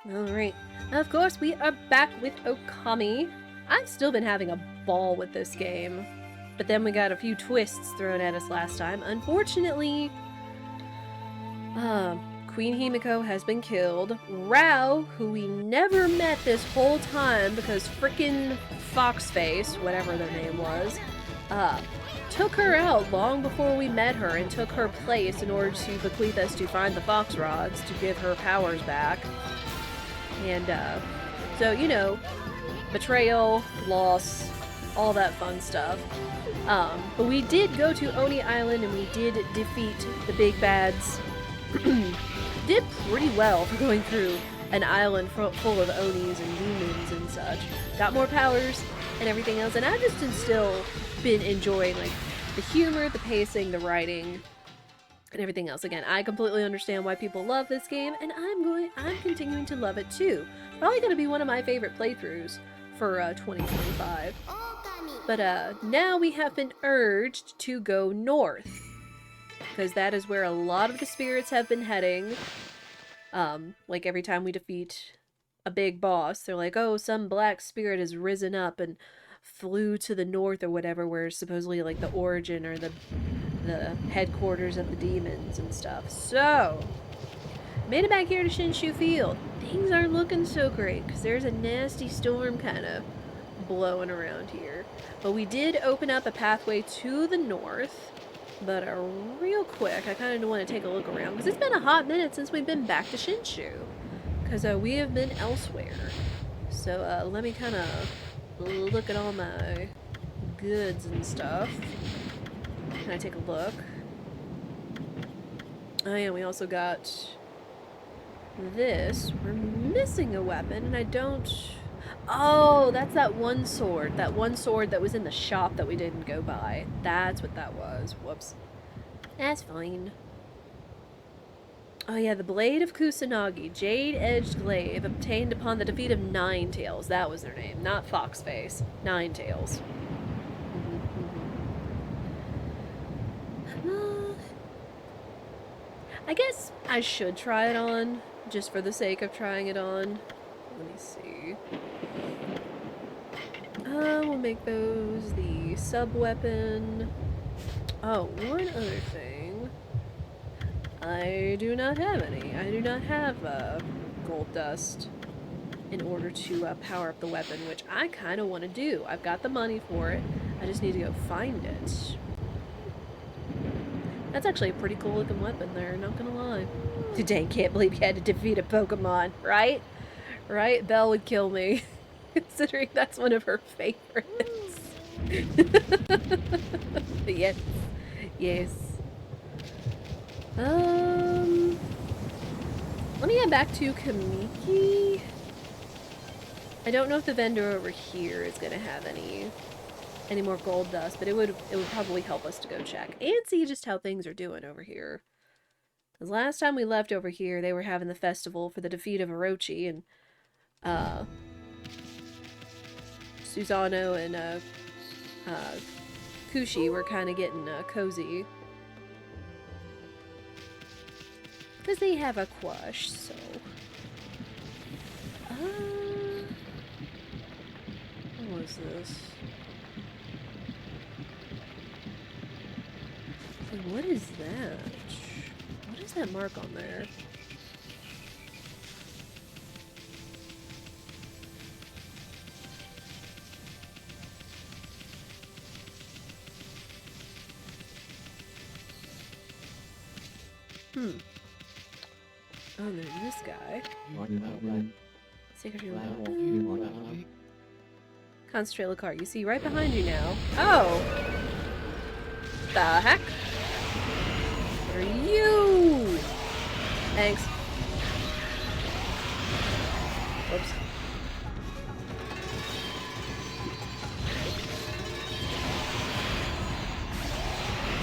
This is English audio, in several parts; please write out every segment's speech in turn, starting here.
Alright. Of course, we are back with Okami. I've still been having a ball with this game. But then we got a few twists thrown at us last time. Unfortunately, Queen Himiko has been killed. Rao, who we never met this whole time because frickin' Foxface, whatever their name was, took her out long before we met her and took her place in order to bequeath us to find the Fox Rods to give her powers back. And, so, you know, betrayal, loss, all that fun stuff. But we did go to Oni Island and we did defeat the big bads. Did pretty well for going through an island full of Onis and demons and such. Got more powers and everything else, and I've just still been enjoying, like, the humor, the pacing, the writing, and everything else. Again, I completely understand why people love this game, and I'm continuing to love it too. Probably gonna be one of my favorite playthroughs for 2025. But now we have been urged to go north, because that is where a lot of the spirits have been heading. Like every time we defeat a big boss, they're like, oh, some black spirit has risen up and flew to the north or whatever, where supposedly like the origin or the headquarters of the demons and stuff. So, made it back here to Shinshu Field. Things aren't looking so great, because there's a nasty storm kind of blowing around here. But we did open up a pathway to the north. But real quick, I kind of want to take a look around, because it's been a hot minute since we've been back to Shinshu. Because we have been elsewhere. So let me kind of look at all my goods and stuff. Can I take a look? Oh yeah, we also got this. We're missing a weapon, and I don't... Oh, that's that one sword. That one sword that was in the shop that we didn't go by. That's what that was. Whoops. That's fine. Oh yeah, the Blade of Kusanagi. Jade-edged glaive, obtained upon the defeat of Ninetails. That was their name. Not Foxface. Ninetails. I guess I should try it on, just for the sake of trying it on. Let me see. We'll make those the sub-weapon. Oh, one other thing. I do not have any. I do not have gold dust in order to power up the weapon, which I kind of want to do. I've got the money for it. I just need to go find it. That's actually a pretty cool looking weapon there, not gonna lie. Dang, can't believe you had to defeat a Pokemon, right? Right? Belle would kill me, considering that's one of her favorites. Yes. Yes. Let me get back to Kamiki. I don't know if the vendor over here is gonna have any more gold dust, but it would probably help us to go check and see just how things are doing over here. Because last time we left over here, they were having the festival for the defeat of Orochi, and Susano and Kushi were kind of getting cozy. Because they have a quash, so... what was this? What is that? What is that mark on there? Oh, there's this guy. Secretary. Concentrate Lakar. You see right behind you now. Oh! The heck? What are you? Thanks. Whoops.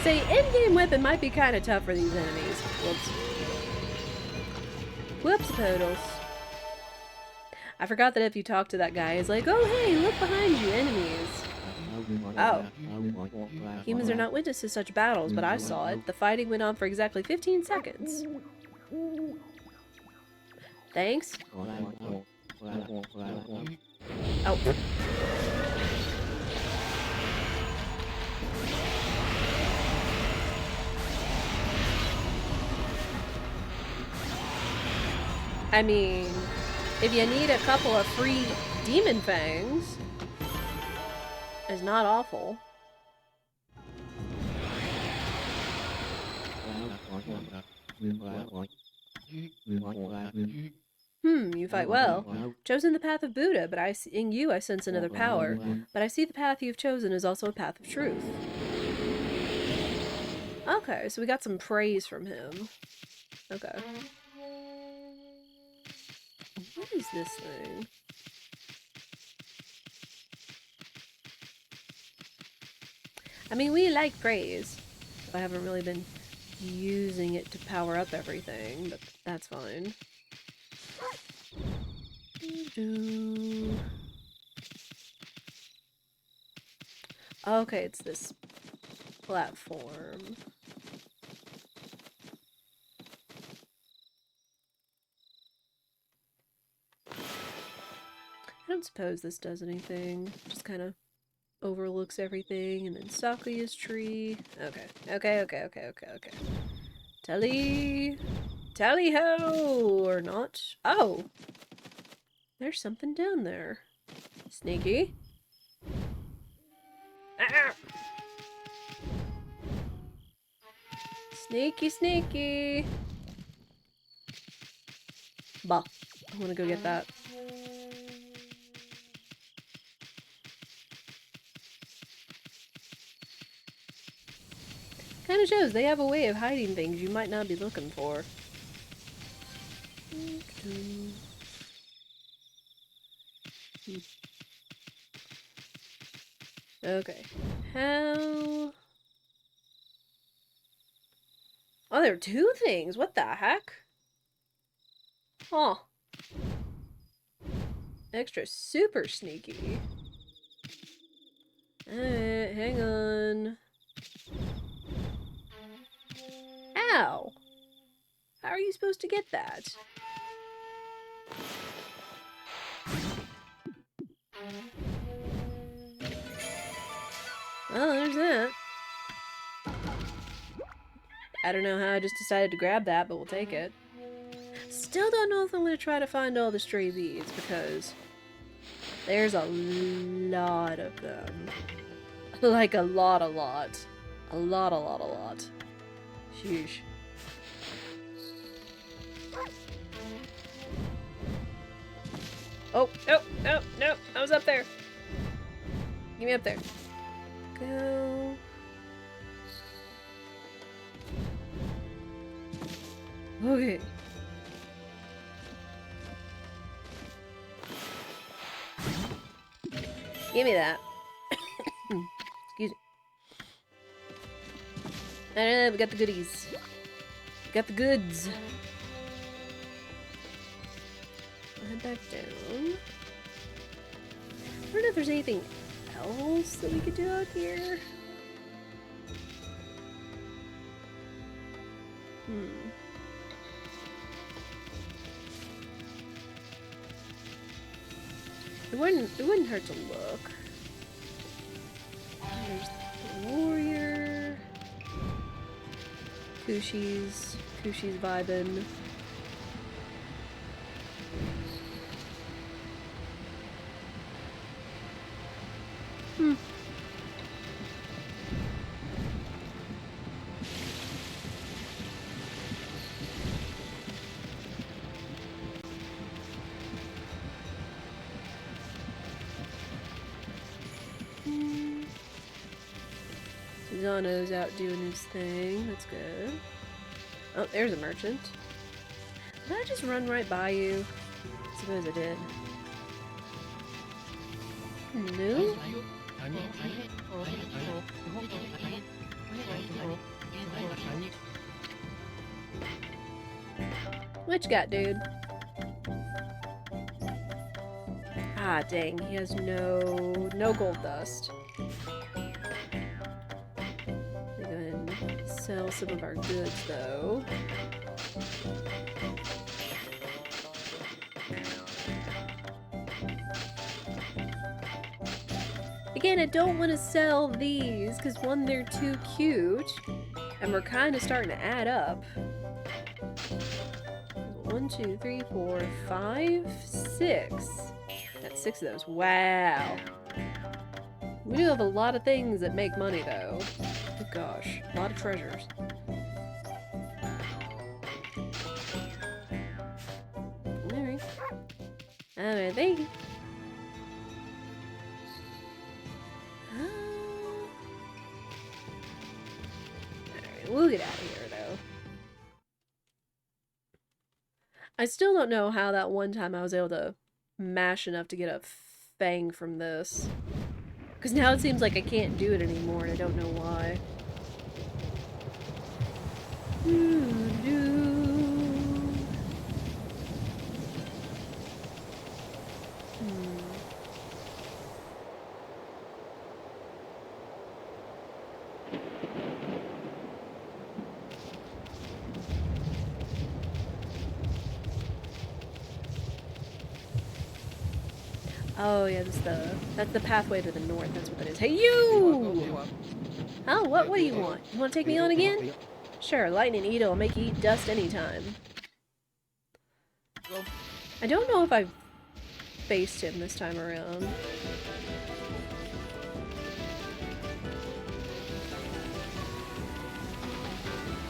Say, endgame weapon might be kind of tough for these enemies. Whoops. Whoops, Podals. I forgot that if you talk to that guy, he's like, oh hey, look behind you, enemies. Oh. Humans are not witness to such battles, but I saw it. The fighting went on for exactly 15 seconds. Thanks. Oh. I mean, if you need a couple of free demon fangs, it's not awful. You fight well. Chosen the path of Buddha, but in you I sense another power. But I see the path you've chosen is also a path of truth. Okay, so we got some praise from him. Okay. What is this thing? I mean, we like praise. I haven't really been using it to power up everything, but that's fine. Okay, it's this platform. I don't suppose this does anything. Just kind of overlooks everything, and then Sakuya's tree. Okay. Tally ho! Or not. Oh! There's something down there. Sneaky. Ah! Sneaky. Bah. I want to go get that. Kind of shows they have a way of hiding things you might not be looking for. Okay. How... Oh, there are two things. What the heck? Huh. Extra super sneaky. Alright, hang on. Ow! How are you supposed to get that? Well, there's that. I don't know how I just decided to grab that, but we'll take it. Still don't know if I'm going to try to find all the stray beads, because there's a lot of them. Like a lot. A lot. Sheesh. Oh, no, I was up there. Get me up there. Go. Okay. Give me that. Excuse me. We got the goodies. Got the goods. I'll head back down. I don't know if there's anything else that we could do out here. It wouldn't hurt to look. There's the warrior. Kushi's vibing. Zano's out doing his thing. That's good. Oh, there's a merchant. Did I just run right by you? I suppose I did. No? What you got, dude? Ah, dang. He has no gold dust. Sell some of our goods, though. Again, I don't want to sell these because one, they're too cute, and we're kind of starting to add up. 1, 2, 3, 4, 5, 6. That's 6 of those. Wow. We do have a lot of things that make money, though. Oh gosh, a lot of treasures. Alright. Alright, thank you. Alright, we'll get out of here, though. I still don't know how that one time I was able to mash enough to get a fang from this. Because now it seems like I can't do it anymore, and I don't know why. Oh yeah, that's the pathway to the north. That's what that is. Hey you! Oh, what do you want? You want to take me on again? Sure, Lightning Eater will make you eat dust anytime. I don't know if I've faced him this time around.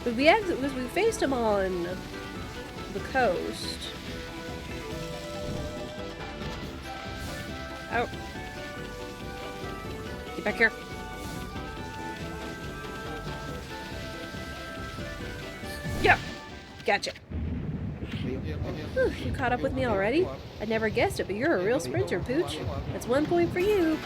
But we faced him on the coast. Oh. Get back here. Yeah. Gotcha. Whew, you caught up with me already? I'd never guessed it, but you're a real sprinter, Pooch. That's 1 point for you.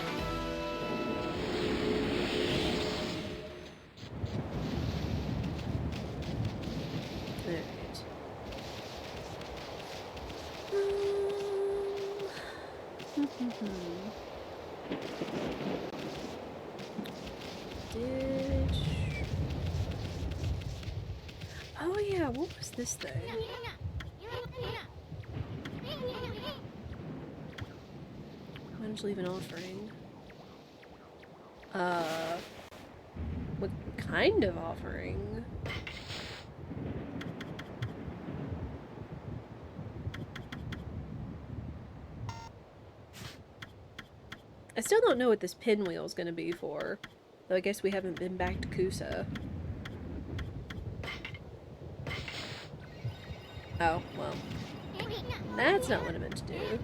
Oh yeah, what was this thing? Why don't you leave an offering? What kind of offering? I still don't know what this pinwheel is going to be for, though I guess we haven't been back to Kusa. Oh, well. That's not what I meant to do.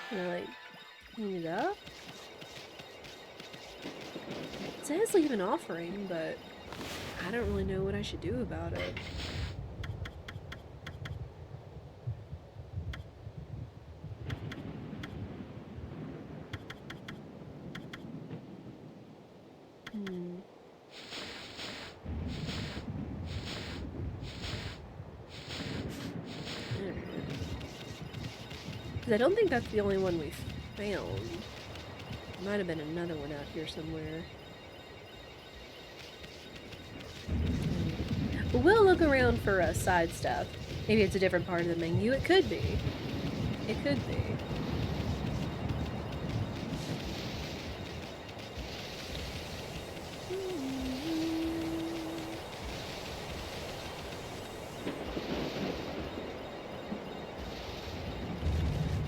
Can I, like, clean it up? It says leave an offering, but I don't really know what I should do about it. Because I don't think that's the only one we found. There might have been another one out here somewhere. But we'll look around for side stuff. Maybe it's a different part of the menu. It could be. It could be.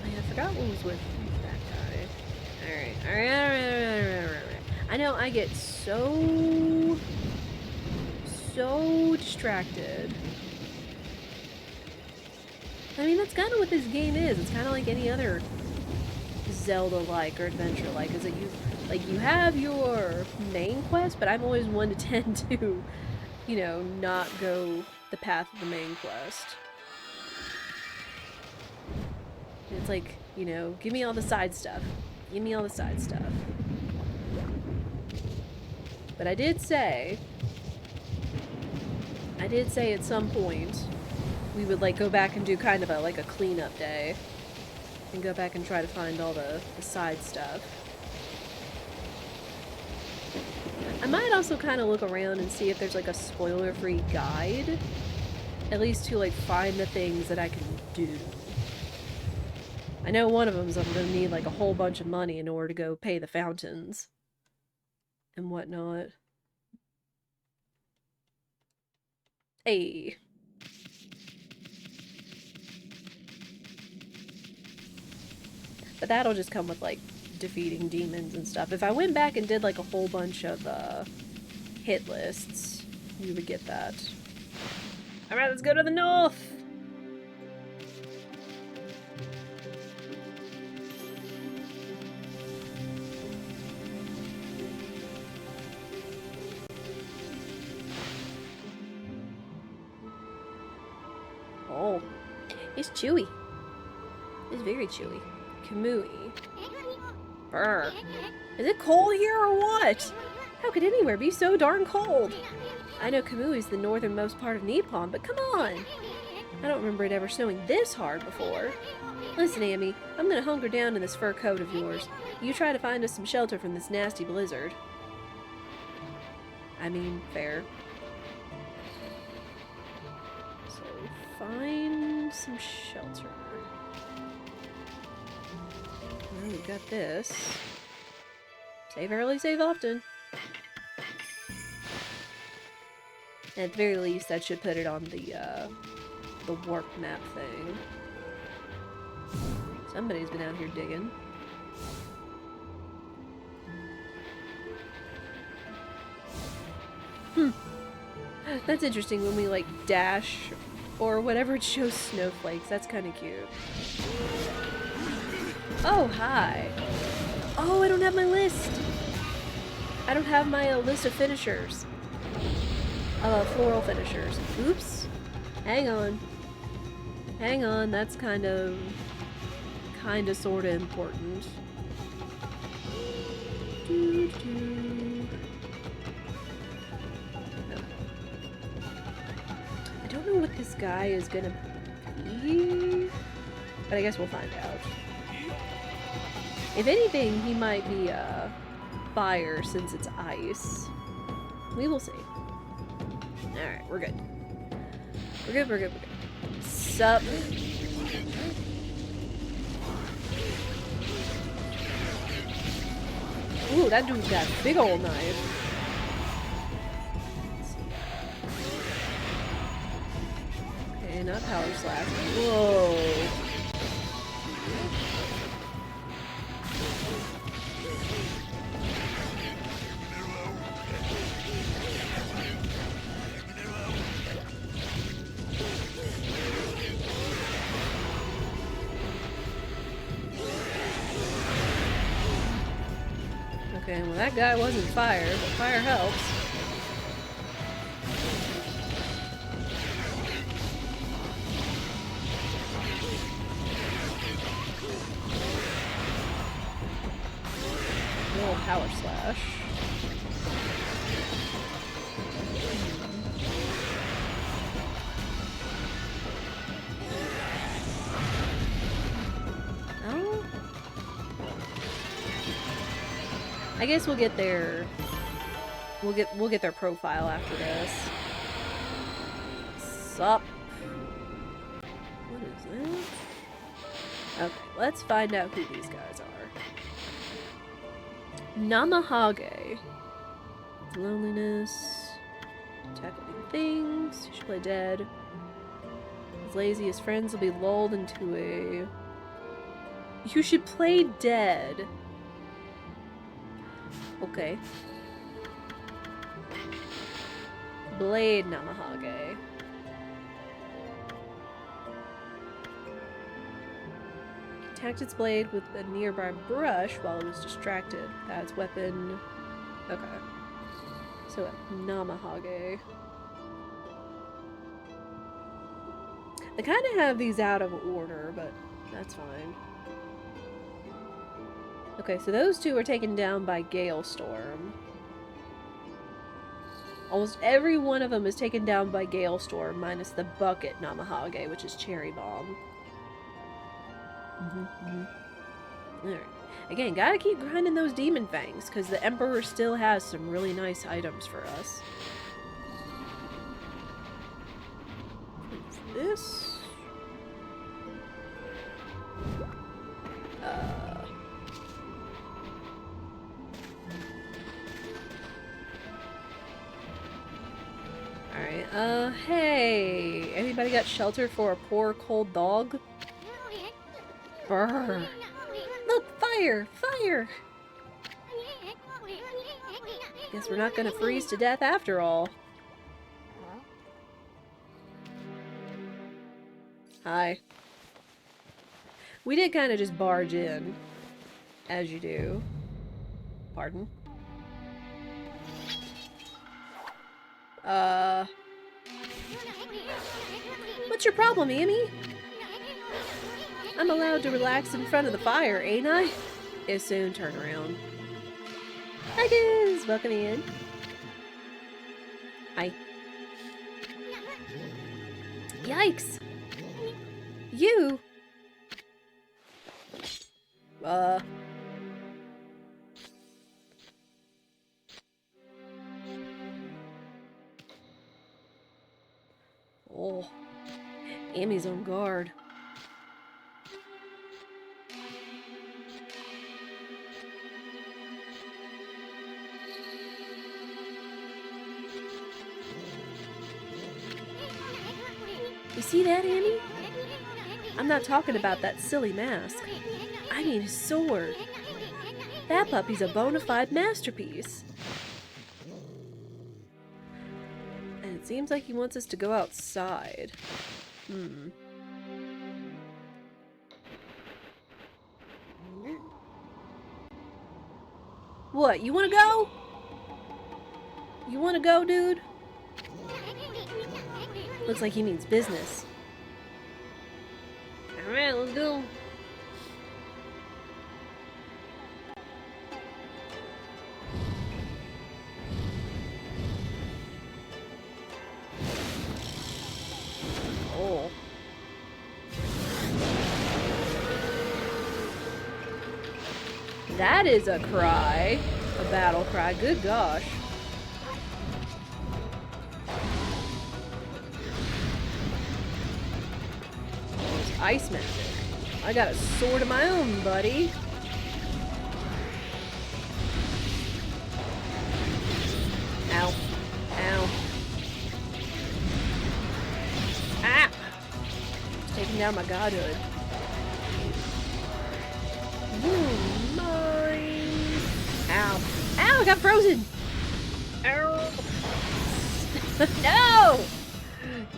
I forgot what was with that guy. Alright. I know I get so distracted. I mean, that's kind of what this game is. It's kind of like any other Zelda-like or adventure-like, is that you have your main quest, but I'm always one to tend to, you know, not go the path of the main quest. It's like, you know, give me all the side stuff. Give me all the side stuff. But I did say at some point we would like go back and do kind of a cleanup day and go back and try to find all the side stuff. I might also kind of look around and see if there's like a spoiler-free guide. At least to like find the things that I can do. I know one of them is I'm gonna need like a whole bunch of money in order to go pay the fountains. And whatnot. Hey. But that'll just come with like defeating demons and stuff. If I went back and did like a whole bunch of hit lists, you would get that. Alright, let's go to the north! Oh, it's chewy. It's very chewy. Kamui. Brr. Is it cold here or what? How could anywhere be so darn cold? I know Kamui's the northernmost part of Nippon, but come on! I don't remember it ever snowing this hard before. Listen, Amy, I'm gonna hunker down in this fur coat of yours. You try to find us some shelter from this nasty blizzard. I mean, fair. So, find some shelter. Well, we got this. Save early, save often. And at the very least, that should put it on the warp map thing. Somebody's been out here digging. That's interesting when we, like, dash or whatever, it shows snowflakes. That's kind of cute. Oh, hi. Oh, I don't have my list. I don't have my list of finishers. Floral finishers. Oops. Hang on. Hang on, that's kinda sorta important. I don't know what this guy is gonna be, but I guess we'll find out. If anything, he might be fire since it's ice. We will see. Alright, we're good. We're good, we're good, we're good. Sup? Ooh, that dude's got a big old knife. Okay, not power slash. Whoa. Okay, well that guy wasn't fire, but fire helps. Little power slash. I guess we'll get their we'll get their profile after this. Sup? What is that? Okay, let's find out who these guys are. Namahage. Loneliness. Attack living things. You should play dead. As lazy as friends will be lulled into a... You should play dead. Okay. Blade Namahage. Attacked its blade with a nearby brush while it was distracted. That's weapon. Okay. So, Namahage. They kind of have these out of order, but that's fine. Okay, so those two are taken down by Gale Storm. Almost every one of them is taken down by Gale Storm, minus the bucket Namahage, which is Cherry Bomb. Alright. Again, gotta keep grinding those demon fangs, because the Emperor still has some really nice items for us. What's this? Alright, hey! Anybody got shelter for a poor cold dog? Brr! Look! Fire! Fire! Guess we're not gonna freeze to death after all. Hi. We did kind of just barge in. As you do. Pardon? What's your problem, Amy? I'm allowed to relax in front of the fire, ain't I? If soon, turn around. Hi, guys! Welcome in. Hi. Yikes! You! Oh. Amy's on guard. You see that, Amy? I'm not talking about that silly mask. I mean his sword. That puppy's a bona fide masterpiece. And it seems like he wants us to go outside. What, you wanna go? You wanna go, dude? Looks like he means business. Alright, let's go. Oh. That is a cry. A battle cry. Good gosh. Ice magic. I got a sword of my own, buddy. Ow. Ow. Ah! It's taking down my godhood. Ooh, mine. Ow. Ow, I got frozen! Ow. No!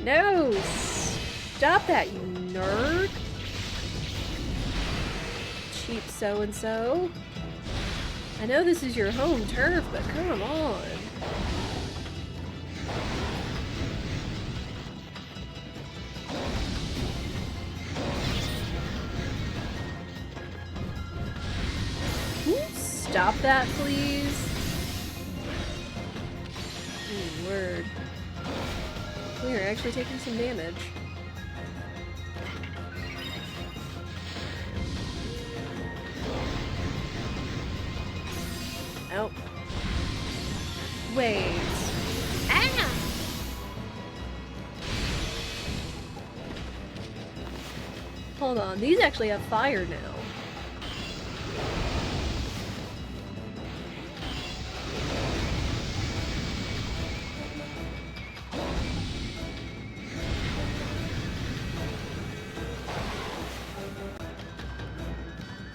No! Stop that, you nerd! Cheap so-and-so. I know this is your home turf, but come on. Can you stop that, please? Word. We are actually taking some damage. Oh. Wait. Ah! Hold on, these actually have fire now.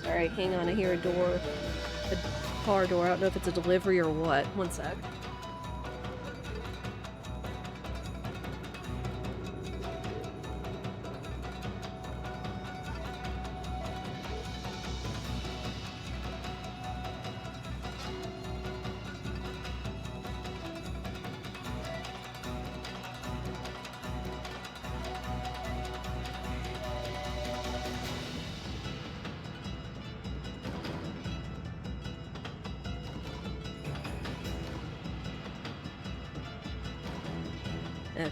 Sorry, hang on, I hear a door. A car door. I don't know if it's a delivery or what. One sec. Okay.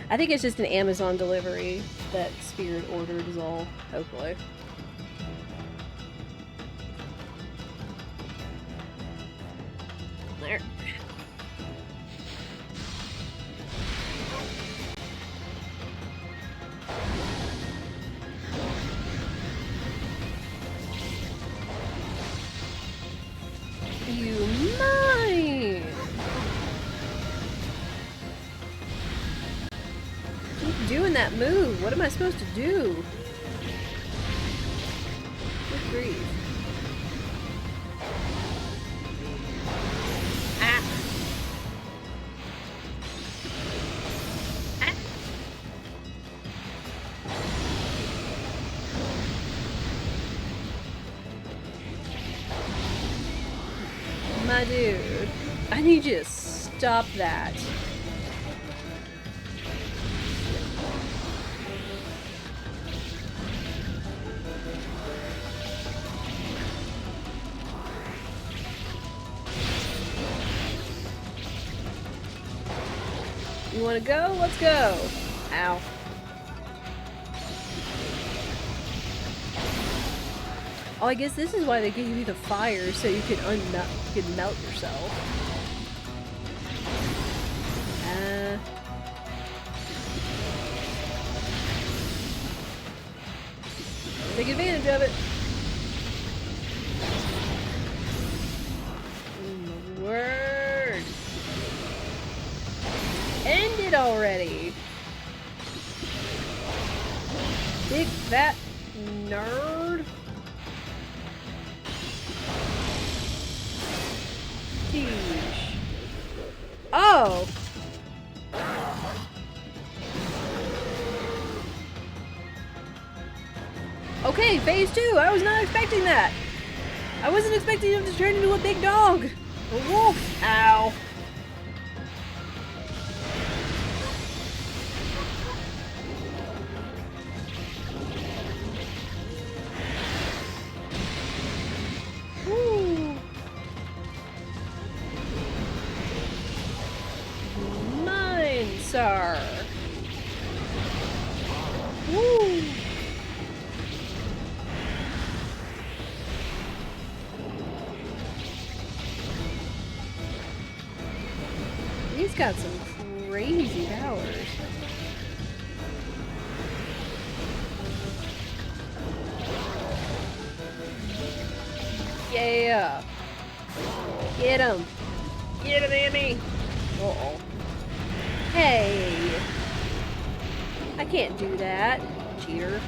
I think it's just an Amazon delivery that Spirit ordered is all, hopefully. there. You mine! Keep doing that move. What am I supposed to do? Good grief. Ah! Ah! My dude, I need you to stop that. You wanna go? Let's go! Ow. Oh, I guess this is why they gave you the fire, so you could melt yourself. Take advantage of it. Word. End it already. Big fat nerd. Sheesh. Oh. Okay, phase 2. I was not expecting that. I wasn't expecting him to turn into a big dog. A wolf. Ow. Woo. Mine, sir. Woo. He's got some crazy powers. Yeah. Get him. Get him, Amy. Uh-oh. Hey. I can't do that. Cheater.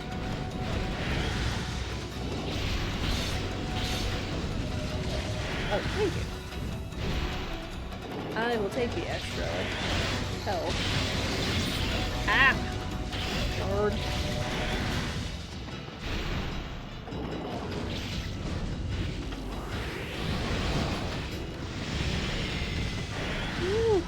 Oh, thank you. I will take the extra health. Ah! Lord. Woo.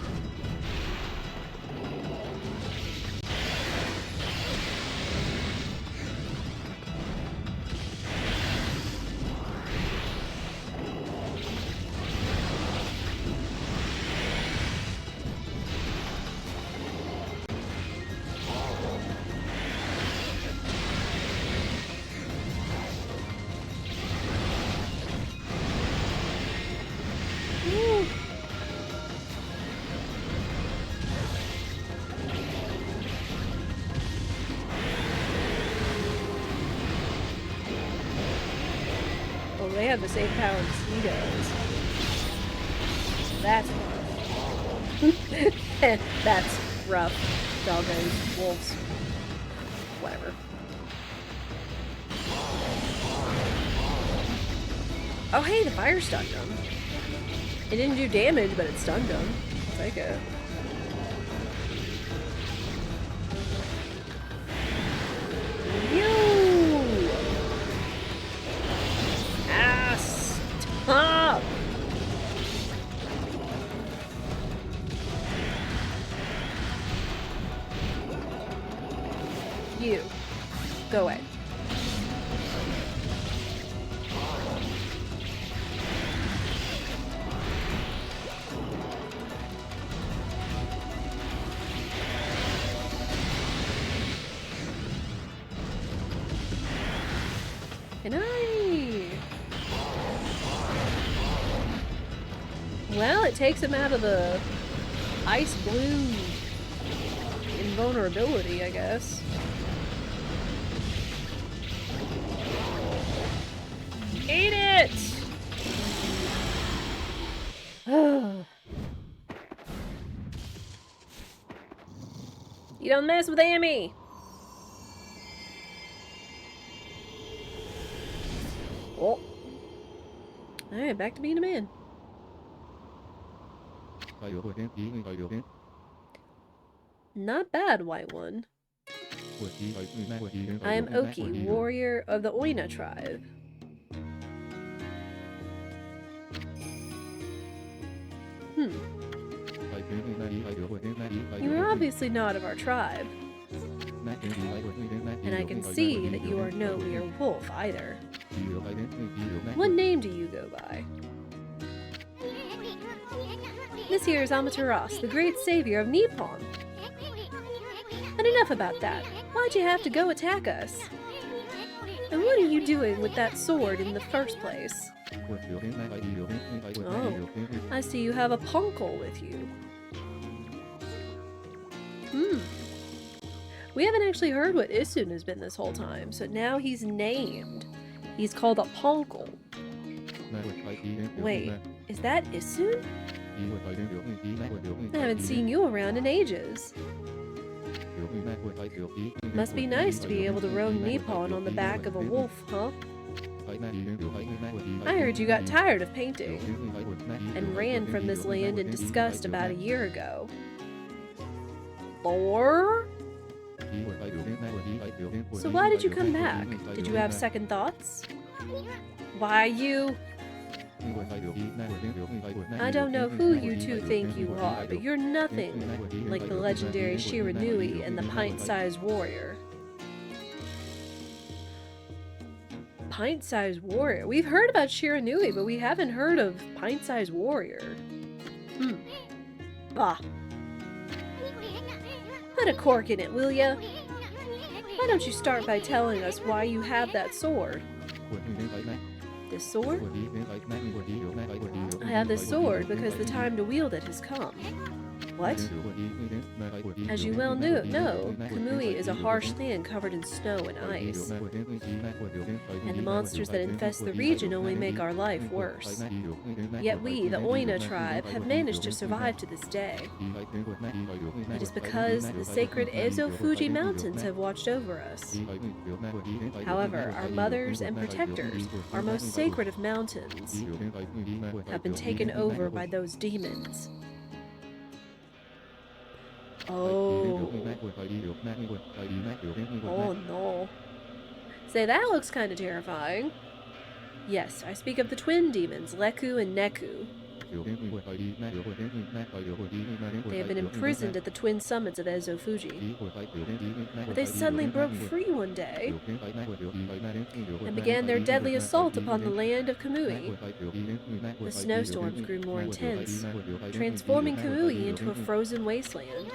They have the same power as he does. That's rough. That's rough. Doggos, wolves, whatever. Oh hey, the fire stunned him. It didn't do damage, but it stunned him. I'll take it. Stop! You. Go away. Can I? Well, it takes him out of the ice blue invulnerability, I guess. Eat it! You don't mess with Amy! Oh. Alright, back to being a man. Not bad, White One. I am Oki, warrior of the Oina tribe. You are obviously not of our tribe. And I can see that you are no mere wolf either. What name do you go by? This here is Amaterasu, the great savior of Nippon. But enough about that. Why'd you have to go attack us? And what are you doing with that sword in the first place? Oh, I see you have a punkle with you. We haven't actually heard what Isun has been this whole time, so now he's named. He's called a punkle. Wait, is that Isun? I haven't seen you around in ages. Must be nice to be able to roam Nippon on the back of a wolf, huh? I heard you got tired of painting and ran from this land in disgust about a year ago. Or? So why did you come back? Did you have second thoughts? Why you? I don't know who you two think you are, but you're nothing like the legendary Shiranui and the pint-sized warrior. Pint-sized warrior? We've heard about Shiranui, but we haven't heard of pint-sized warrior. Bah. Put a cork in it, will ya? Why don't you start by telling us why you have that sword? This sword? I have this sword because the time to wield it has come. What? As you well know, Kamui is a harsh land covered in snow and ice. And the monsters that infest the region only make our life worse. Yet we, the Oina tribe, have managed to survive to this day. It is because the sacred Ezo Fuji mountains have watched over us. However, our mothers and protectors, our most sacred of mountains, have been taken over by those demons. Oh. Oh no. Say, that looks kind of terrifying. Yes, I speak of the twin demons, Leku and Neku. They have been imprisoned at the twin summits of Ezo Fuji. But they suddenly broke free one day and began their deadly assault upon the land of Kamui. The snowstorms grew more intense, transforming Kamui into a frozen wasteland.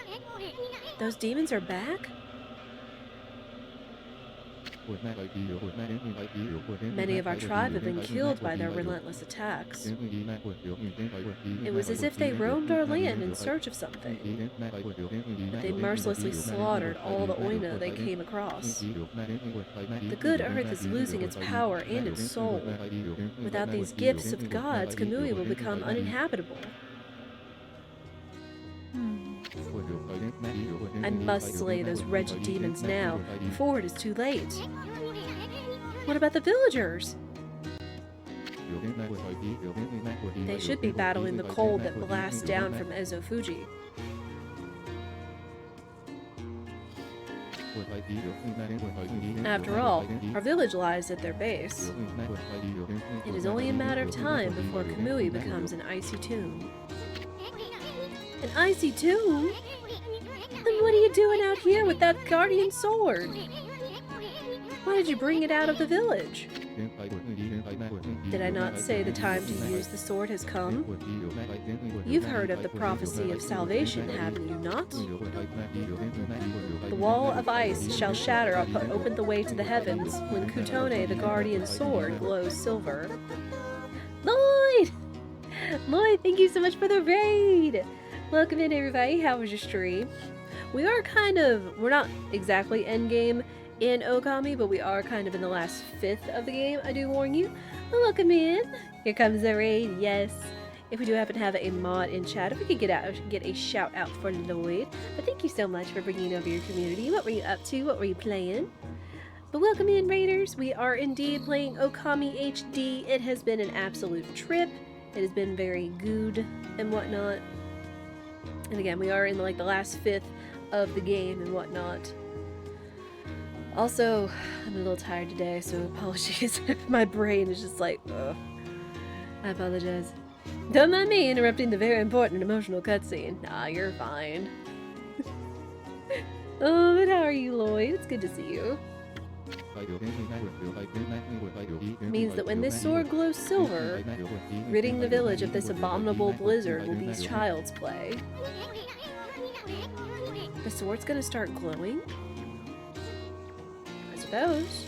Those demons are back? Many of our tribe have been killed by their relentless attacks. It was as if they roamed our land in search of something, but they mercilessly slaughtered all the Oina they came across. The good earth is losing its power and its soul. Without these gifts of the gods, Kamui will become uninhabitable. I must slay those wretched demons now, before it is too late. What about the villagers? They should be battling the cold that blasts down from Ezo Fuji. After all, our village lies at their base. It is only a matter of time before Kamui becomes an icy tomb. An icy tomb? Then what are you doing out here with that guardian sword? Why did you bring it out of the village? Did I not say the time to use the sword has come? You've heard of the prophecy of salvation, haven't you not? The wall of ice shall shatter up and open the way to the heavens when Kutone, the guardian sword, glows silver. Lloyd! Lloyd, thank you so much for the raid. Welcome in, everybody. How was your stream? We are we're not exactly endgame in Okami, but we are kind of in the last fifth of the game, I do warn you. But welcome in. Here comes the raid, yes. If we do happen to have a mod in chat, if we could get a shout out for Lloyd. But thank you so much for bringing over your community. What were you up to? What were you playing? But welcome in, raiders. We are indeed playing Okami HD. It has been an absolute trip. It has been very good and whatnot. And again, we are in like the last fifth of the game and whatnot. Also, I'm a little tired today, so apologies if my brain is just like, ugh. I apologize. Don't mind me interrupting the very important emotional cutscene. Nah, you're fine. Oh, but how are you, Lloyd? It's good to see you. Means that when this sword glows silver, ridding the village of this abominable blizzard will be child's play. The sword's gonna start glowing? I suppose.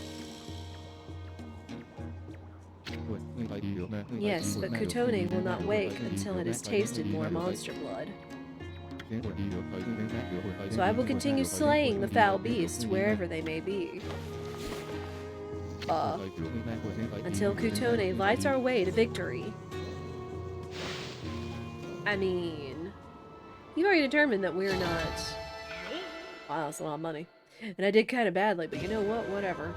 Yes, but Kutone will not wake until it has tasted more monster blood. So I will continue slaying the foul beasts wherever they may be. Until Kutone lights our way to victory. I mean, you've already determined that we're not... Wow, that's a lot of money. And I did kind of badly, but you know what? Whatever.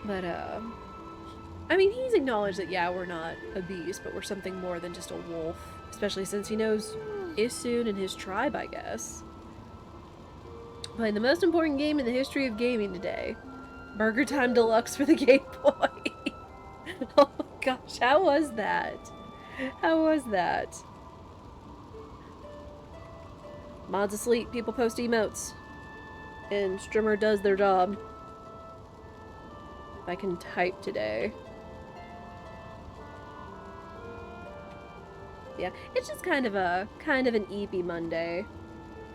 But, I mean, he's acknowledged that, yeah, we're not a beast, but we're something more than just a wolf. Especially since he knows Isun and his tribe, I guess. Playing the most important game in the history of gaming today. Burger Time Deluxe for the Game Boy. Oh my gosh, how was that? How was that? Mods asleep, people post emotes. And Strimmer does their job. If I can type today. Yeah, it's just kind of an eepy Monday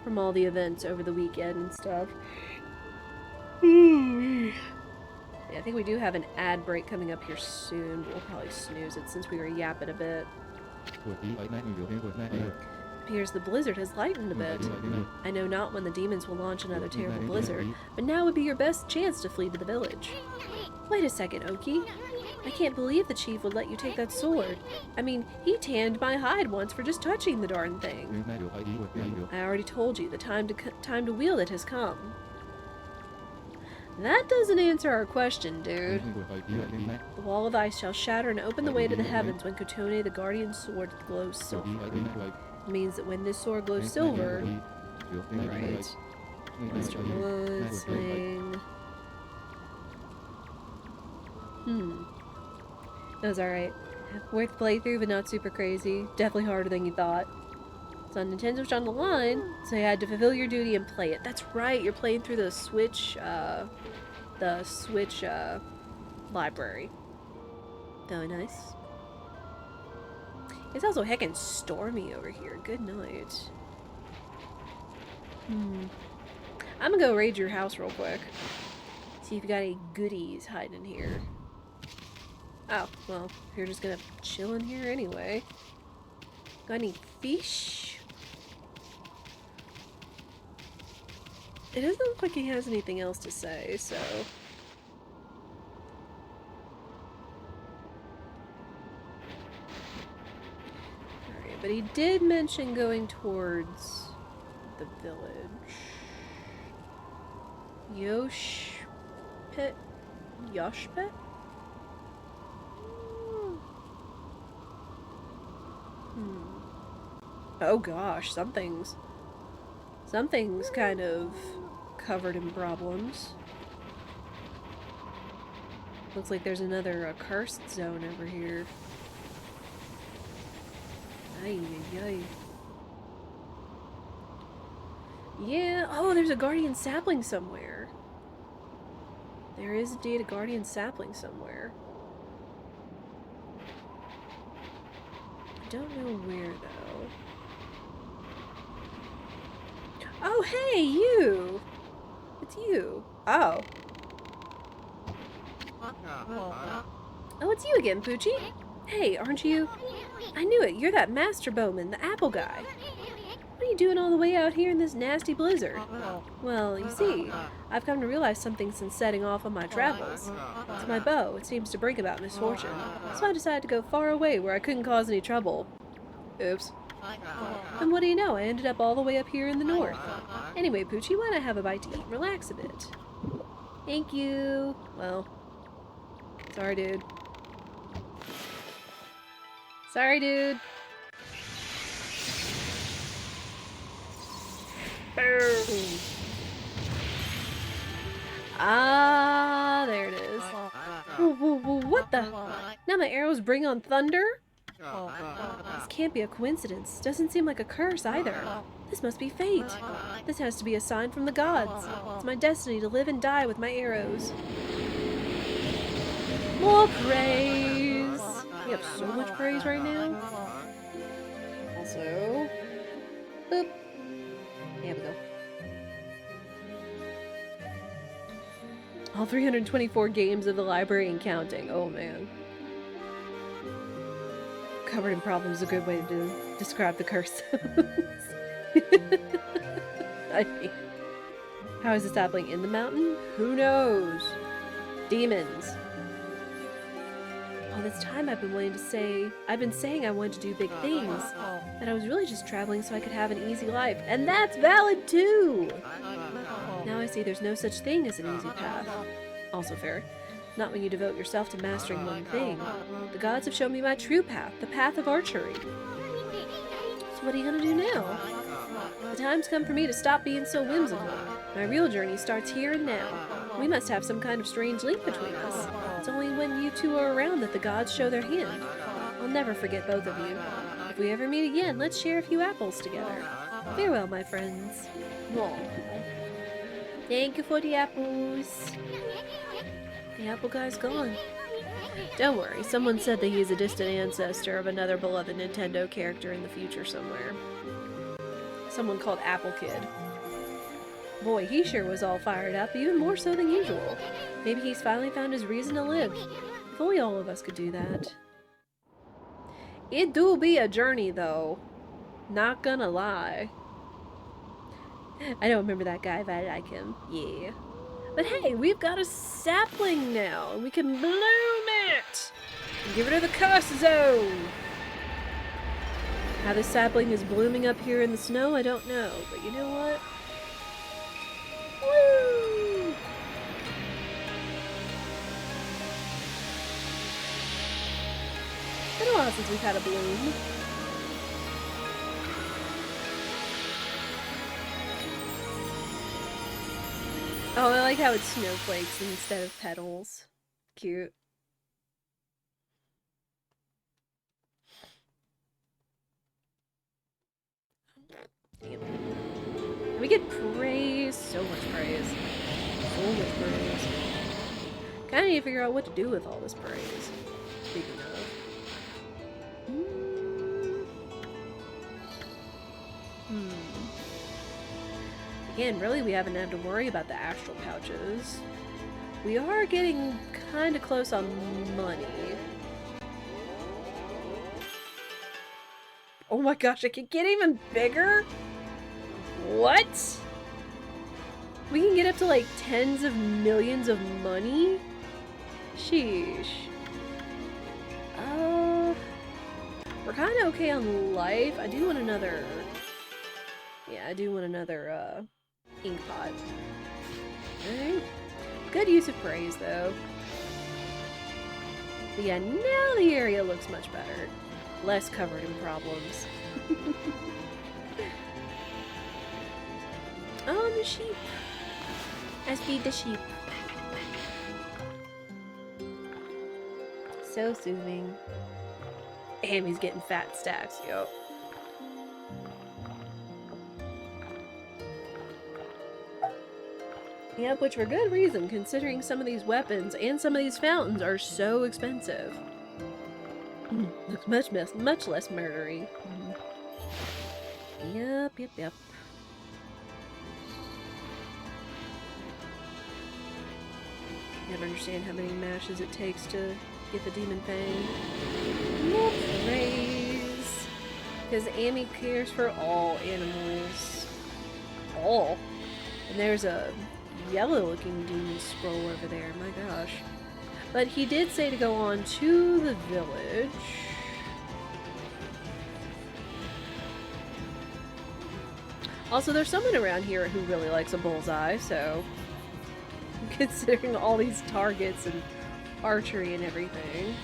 from all the events over the weekend and stuff. Yeah, I think we do have an ad break coming up here soon, but we'll probably snooze it since we were yapping a bit. Appears the blizzard has lightened a bit. I know not when the demons will launch another terrible blizzard, but now would be your best chance to flee to the village. Wait a second, Oki. I can't believe the chief would let you take that sword. I mean, he tanned my hide once for just touching the darn thing. I already told you, the time to wield it has come. That doesn't answer our question, dude. The wall of ice shall shatter and open the way to the heavens when Kutone, the guardian sword, glows silver. It means that when this sword glows silver... Right. Mr. Wood, Sling... That was alright. Worth playthrough, but not super crazy. Definitely harder than you thought. It's on Nintendo Switch on the line, so you had to fulfill your duty and play it. That's right, you're playing through the Switch library. Very nice. It's also heckin' stormy over here. Good night. I'm gonna go raid your house real quick. See if you got any goodies hiding in here. Oh, well, you're just gonna chill in here anyway. Got any fish? It doesn't look like he has anything else to say, so... Alright, but he did mention going towards the village. Yoshpet? Yoshpet? Oh gosh, something's kind of covered in problems. Looks like there's another cursed zone over here. Ay, ay, ay. Yeah, oh, there's a guardian sapling somewhere. There is indeed a guardian sapling somewhere. I don't know where, though. Oh, hey, you! It's you. Oh. Oh, it's you again, Poochie. Hey, aren't you? I knew it. You're that master bowman, the apple guy. What are you doing all the way out here in this nasty blizzard? Well, you see, I've come to realize something since setting off on my travels. It's my bow. It seems to bring about misfortune. So I decided to go far away where I couldn't cause any trouble. Oops. And what do you know? I ended up all the way up here in the north. Anyway, Poochie, why not have a bite to eat and relax a bit? Thank you. Well, sorry, dude. Sorry, dude. Boom. Ah, there it is. What the? Now my arrows bring on thunder? This can't be a coincidence. Doesn't seem like a curse either. This must be fate. This has to be a sign from the gods. It's my destiny to live and die with my arrows. More praise! We have so much praise right now. Also, boop. There we go. All 324 games of the library and counting. Oh man. Covered in problems is a good way to describe the curse. I mean, how is this happening in the mountain? Who knows? Demons. All this time I've been saying I wanted to do big things. That I was really just traveling so I could have an easy life. And that's valid too! Now I see there's no such thing as an easy path. Also fair. Not when you devote yourself to mastering one thing. The gods have shown me my true path, the path of archery. So what are you gonna do now? The time's come for me to stop being so whimsical. My real journey starts here and now. We must have some kind of strange link between us. It's only when you two are around that the gods show their hand. I'll never forget both of you. If we ever meet again, let's share a few apples together. Farewell, my friends. Aww. Thank you for the apples. The apple guy's gone. Don't worry, someone said that he's a distant ancestor of another beloved Nintendo character in the future somewhere. Someone called Apple Kid. Boy, he sure was all fired up, even more so than usual. Maybe he's finally found his reason to live. If only all of us could do that. It do be a journey, though. Not gonna lie. I don't remember that guy, but I like him. Yeah. But hey, we've got a sapling now, and we can bloom it! And give it to the curse zone! How this sapling is blooming up here in the snow, I don't know. But you know what? Woo! It's been a while since we've had a bloom. Oh, I like how it's snowflakes instead of petals. Cute. Damn. We get praise. So much praise. So much praise. Kinda need to figure out what to do with all this praise. Speaking of. Again, really, we haven't had to worry about the astral pouches. We are getting kind of close on money. Oh my gosh, it can get even bigger? What? We can get up to like tens of millions of money? Sheesh. We're kind of okay on life. I do want another... Yeah, I do want another, ink pot. Alright. Good use of praise, though. But yeah, now the area looks much better. Less covered in problems. Oh, the sheep. Let's feed the sheep. So soothing. And he's getting fat stacks, yo. Yep, which for good reason, considering some of these weapons and some of these fountains are so expensive. Looks much less murdery. Yep. Never understand how many mashes it takes to get the demon fang. More praise. Because Amy cares for all animals. All. And there's a yellow-looking demon scroll over there. My gosh. But he did say to go on to the village. Also, there's someone around here who really likes a bullseye, so considering all these targets and archery and everything.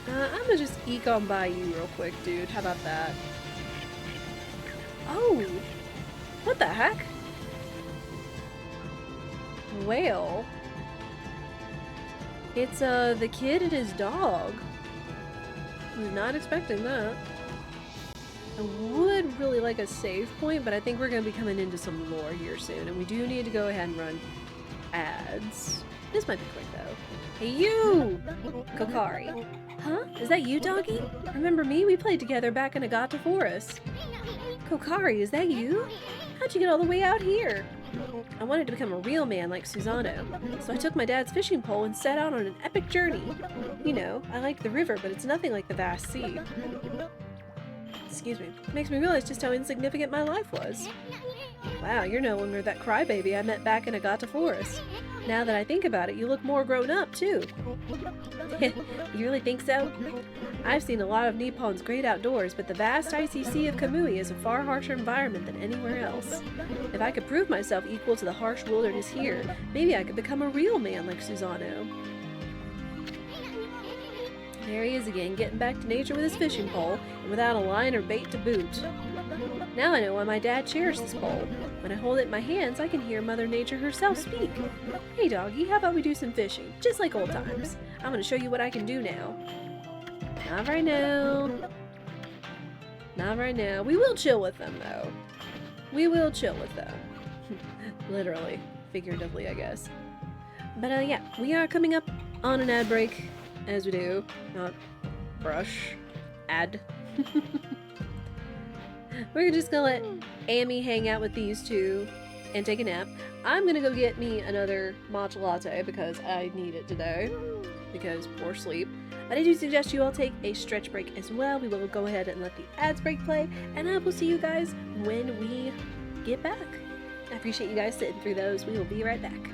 I'm gonna just eke on by you real quick, dude. How about that? Oh! What the heck? Whale. It's, the kid and his dog. Was not expecting that. I would really like a save point, but I think we're going to be coming into some lore here soon, and we do need to go ahead and run ads. This might be quick, though. Hey, you! Kokari. Huh? Is that you, doggy? Remember me? We played together back in Agata Forest. Kokari, is that you? How'd you get all the way out here? I wanted to become a real man like Susano, so I took my dad's fishing pole and set out on an epic journey. You know, I like the river, but it's nothing like the vast sea. Excuse me. It makes me realize just how insignificant my life was. Wow, you're no longer that crybaby I met back in Agata Forest. Now that I think about it, you look more grown up, too. You really think so? I've seen a lot of Nippon's great outdoors, but the vast icy sea of Kamui is a far harsher environment than anywhere else. If I could prove myself equal to the harsh wilderness here, maybe I could become a real man like Susano. There he is again, getting back to nature with his fishing pole, and without a line or bait to boot. Now I know why my dad cherished this pole. When I hold it in my hands, I can hear Mother Nature herself speak. Hey doggy, how about we do some fishing? Just like old times. I'm gonna show you what I can do now. Not right now. Not right now. We will chill with them, though. We will chill with them. Literally. Figuratively, I guess. But, yeah. We are coming up on an ad break, as we do. Not brush. Ad. We're just gonna let Amy hang out with these two and take a nap. I'm gonna go get me another matcha latte because I need it today. Because poor sleep. But I do suggest you all take a stretch break as well. We will go ahead and let the ads break play, and I will see you guys when we get back. I appreciate you guys sitting through those. We will be right back.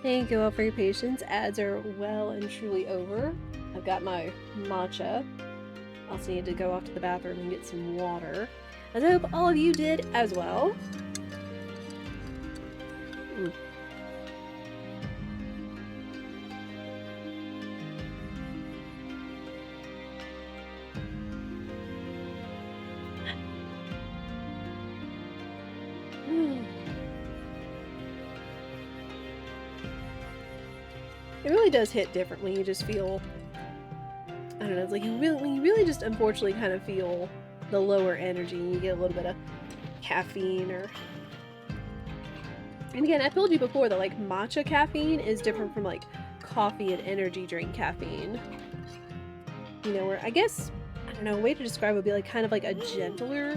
Thank you all for your patience. Ads are well and truly over. I've got my matcha. I also need to go off to the bathroom and get some water. As I hope all of you did as well. It really does hit different when you just feel, I don't know, it's like you really just unfortunately kind of feel the lower energy and you get a little bit of caffeine or... And again, I told you before that like matcha caffeine is different from like coffee and energy drink caffeine. You know, where I guess, I don't know, a way to describe it would be like kind of like a gentler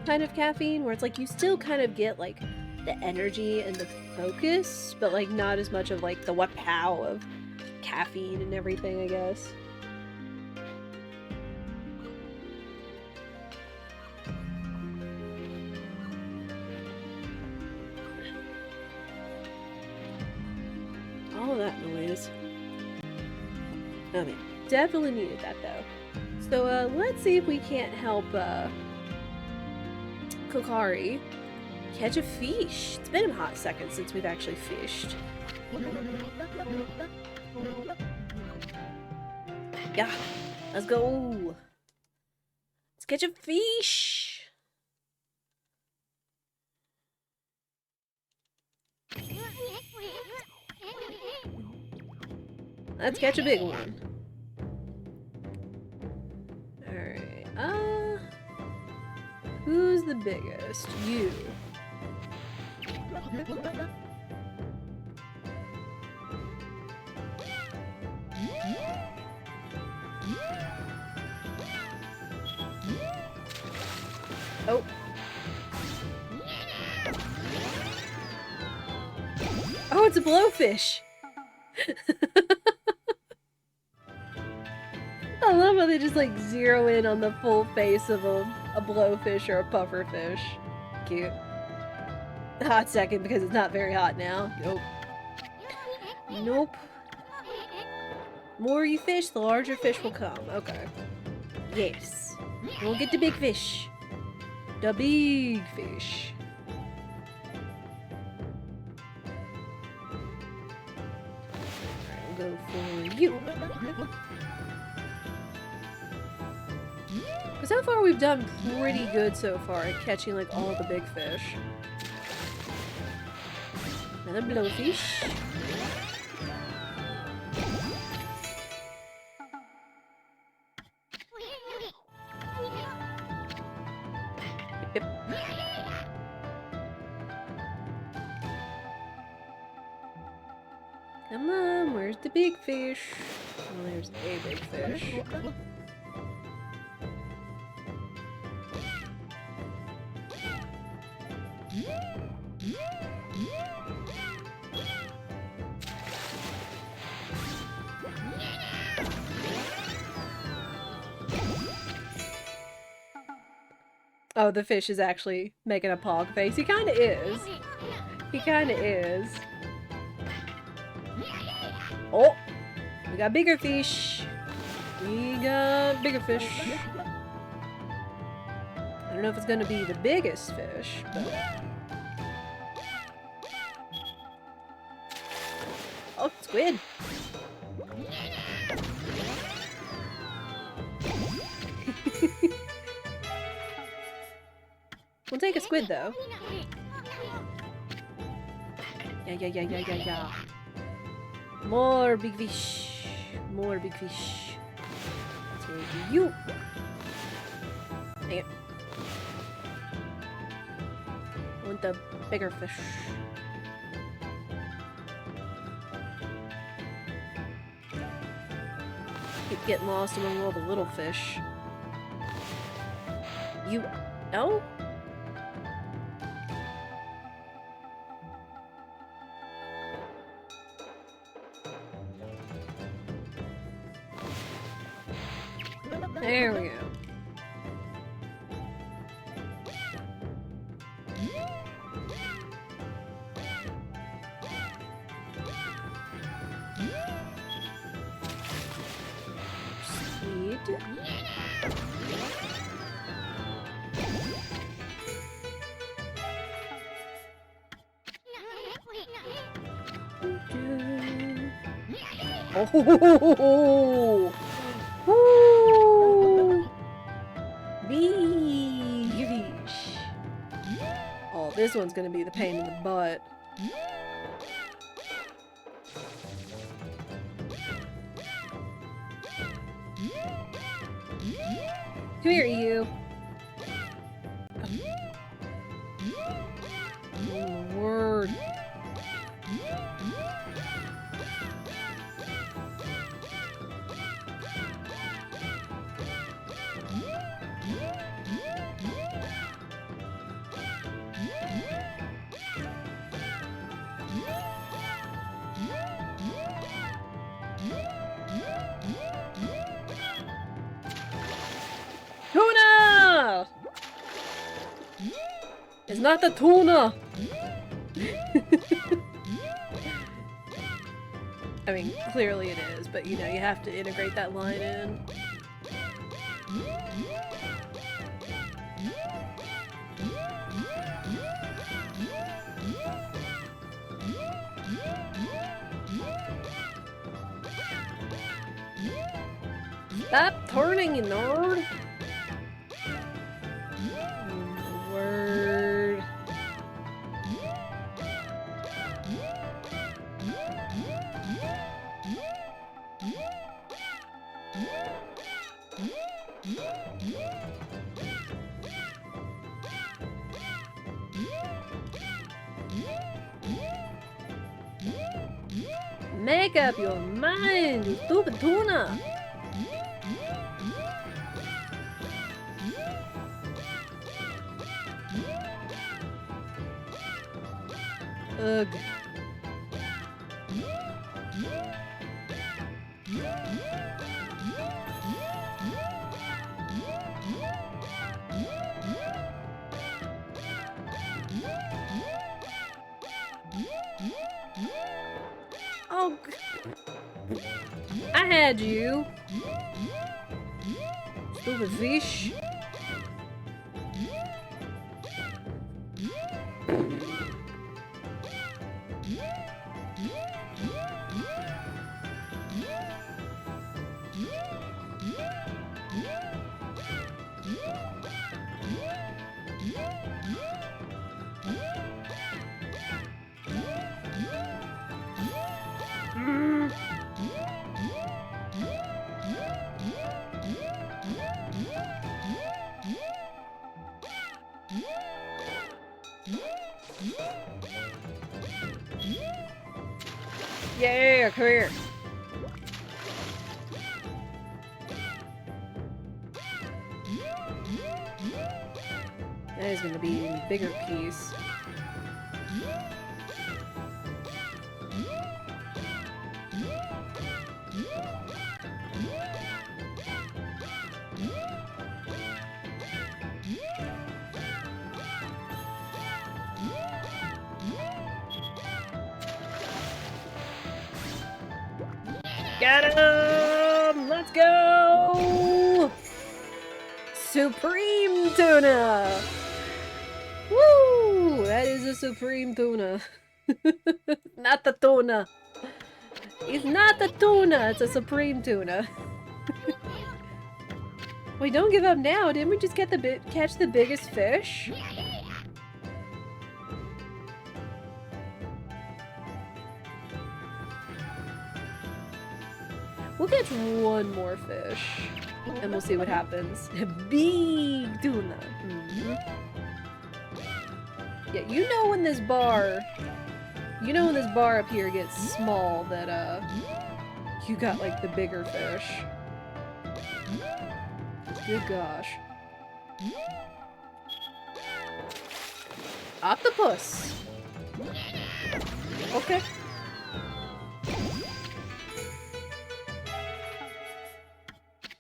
kind of caffeine where it's like you still kind of get like the energy and the focus, but like not as much of like the what-pow of caffeine and everything, I guess. All of that noise. Okay, definitely needed that though. So let's see if we can't help Kokari catch a fish. It's been a hot second since we've actually fished. Yeah, let's go. Let's catch a fish. Let's catch a big one. Alright, who's the biggest? You. Oh. Oh, it's a blowfish. I love how they just like zero in on the full face of a blowfish or a pufferfish. Cute. Hot second because it's not very hot now. Nope. Nope. More you fish, the larger fish will come. Okay. Yes. We'll get the big fish. The big fish. Alright, we'll go for you. But so far we've done pretty good so far at catching like all the big fish. Another blowfish. Yep. Come on, where's the big fish? Oh, there's a big fish. Oh, the fish is actually making a pog face. He kinda is. He kinda is. Oh! We got bigger fish. We got bigger fish. I don't know if it's gonna be the biggest fish, but... Oh, squid! We'll take a squid, though. Yeah. More big fish. More big fish. Take you. Dang it. I want the bigger fish. Keep getting lost among all the little fish. You... No? There we go. Speed. Oh! Woo! Big fish. Oh, this one's gonna be the pain in the butt. Come here, you. Oh, my word. Tuna! It's not the tuna! I mean, clearly it is, but you know, you have to integrate that line in. Stop turning, you nerd! Oh my word. Make up your mind, you stupid tuna! Ugh. Oh, I had you. Stupid fish. Yeah, come here. That is gonna be a bigger piece. Got him! Let's go! Supreme tuna! Woo! That is a supreme tuna. Not the tuna. It's not the tuna, it's a supreme tuna. Wait, don't give up now. Didn't we just get catch the biggest fish? We'll catch one more fish, and we'll see what happens. Big tuna. Mm-hmm. Yeah, you know when this bar up here gets small that, you got, like, the bigger fish. Good gosh. Octopus! Okay.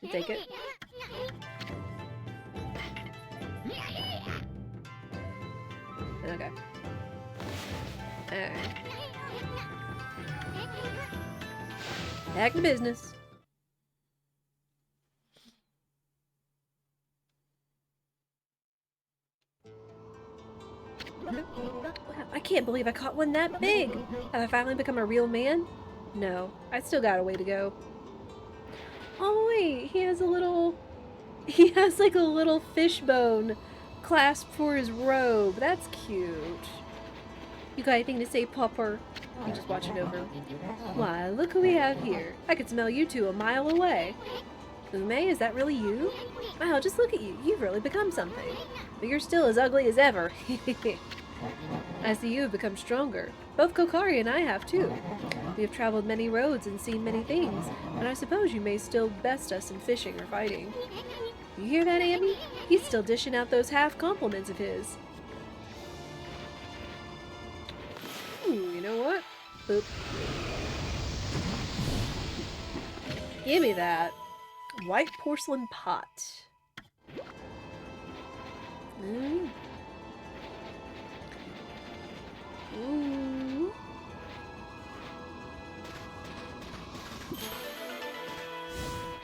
You take it. Okay. Alright. Back to business. I can't believe I caught one that big! Have I finally become a real man? No, I still got a way to go. Oh wait, he has like a little fishbone clasped for his robe. That's cute. You got anything to say, Popper? You just watch it over. Why, look who we have here. I could smell you two a mile away. Ume, is that really you? Wow, just look at you. You've really become something. But you're still as ugly as ever. I see you have become stronger. Both Kokari and I have too. We have traveled many roads and seen many things, and I suppose you may still best us in fishing or fighting. You hear that, Amy? He's still dishing out those half compliments of his. Ooh, you know what? Boop. Give me that. White porcelain pot. Mm. Ooh.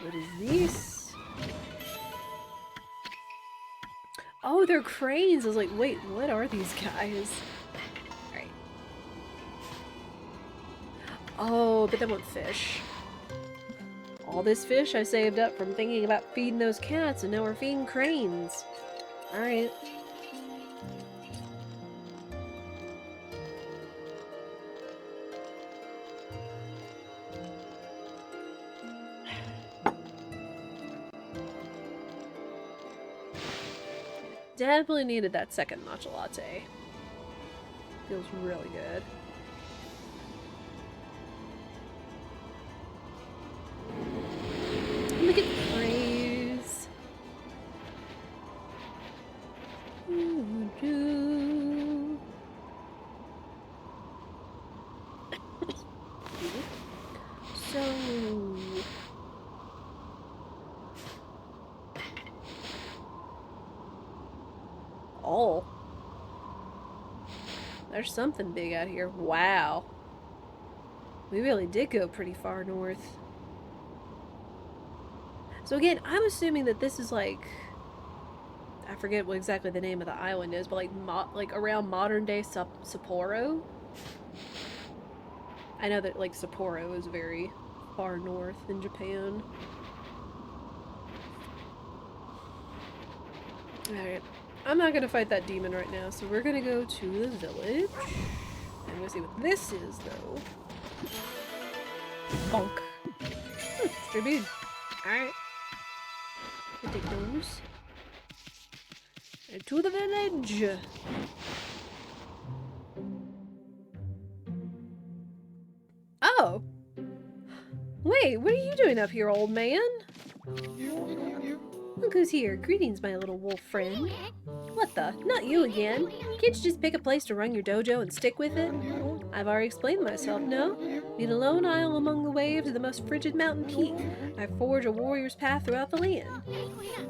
What is this? Oh, they're cranes. I was like, wait, what are these guys? Alright. Oh, but they want fish. All this fish I saved up from thinking about feeding those cats, and now we're feeding cranes. Alright. Definitely needed that second matcha latte. Feels really good. Look at the praise. So... Oh. There's something big out here. Wow. We really did go pretty far north. So again, I'm assuming that this is like... I forget what exactly the name of the island is, but like around modern day Sapporo? I know that like Sapporo is very far north in Japan. Alright. I'm not gonna fight that demon right now, so we're gonna go to the village. I'm gonna see what this is, though. Bonk. Distribute. Alright. I'll take those. And to the village! Oh! Wait, what are you doing up here, old man? Look who's here. Greetings, my little wolf friend. What the? Not you again. Can't you just pick a place to run your dojo and stick with it? I've already explained myself, no? Lead a lone isle among the waves of the most frigid mountain peak. I forge a warrior's path throughout the land.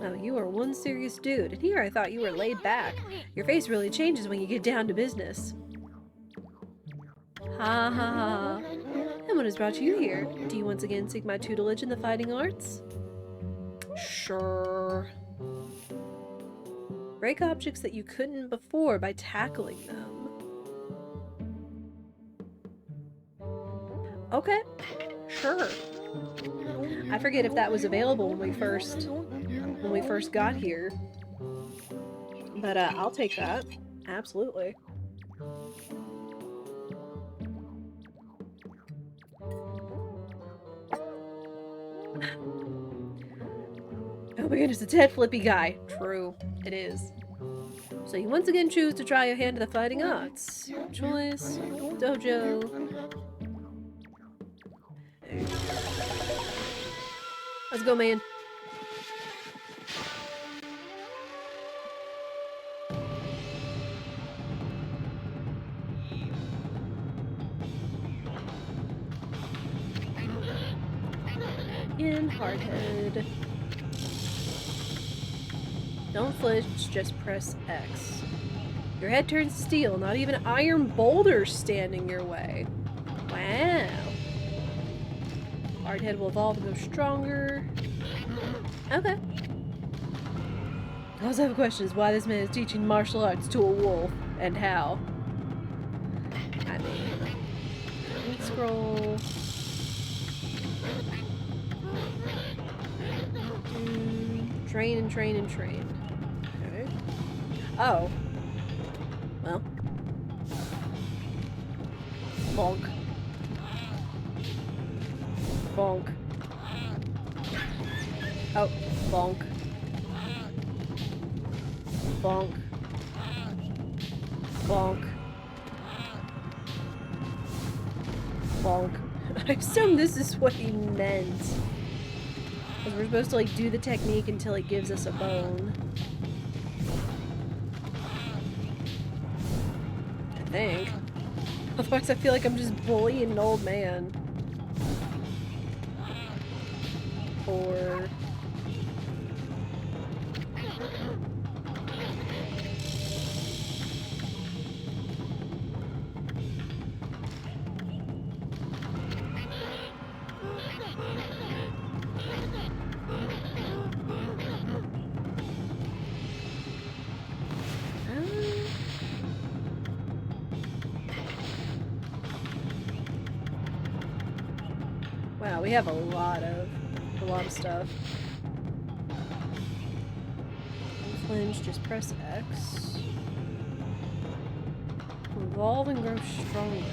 Well, you are one serious dude, and here I thought you were laid back. Your face really changes when you get down to business. Ha ha ha. And what has brought you here? Do you once again seek my tutelage in the fighting arts? Sure. Break objects that you couldn't before by tackling them. Okay, sure. I forget if that was available when we first got here. But I'll take that. Absolutely. Oh my goodness, it's a head flippy guy. True, it is. So you once again choose to try your hand at the fighting arts. Choice, dojo. Let's go, man. In hardhead. Don't flinch, just press X. Your head turns steel, not even iron boulders stand in your way. Wow. Hardhead will evolve and go stronger. Okay. I also have questions why this man is teaching martial arts to a wolf, and how. I mean, scroll. Train and train and train. Okay. Oh. Well. Bonk. Bonk. Oh, bonk. Bonk. Bonk. Bonk. I assume this is what he meant. Because we're supposed to, like, do the technique until it gives us a bone. I think. Otherwise I feel like I'm just bullying an old man. Or... Wow, we have a lot of stuff. Flinch, just press X. Evolve and grow stronger.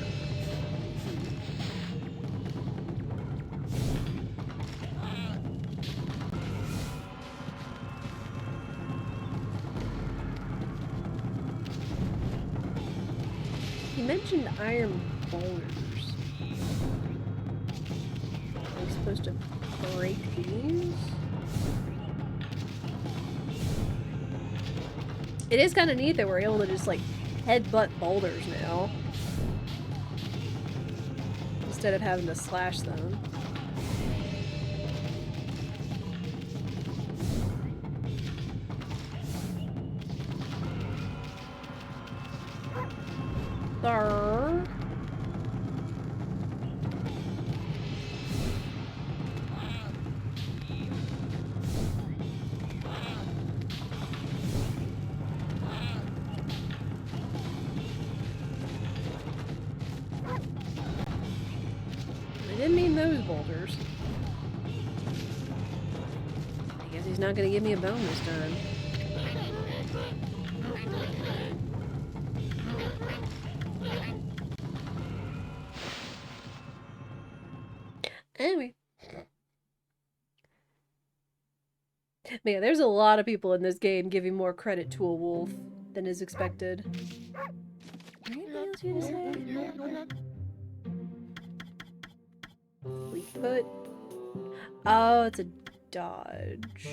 He mentioned iron boulders. Are we supposed to break these? It is kind of neat that we're able to just, like, headbutt boulders now. Instead of having to slash them. Arr. I didn't mean those boulders. I guess he's not gonna give me a bone this time. Anyway. Man, there's a lot of people in this game giving more credit to a wolf than is expected. Anything else you to say? Fleetfoot. Oh, it's a dodge.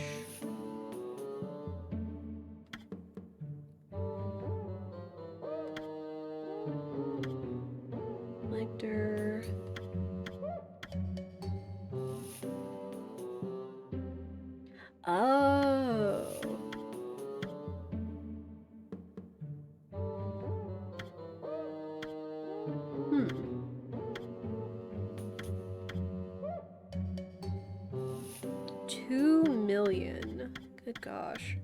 Lecter. Oh. Hmm. 2 million. Good gosh.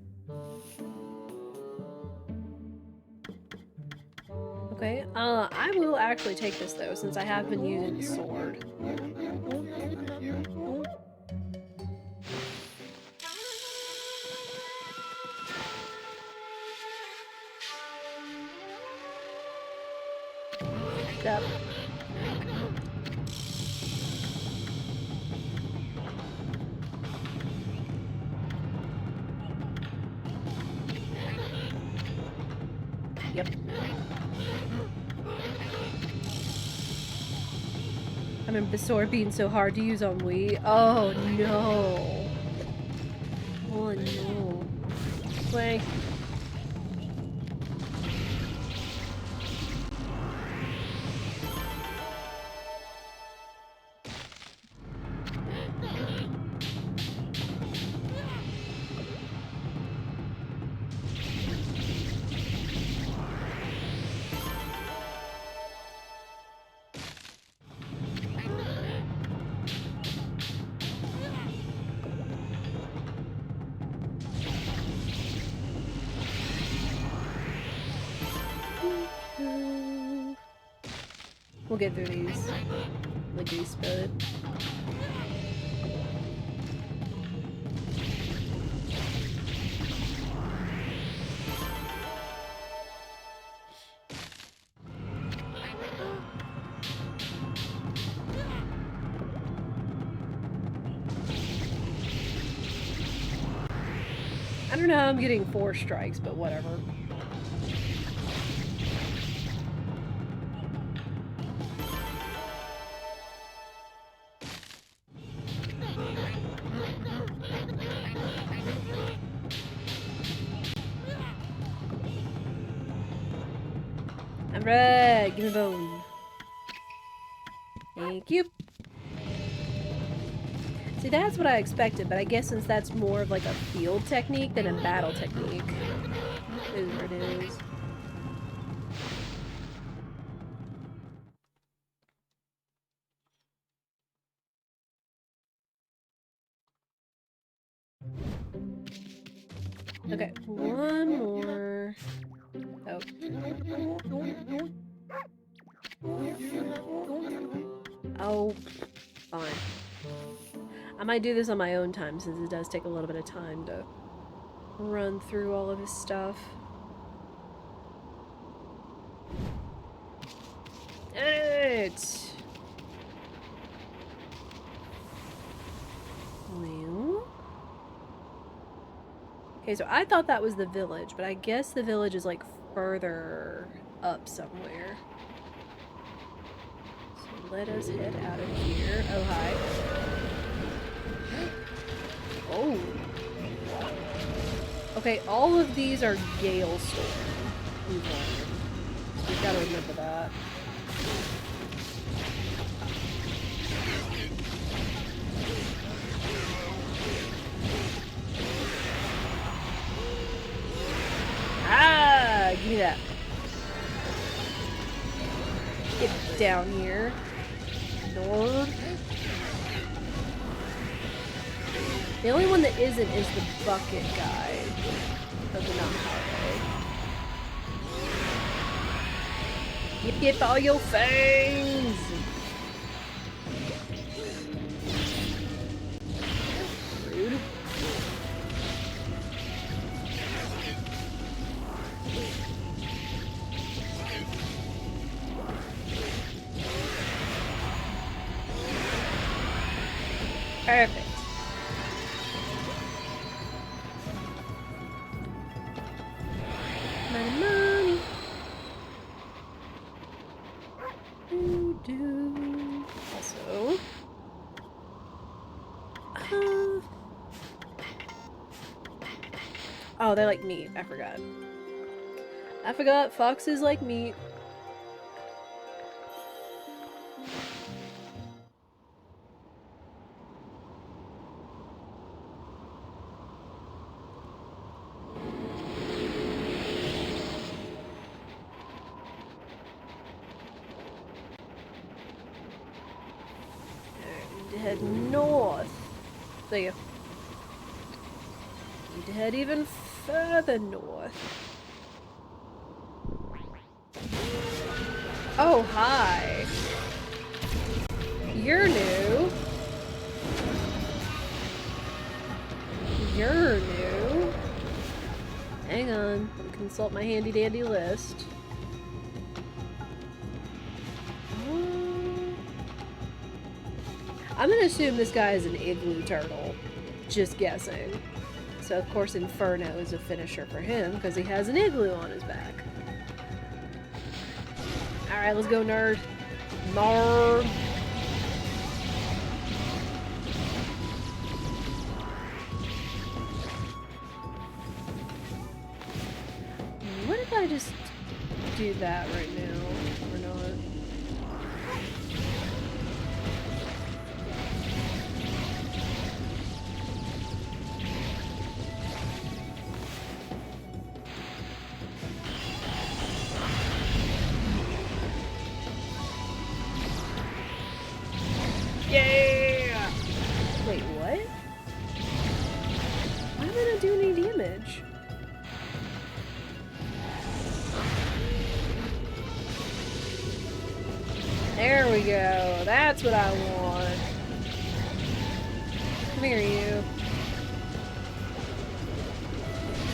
Okay, I will actually take this though, since I have been using the sword. Yep. Yep. I remember the sword being so hard to use on Wii. Oh no. Oh no. Play. We'll get through these. Lickety spud. I don't know how I'm getting 4 strikes, but whatever. Alright, give me a bone. Thank you. See, that's what I expected, but I guess since that's more of like a field technique than a battle technique. It is what it is. Okay, one more. Oh. Oh, fine. I might do this on my own time since it does take a little bit of time to run through all of his stuff. It. Well. Okay, so I thought that was the village, but I guess the village is like further up somewhere. So let us head out of here. Oh, hi. Oh. Okay, all of these are Gale Storm. We've got to remember that. Ah, give me that. Get down here. Nord. The only one that isn't is the bucket guy. Of the mountain highway. Yip yip all your fangs! Rude. Perfect. Money, money. Also, Oh, they like meat. I forgot. I forgot foxes like meat. Need to head north. See ya. Need to head even further north. Oh, hi. You're new. You're new. Hang on. Consult my handy dandy list. I'm gonna assume this guy is an igloo turtle. Just guessing. So of course Inferno is a finisher for him because he has an igloo on his back. Alright, let's go, nerd. Nerd. What if I just do that right now? Or not? Yeah! Wait, what? Why am I not doing any damage? There we go. That's what I want. Come here, you.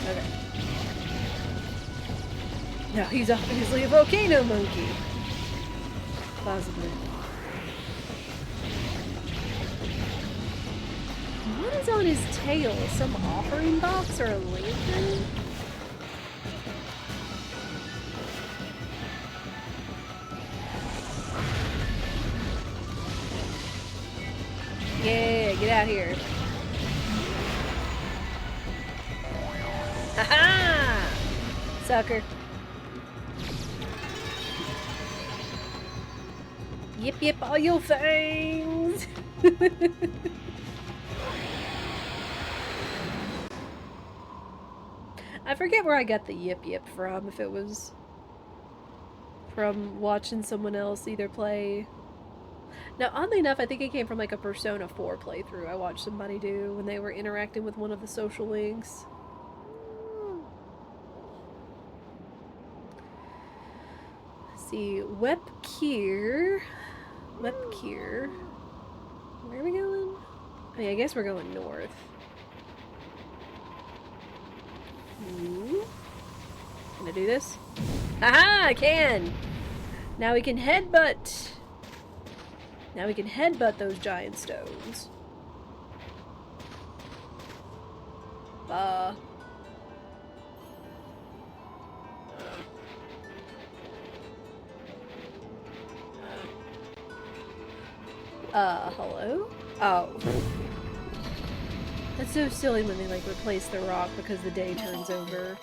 Okay. No, he's obviously a volcano monkey. Possibly. What is on his tail? Some offering box or a lantern? Yeah, get out here. Haha! Sucker. Yip yip all your fangs! I forget where I got the yip yip from, if it was from watching someone else either play. Now, oddly enough, I think it came from like a Persona 4 playthrough I watched somebody do when they were interacting with one of the social links. Let's see, Webkier. Webkier. Where are we going? I mean, I guess we're going north. Ooh. Can I do this? Haha, I can! Now we can headbutt! Now we can headbutt those giant stones. Hello? Oh. That's so silly when they, like, replace the rock because the day turns over.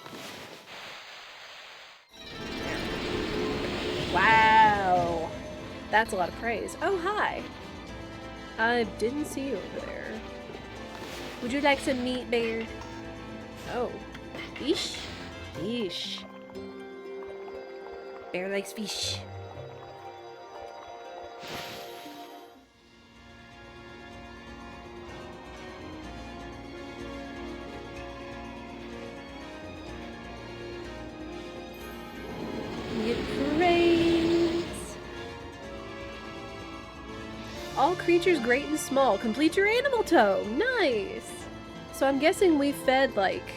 Wow! That's a lot of praise. Oh, hi! I didn't see you over there. Would you like some meat, bear? Oh. Fish? Fish. Bear likes fish. All creatures great and small. Complete your animal toe. Nice! So I'm guessing we fed, like,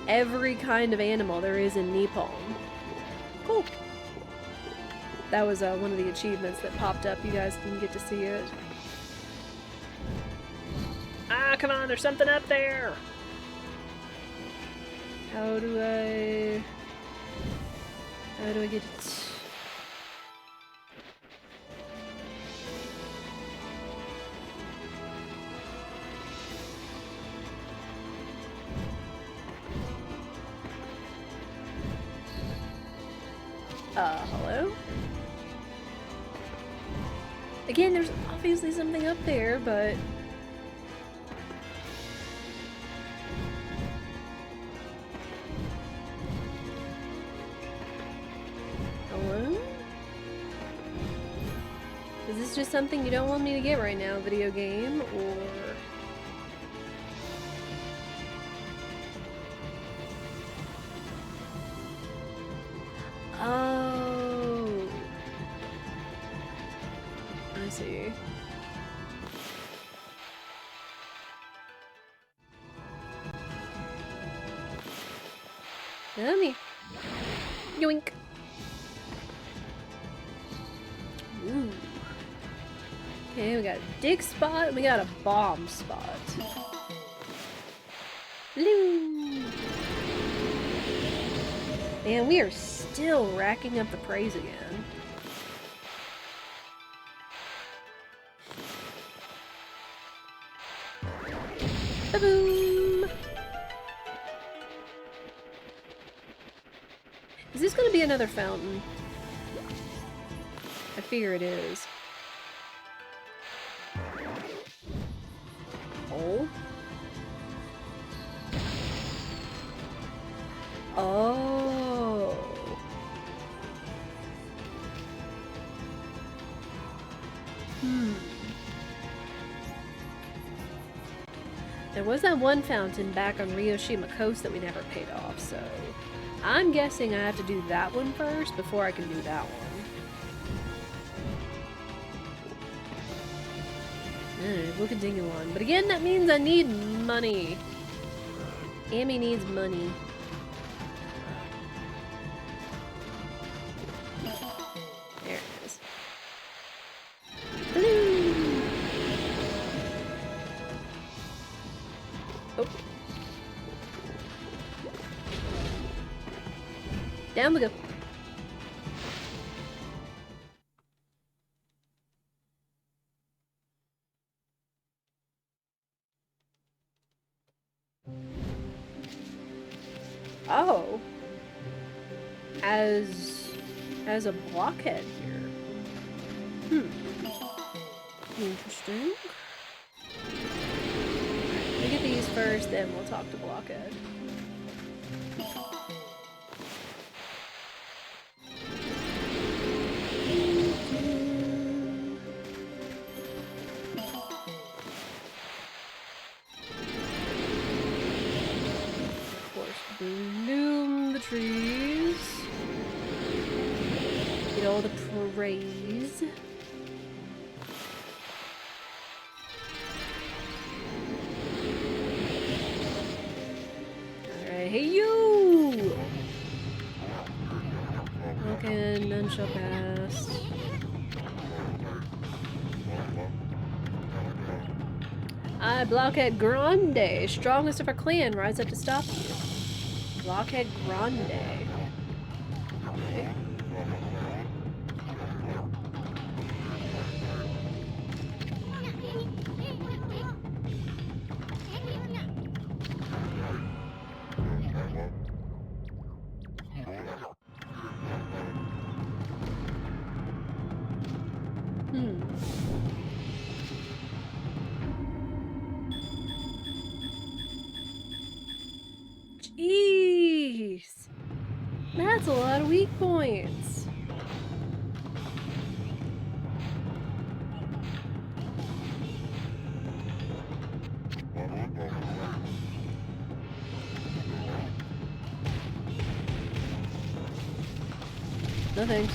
every kind of animal there is in Nippon. Cool. That was one of the achievements that popped up. You guys didn't get to see it. Ah, come on, there's something up there! How do I get it? Hello? Again, there's obviously something up there, but... Hello? Is this just something you don't want me to get right now, video game, or... Oh... I see. Yummy. Yoink. Ooh. Okay, we got a dig spot and we got a bomb spot. Blue. Man, we are still racking up the praise again. Ba-boom! Is this gonna be another fountain? I fear it is. Oh. Oh. There was that one fountain back on Ryoshima Coast that we never paid off, so I'm guessing I have to do that one first before I can do that one. We'll continue on. But again, that means I need money. Amy needs money. There it is. Blue. Oh. Down we go. Oh. As a blockhead here. Interesting. We'll get these first, then we'll talk to Blockhead. Of course, bloom the trees. Get all the praise. Hey you! Okay, none shall pass. I, Blockhead Grande, strongest of our clan, rise up to stop you. Blockhead Grande. Okay. Jeez! That's a lot of weak points. No thanks.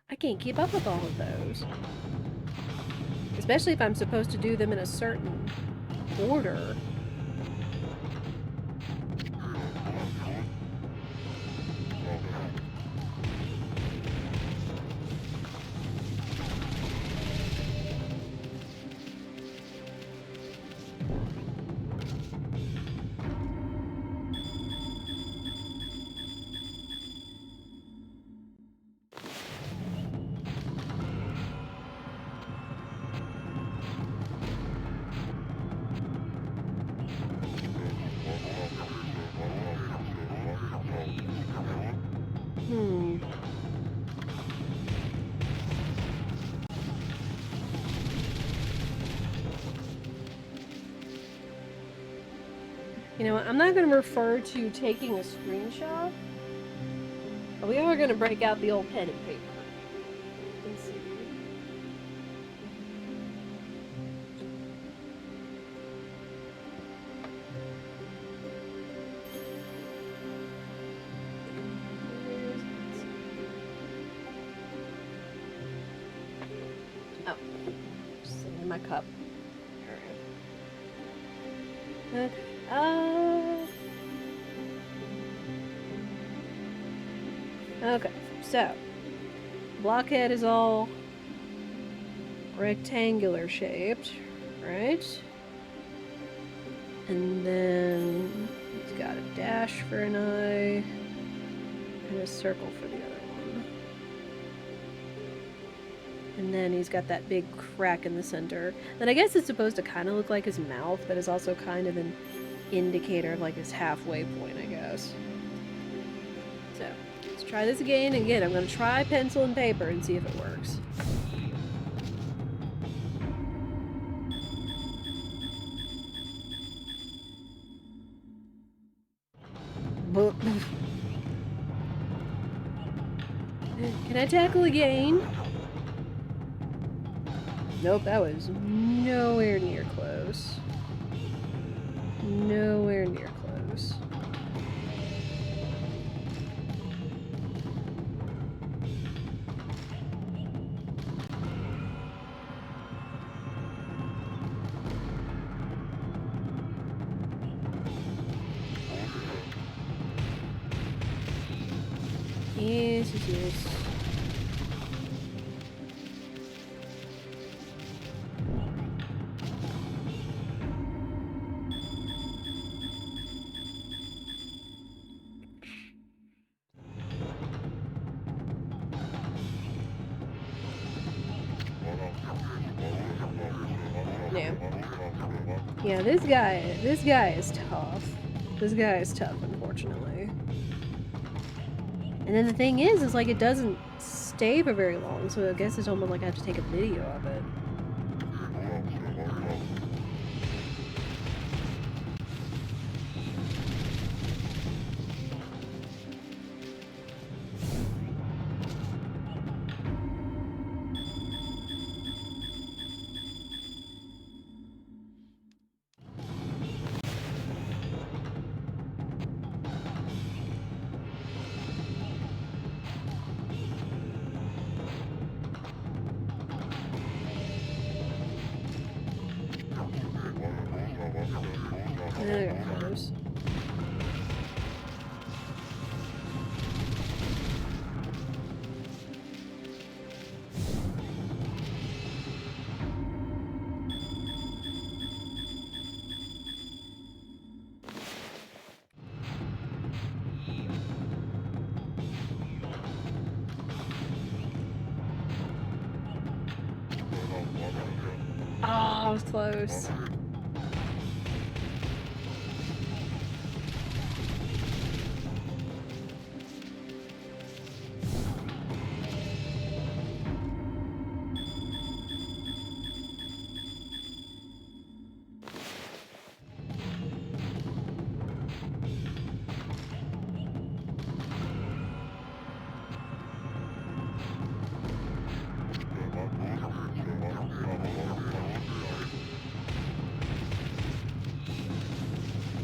I can't keep up with all of those. Especially if I'm supposed to do them in a certain order. You know what? I'm not going to refer to taking a screenshot, but we are going to break out the old pen and paper. Let's see. Oh, just sitting in my cup. Alright. Okay, so blockhead is all rectangular shaped, right? And then he's got a dash for an eye and a circle for the other one. And then he's got that big crack in the center. And I guess it's supposed to kind of look like his mouth, but is also kind of an indicator of like his halfway point, I guess. So, let's try this again. And again, I'm going to try pencil and paper and see if it works. Can I tackle again? Nope, that was nowhere near close. Nowhere near close. Yes, yes, yes. Yeah. Yeah, this guy is tough. This guy is tough, unfortunately. And then the thing is like it doesn't stay for very long, so I guess it's almost like I have to take a video of it. There it goes. Oh, I was close.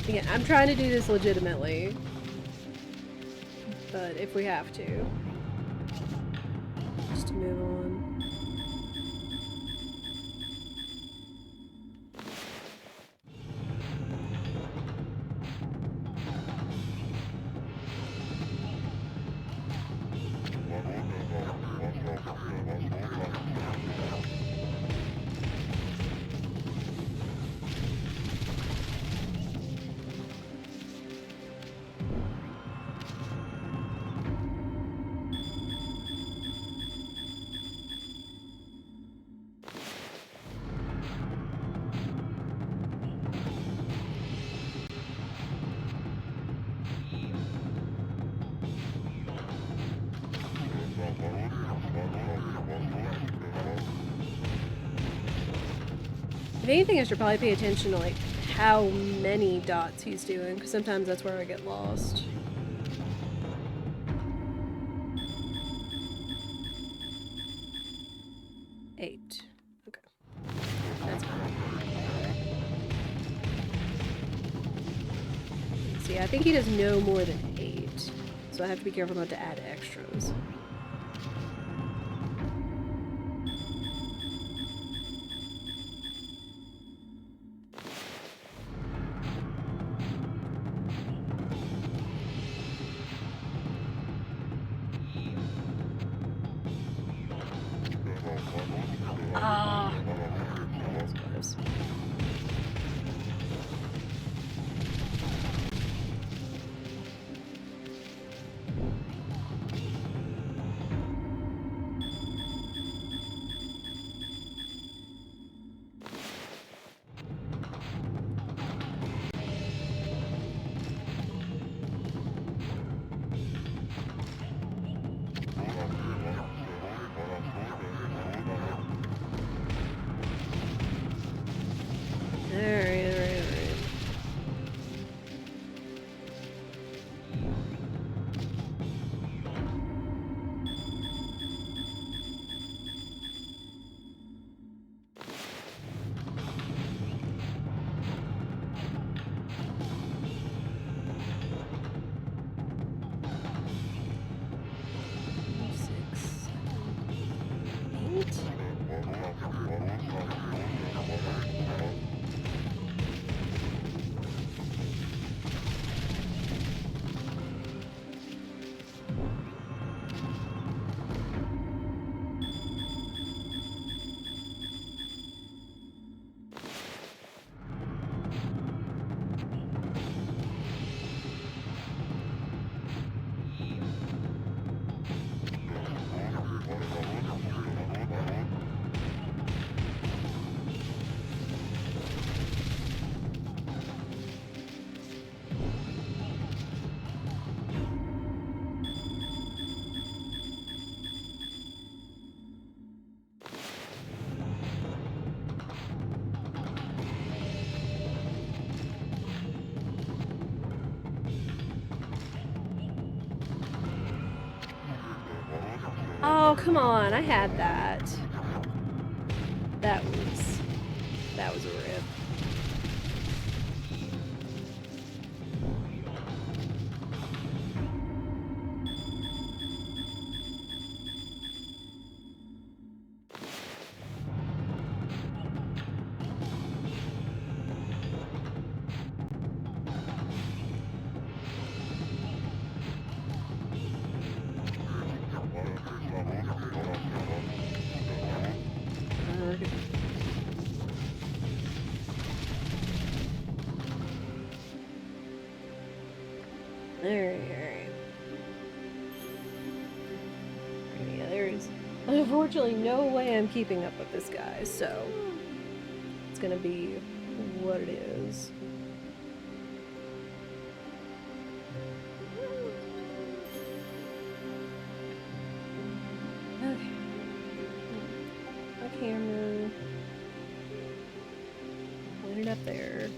Again, I'm trying to do this legitimately, but if we have to, just to move on. If anything, I should probably pay attention to like how many dots he's doing, because sometimes that's where I get lost. Eight. Okay. That's fine. See, I think he does no more than 8, so I have to be careful not to add extras. Ah, that's close. Alright. Oh, come on, I had that. That was a rip. Alright. Yeah, there's unfortunately no way I'm keeping up with this guy, so it's gonna be what it is. Okay. My camera. Put it up there.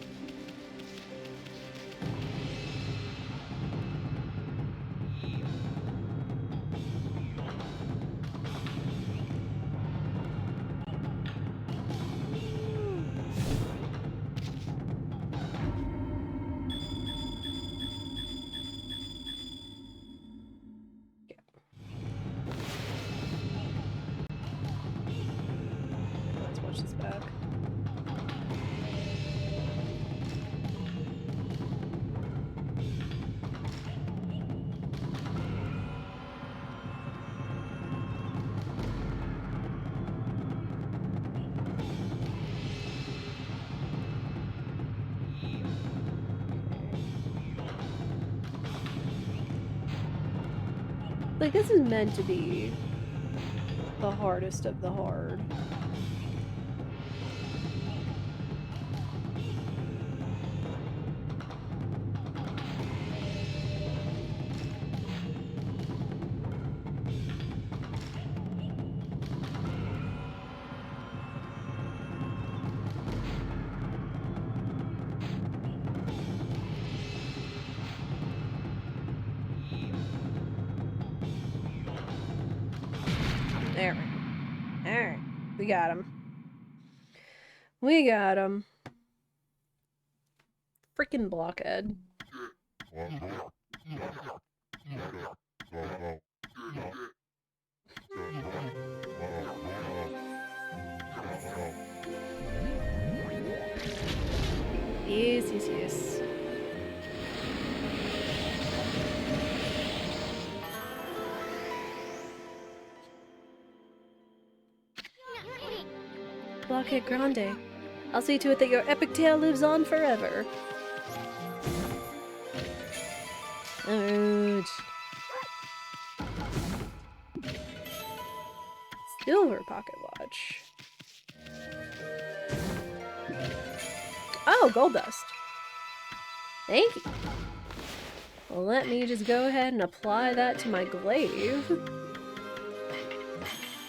Let's watch this back. Like, this is meant to be the hardest of the hard. There we go. Alright. We got him. We got him. Freaking blockhead. Yes, yes, yes. Blockhead Grande. I'll see to it that your epic tale lives on forever. Ouch. Silver pocket watch. Oh, gold dust. Thank you. Well, let me just go ahead and apply that to my glaive.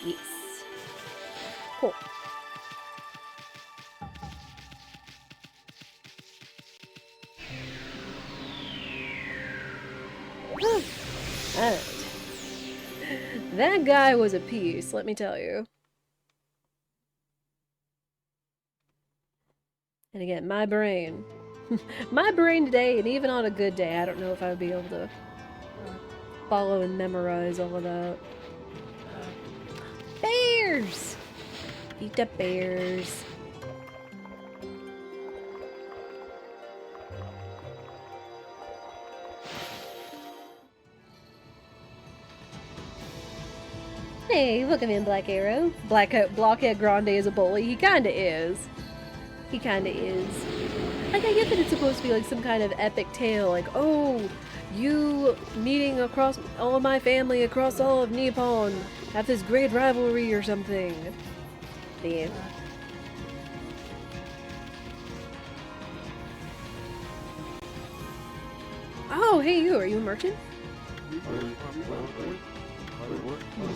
Yes. Cool. Alright. That guy was a piece, let me tell you. And again, my brain. My brain today, and even on a good day, I don't know if I would be able to follow and memorize all of that. Bears! Eat the bears. Hey, look at him, Black Arrow. Blockhead Grande is a bully. He kinda is. He kinda is. Like, I get that it's supposed to be like some kind of epic tale, like, oh, you meeting across all of my family across all of Nippon have this great rivalry or something. Yeah. Oh, hey you, are you a merchant?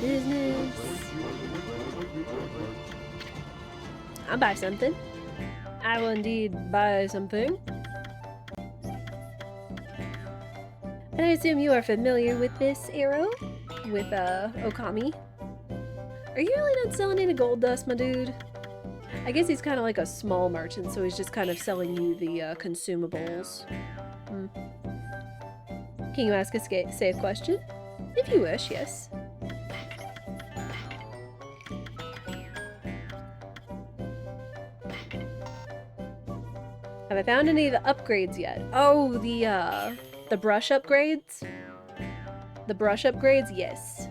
Business. I'll buy something. I will indeed buy something. And I assume you are familiar with this arrow? With, Okami? Are you really not selling any gold dust, my dude? I guess he's kind of like a small merchant, so he's just kind of selling you the, consumables. Can you ask a safe question? If you wish, yes. Have I found any of the upgrades yet? Oh, the brush upgrades? The brush upgrades? Yes.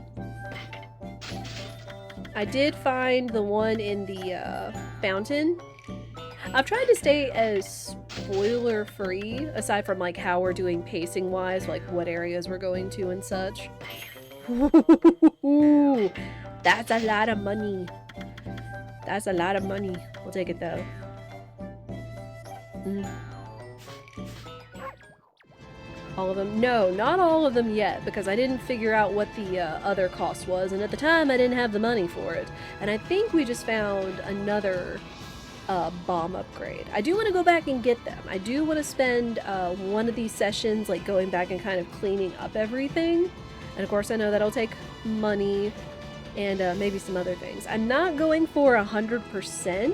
I did find the one in the, fountain. I've tried to stay as spoiler-free, aside from, like, how we're doing pacing-wise, like, what areas we're going to and such. Ooh, that's a lot of money. That's a lot of money. We'll take it, though. All of them? No, not all of them yet, because I didn't figure out what the other cost was, and at the time I didn't have the money for it. And I think we just found another bomb upgrade. I do want to go back and get them. I do want to spend one of these sessions like going back and kind of cleaning up everything. And of course I know that'll take money and maybe some other things. I'm not going for 100%,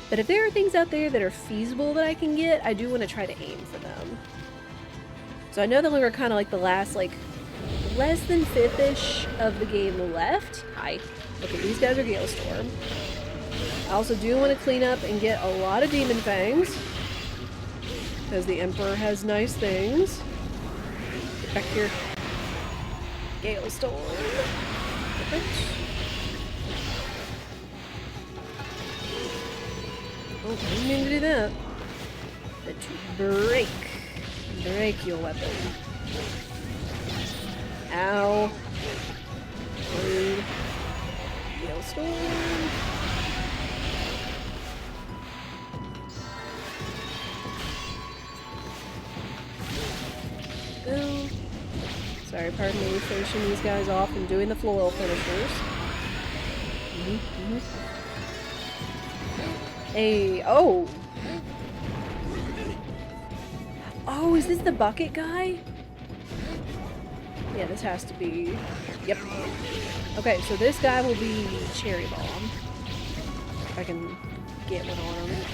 but if there are things out there that are feasible that I can get, I do want to try to aim for them. So I know that we were kind of like the last, like, less than 5th-ish of the game left. Hi. Okay, these guys are Gale Storm. I also do want to clean up and get a lot of Demon Fangs, because the Emperor has nice things. Get back here. Gale Storm. Perfect. Oh, I didn't mean to do that. But to break. Break your weapon. Ow. Rude. Gale Storm. Go. Sorry, pardon me, finishing these guys off and doing the floral finishers. Hey, oh! Oh, is this the bucket guy? Yeah, this has to be... Yep. Okay, so this guy will be Cherry Bomb. If I can get one on him.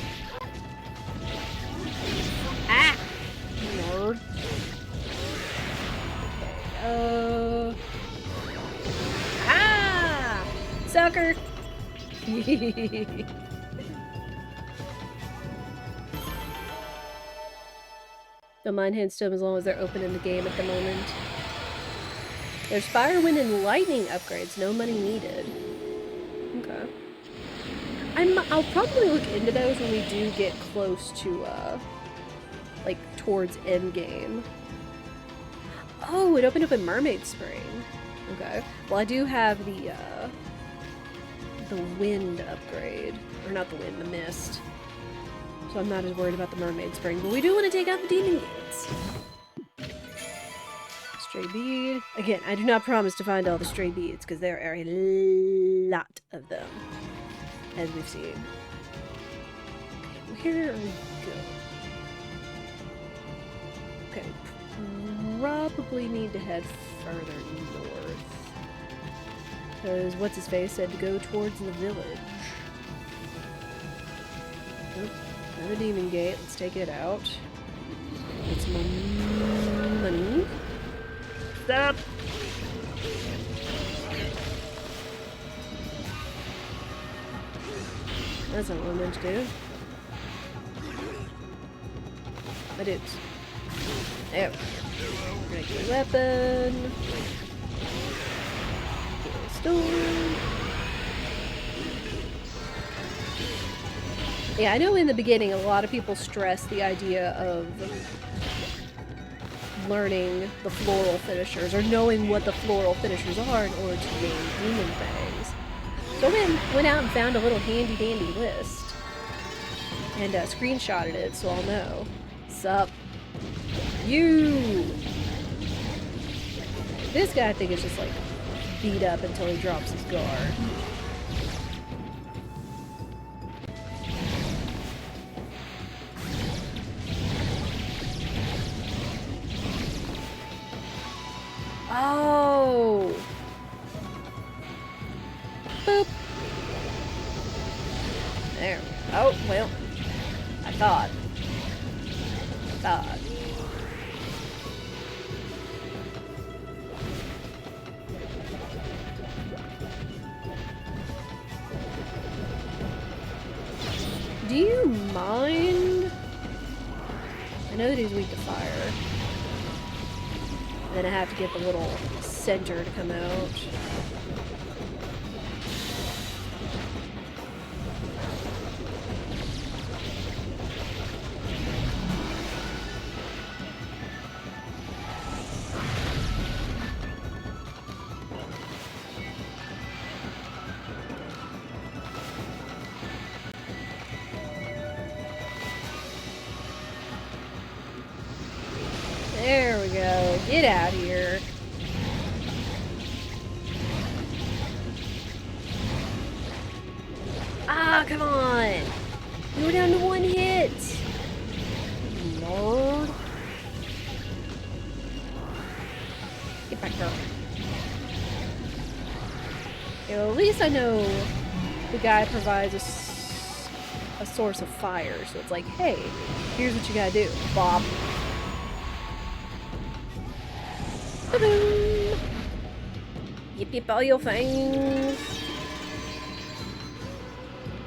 Ah! Nerd. Okay, ah! Sucker! Don't mind Handstone as long as they're open in the game at the moment. There's Fire, Wind, and Lightning upgrades. No money needed. Okay. I'll probably look into those when we do get close to, like, towards Endgame. Oh, it opened up in Mermaid Spring. Okay. Well, I do have the wind upgrade. Or not the wind, the mist. So I'm not as worried about the Mermaid Spring. But we do want to take out the Demon Gates. Stray bead. Again, I do not promise to find all the stray beads, because there are a lot of them. As we've seen. Where are we going? Okay. Probably need to head further north. Because what's-his-face said to go towards the village. Oh, another demon gate. Let's take it out. Get some money. Stop! That's not what I meant to do. I did. There. We're gonna get a weapon. Get a stone. Yeah, I know in the beginning a lot of people stress the idea of learning the floral finishers, or knowing what the floral finishers are in order to name demon things. So I went out and found a little handy-dandy list. And screenshotted it, so I'll know. Sup? You! This guy, I think, is just, like, beat up until he drops his guard. Oh! Boop! There. Oh, well. I thought. Do you mind? I know that he's weak to fire. And then I have to get the little center to come out. There we go. Get out of here. Ah, come on. You were down to one hit. Lord. Get back there. You know, at least I know the guy provides a source of fire. So it's like, hey, here's what you gotta do. Bob. Yip yip all your things.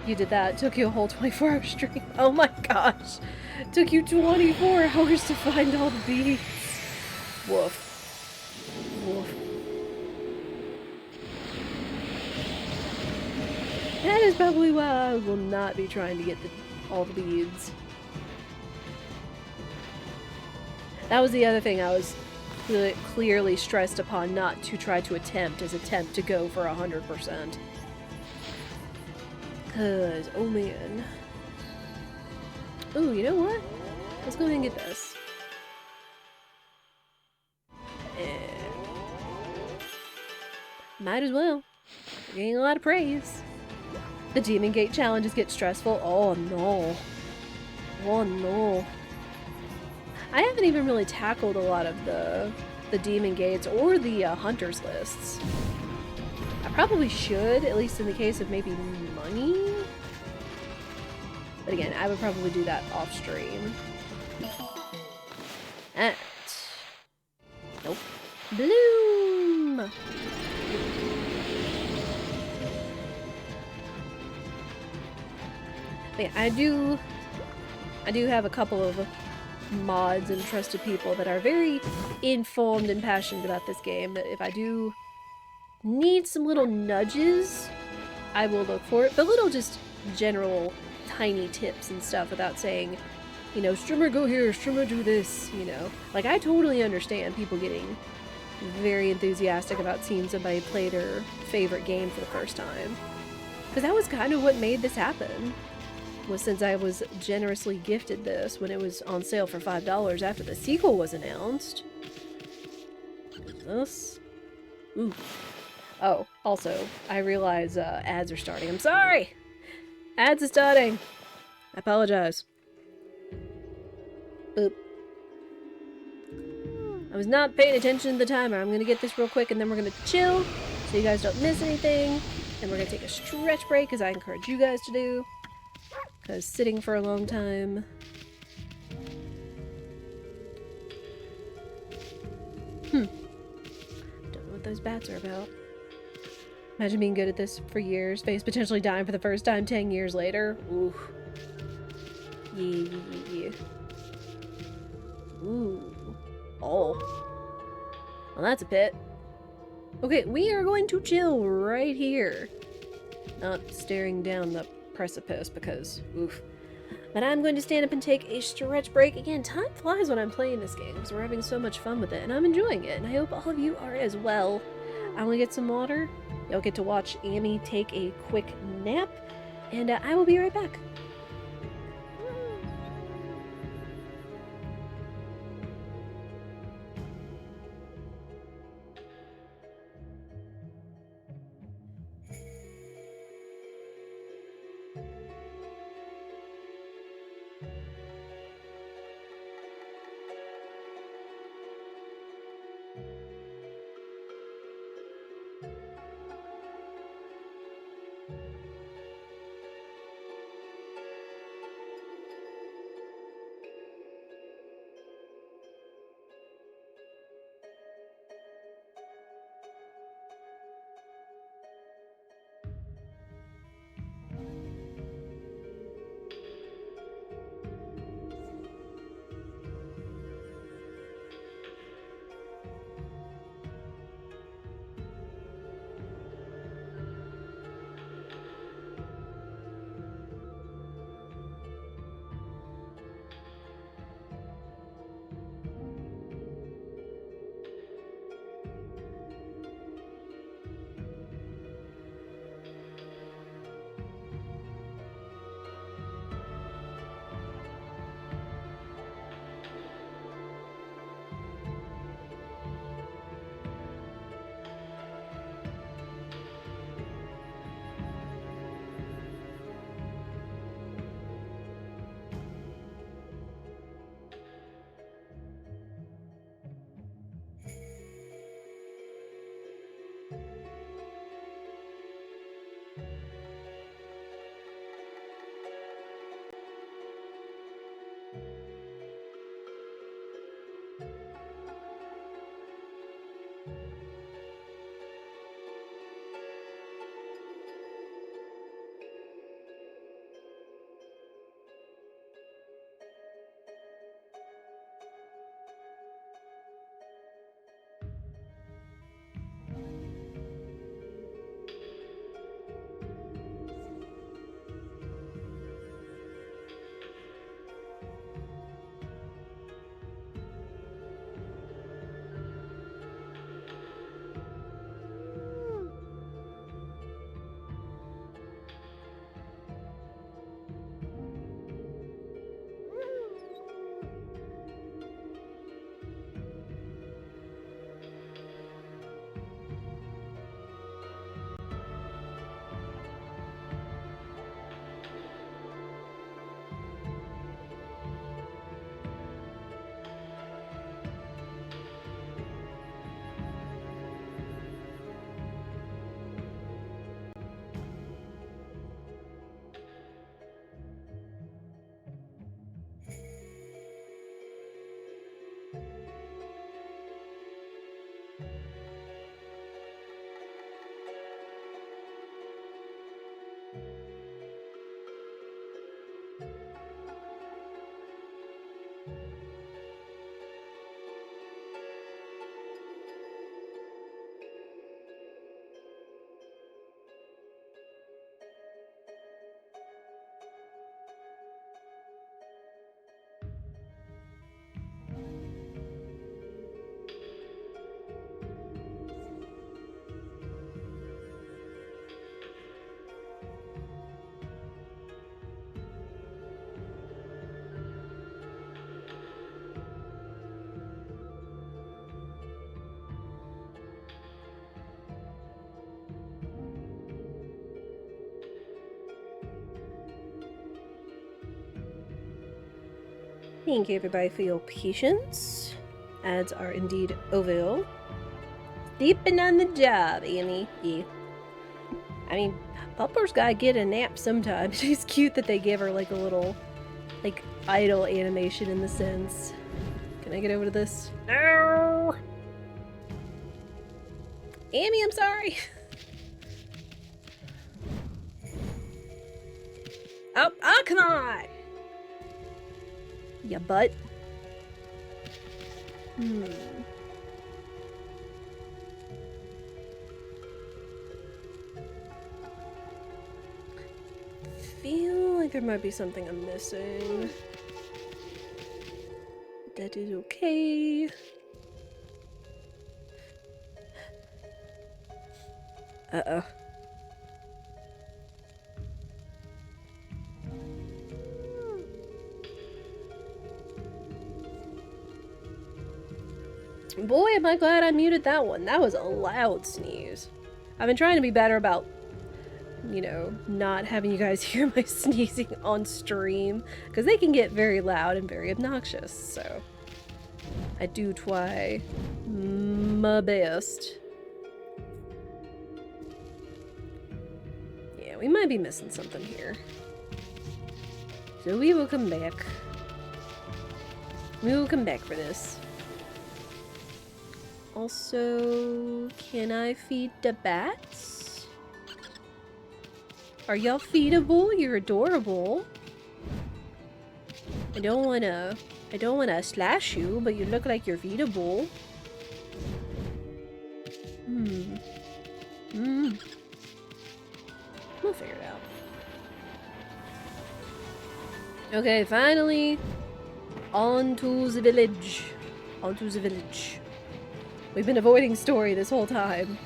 You did that. It took you a whole 24-hour stream. Oh my gosh. It took you 24 hours to find all the beads. Woof. Woof. That is probably why I will not be trying to get all the beads. That was the other thing I was clearly stressed upon not to try to attempt to go for 100%. Cause, oh man. Ooh, you know what? Let's go ahead and get this. Might as well. We're getting a lot of praise. The Demon Gate challenges get stressful. Oh no. Oh no. I haven't even really tackled a lot of the the demon gates or the hunters lists. I probably should, at least in the case of maybe money. But again, I would probably do that off stream. And nope. Bloom. But yeah, I do have a couple of mods and trusted people that are very informed and passionate about this game, that if I do need some little nudges, I will look for it. But little just general tiny tips and stuff without saying, you know, streamer go here, streamer do this, you know. Like, I totally understand people getting very enthusiastic about seeing somebody play their favorite game for the first time. Because that was kind of what made this happen. Was since I was generously gifted this when it was on sale for $5 after the sequel was announced. This? Ooh. Oh, also, I realize ads are starting. I'm sorry! Ads are starting! I apologize. Boop. I was not paying attention to the timer. I'm gonna get this real quick and then we're gonna chill so you guys don't miss anything. And we're gonna take a stretch break, as I encourage you guys to do. Because sitting for a long time... Don't know what those bats are about. Imagine being good at this for years, face potentially dying for the first time 10 years later. Ooh. Yeah. Ooh. Oh. Well, that's a pit. Okay, we are going to chill right here. Not staring down the precipice because, oof. But I'm going to stand up and take a stretch break. Again, time flies when I'm playing this game because we're having so much fun with it, and I'm enjoying it, and I hope all of you are as well. I'm gonna get some water. You'll get to watch Amy take a quick nap, and I will be right back. Thank you everybody for your patience. Ads are indeed over. Sleeping on the job, Amy. Yeah. I mean, Pupper's gotta get a nap sometimes. It's cute that they give her like a little, like, idle animation in the sense. Can I get over to this? No! Amy, I'm sorry! Oh, come on! Ya butt. Feel like there might be something I'm missing. That is okay. Uh-oh. Boy, am I glad I muted that one. That was a loud sneeze. I've been trying to be better about, you know, not having you guys hear my sneezing on stream, because they can get very loud and very obnoxious, so I do try my best. Yeah, we might be missing something here. So we will come back. We will come back for this. Also, can I feed the bats? Are y'all feedable? You're adorable. I don't wanna slash you, but you look like you're feedable. We'll figure it out. Okay, finally, on to the village. On to the village. We've been avoiding story this whole time.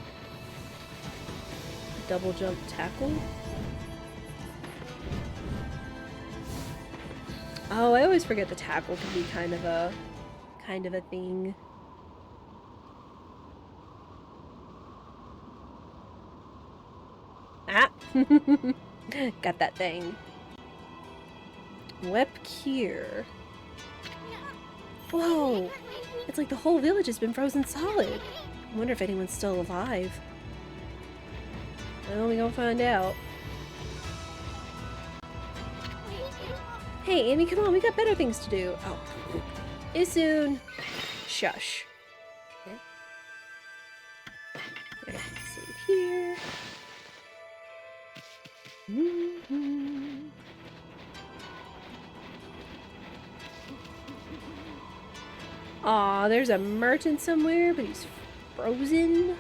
Double jump tackle? Oh, I always forget the tackle can be kind of a thing. Ah! Got that thing. Wep here. Whoa! It's like the whole village has been frozen solid. I wonder if anyone's still alive. Well, we gonna find out. Hey, Amy, come on, we got better things to do. Oh. Isoon. Shush. Okay. Let's see here. Aw, there's a merchant somewhere, but he's frozen.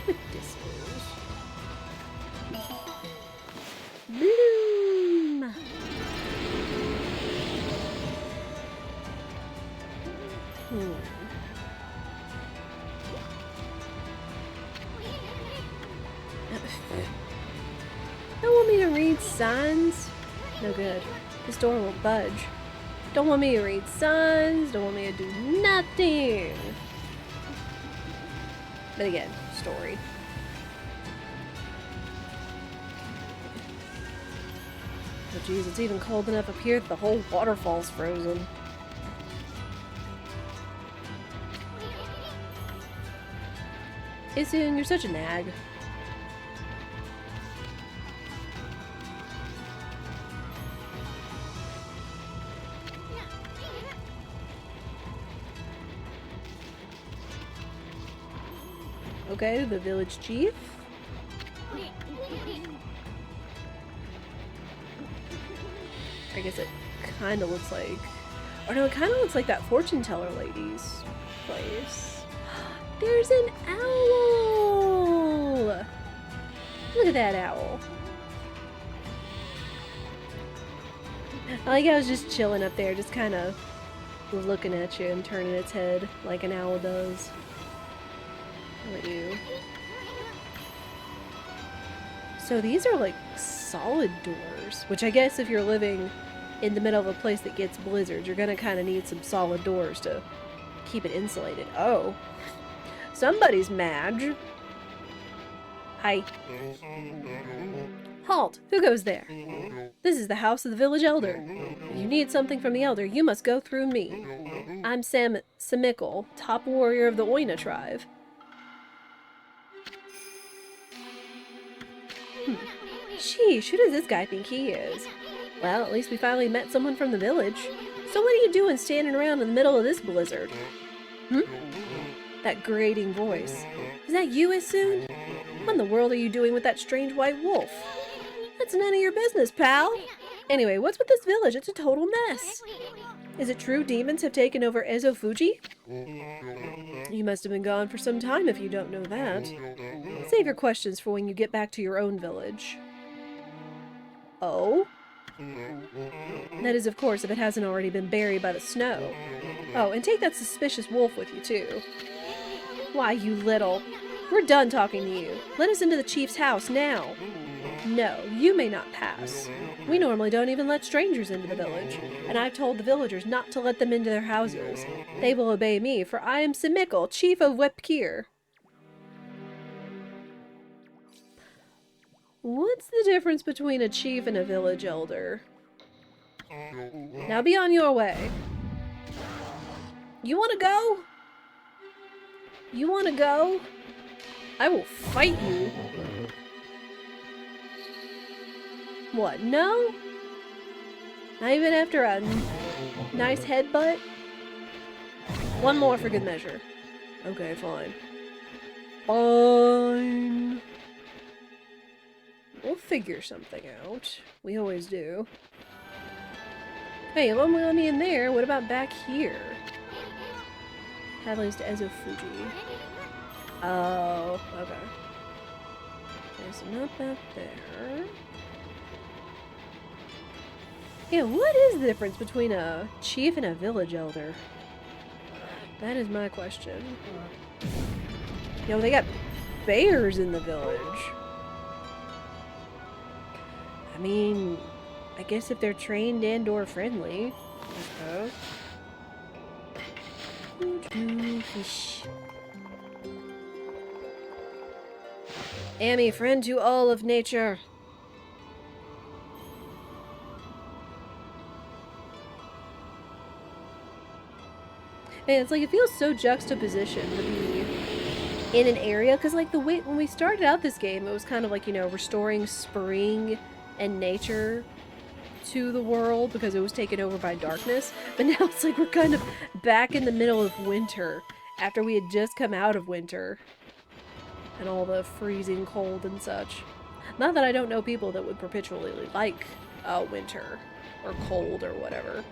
What this is. Bloom! Don't want me to read signs? No good. This door won't budge. Don't want me to read signs, don't want me to do nothing. But again, story. Oh jeez, it's even cold enough up here that the whole waterfall's frozen. Isoon, you're such a nag. Okay, the village chief. I guess it kind of looks like... Or no, it kind of looks like that fortune teller lady's place. There's an owl! Look at that owl. I like how it was just chilling up there, just kind of looking at you and turning its head like an owl does. How about you? So these are like solid doors, which I guess if you're living in the middle of a place that gets blizzards, you're gonna kind of need some solid doors to keep it insulated. Oh. Somebody's mad. Hi. Halt! Who goes there? This is the house of the village elder. If you need something from the elder, you must go through me. I'm Samikkel, top warrior of the Oina tribe. Sheesh, who does this guy think he is? Well, at least we finally met someone from the village. So what are you doing standing around in the middle of this blizzard? That grating voice. Is that you, Isoon? What in the world are you doing with that strange white wolf? That's none of your business, pal. Anyway, what's with this village? It's a total mess. Is it true demons have taken over Ezofuji? You must have been gone for some time if you don't know that. Save your questions for when you get back to your own village. Oh? That is, of course, if it hasn't already been buried by the snow. Oh, and take that suspicious wolf with you, too. Why, you little... We're done talking to you. Let us into the chief's house, now. No, you may not pass. We normally don't even let strangers into the village, and I've told the villagers not to let them into their houses. They will obey me, for I am Samikkel, chief of Wepkir. What's the difference between a chief and a village elder? Now be on your way. You wanna go? You wanna go? I will fight you. What, no? Not even after a nice headbutt? One more for good measure. Okay, fine. Fine. We'll figure something out. We always do. Hey, if I'm let me in there, what about back here? Pathways to Ezofuji. Oh, okay. Okay, so not back there. Yeah, what is the difference between a chief and a village elder? That is my question. You know, they got bears in the village. I mean, I guess if they're trained and or friendly, I suppose. Amy, friend to all of nature. And it's like, it feels so juxtaposition to be in an area, because like the way, when we started out this game, it was kind of like, you know, restoring spring and nature to the world because it was taken over by darkness, but now it's like we're kind of back in the middle of winter after we had just come out of winter and all the freezing cold and such. Not that I don't know people that would perpetually like winter or cold or whatever.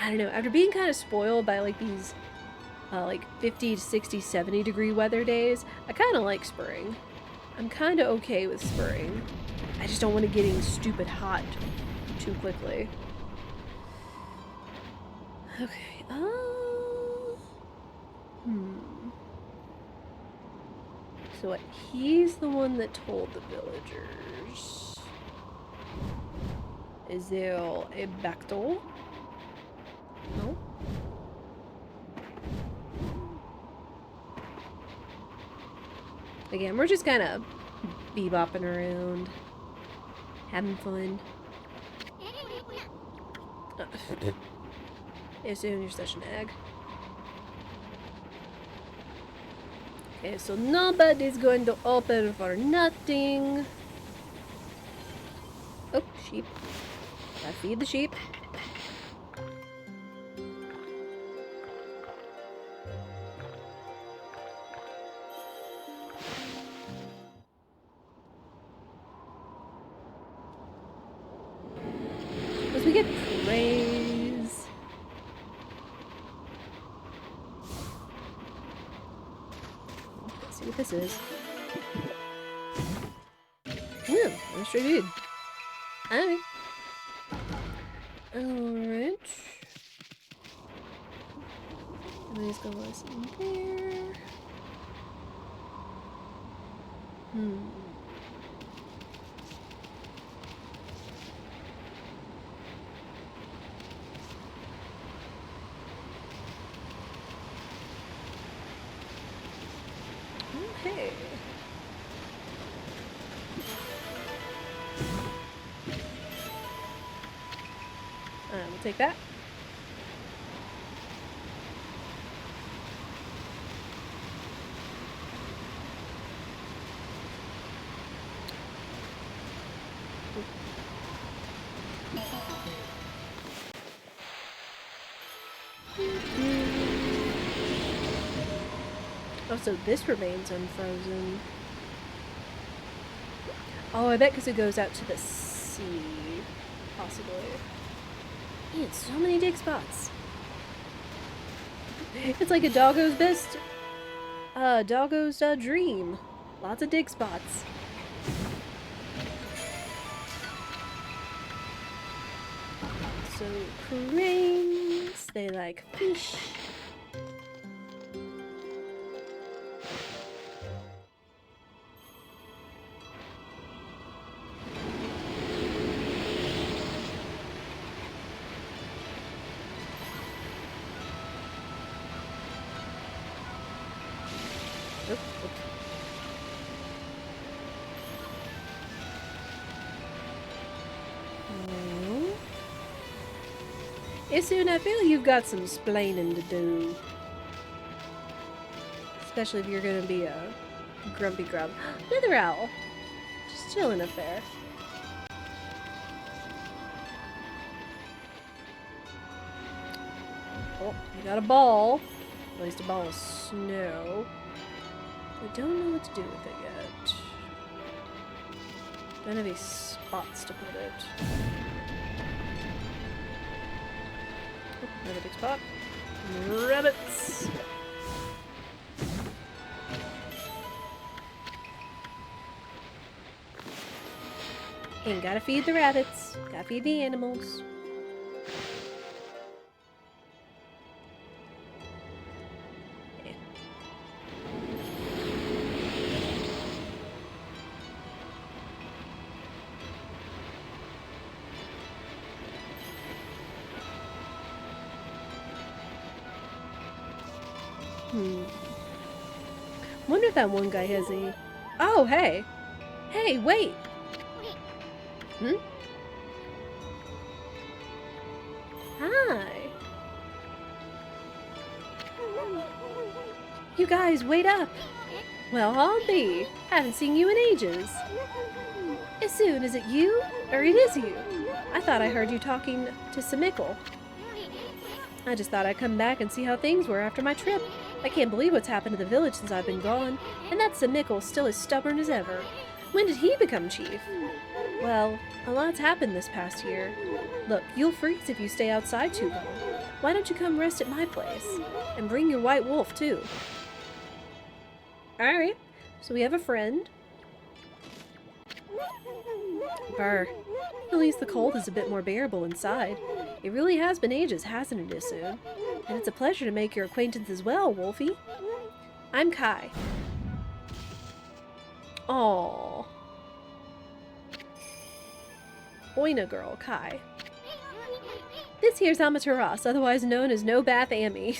I don't know, after being kind of spoiled by like these like 50 to 60, 70 degree weather days, I kind of like spring. I'm kind of okay with spring. I just don't want it getting stupid hot too quickly. Okay, So what, he's the one that told the villagers. Is there a back door? No? Again, we're just kind of bebopping around, having fun. Assume you're such an egg. Okay, so nobody's going to open for nothing. Oh, sheep. I feed the sheep. As we get praise. Let's see what this is. Yeah, I sure did. Alright. Alright. Everybody's gonna listen there. Okay. Take that. Oh, so this remains unfrozen. Oh, I bet because it goes out to the sea. Possibly. Man, so many dig spots. It's like a doggo's best... doggo's dream. Lots of dig spots. So, cranes, they like fish. Soon, I feel you've got some splaining to do. Especially if you're gonna be a grumpy grub. Nether owl! Just chilling up there. Oh, you got a ball. At least a ball of snow. I don't know what to do with it yet. Don't have any spots to put it. Another big spot. Rabbits! Hey, gotta feed the rabbits. Gotta feed the animals. Yeah. Wonder if that one guy has any... Oh, hey! Hey, wait! Hmm? Hi! You guys, wait up! Well, I'll be. Haven't seen you in ages. Isoon, is it you? Or it is you? I thought I heard you talking to Samickle. I just thought I'd come back and see how things were after my trip. I can't believe what's happened to the village since I've been gone, and that Samickle's still as stubborn as ever. When did he become chief? Well, a lot's happened this past year. Look, you'll freeze if you stay outside too long. Why don't you come rest at my place? And bring your white wolf, too. Alright, so we have a friend. Brr. At least the cold is a bit more bearable inside. It really has been ages, hasn't it, Isoon? And it's a pleasure to make your acquaintance as well, Wolfie. I'm Kai. Aww. Oina girl, Kai. This here's Amaterasu, otherwise known as No Bath Amy.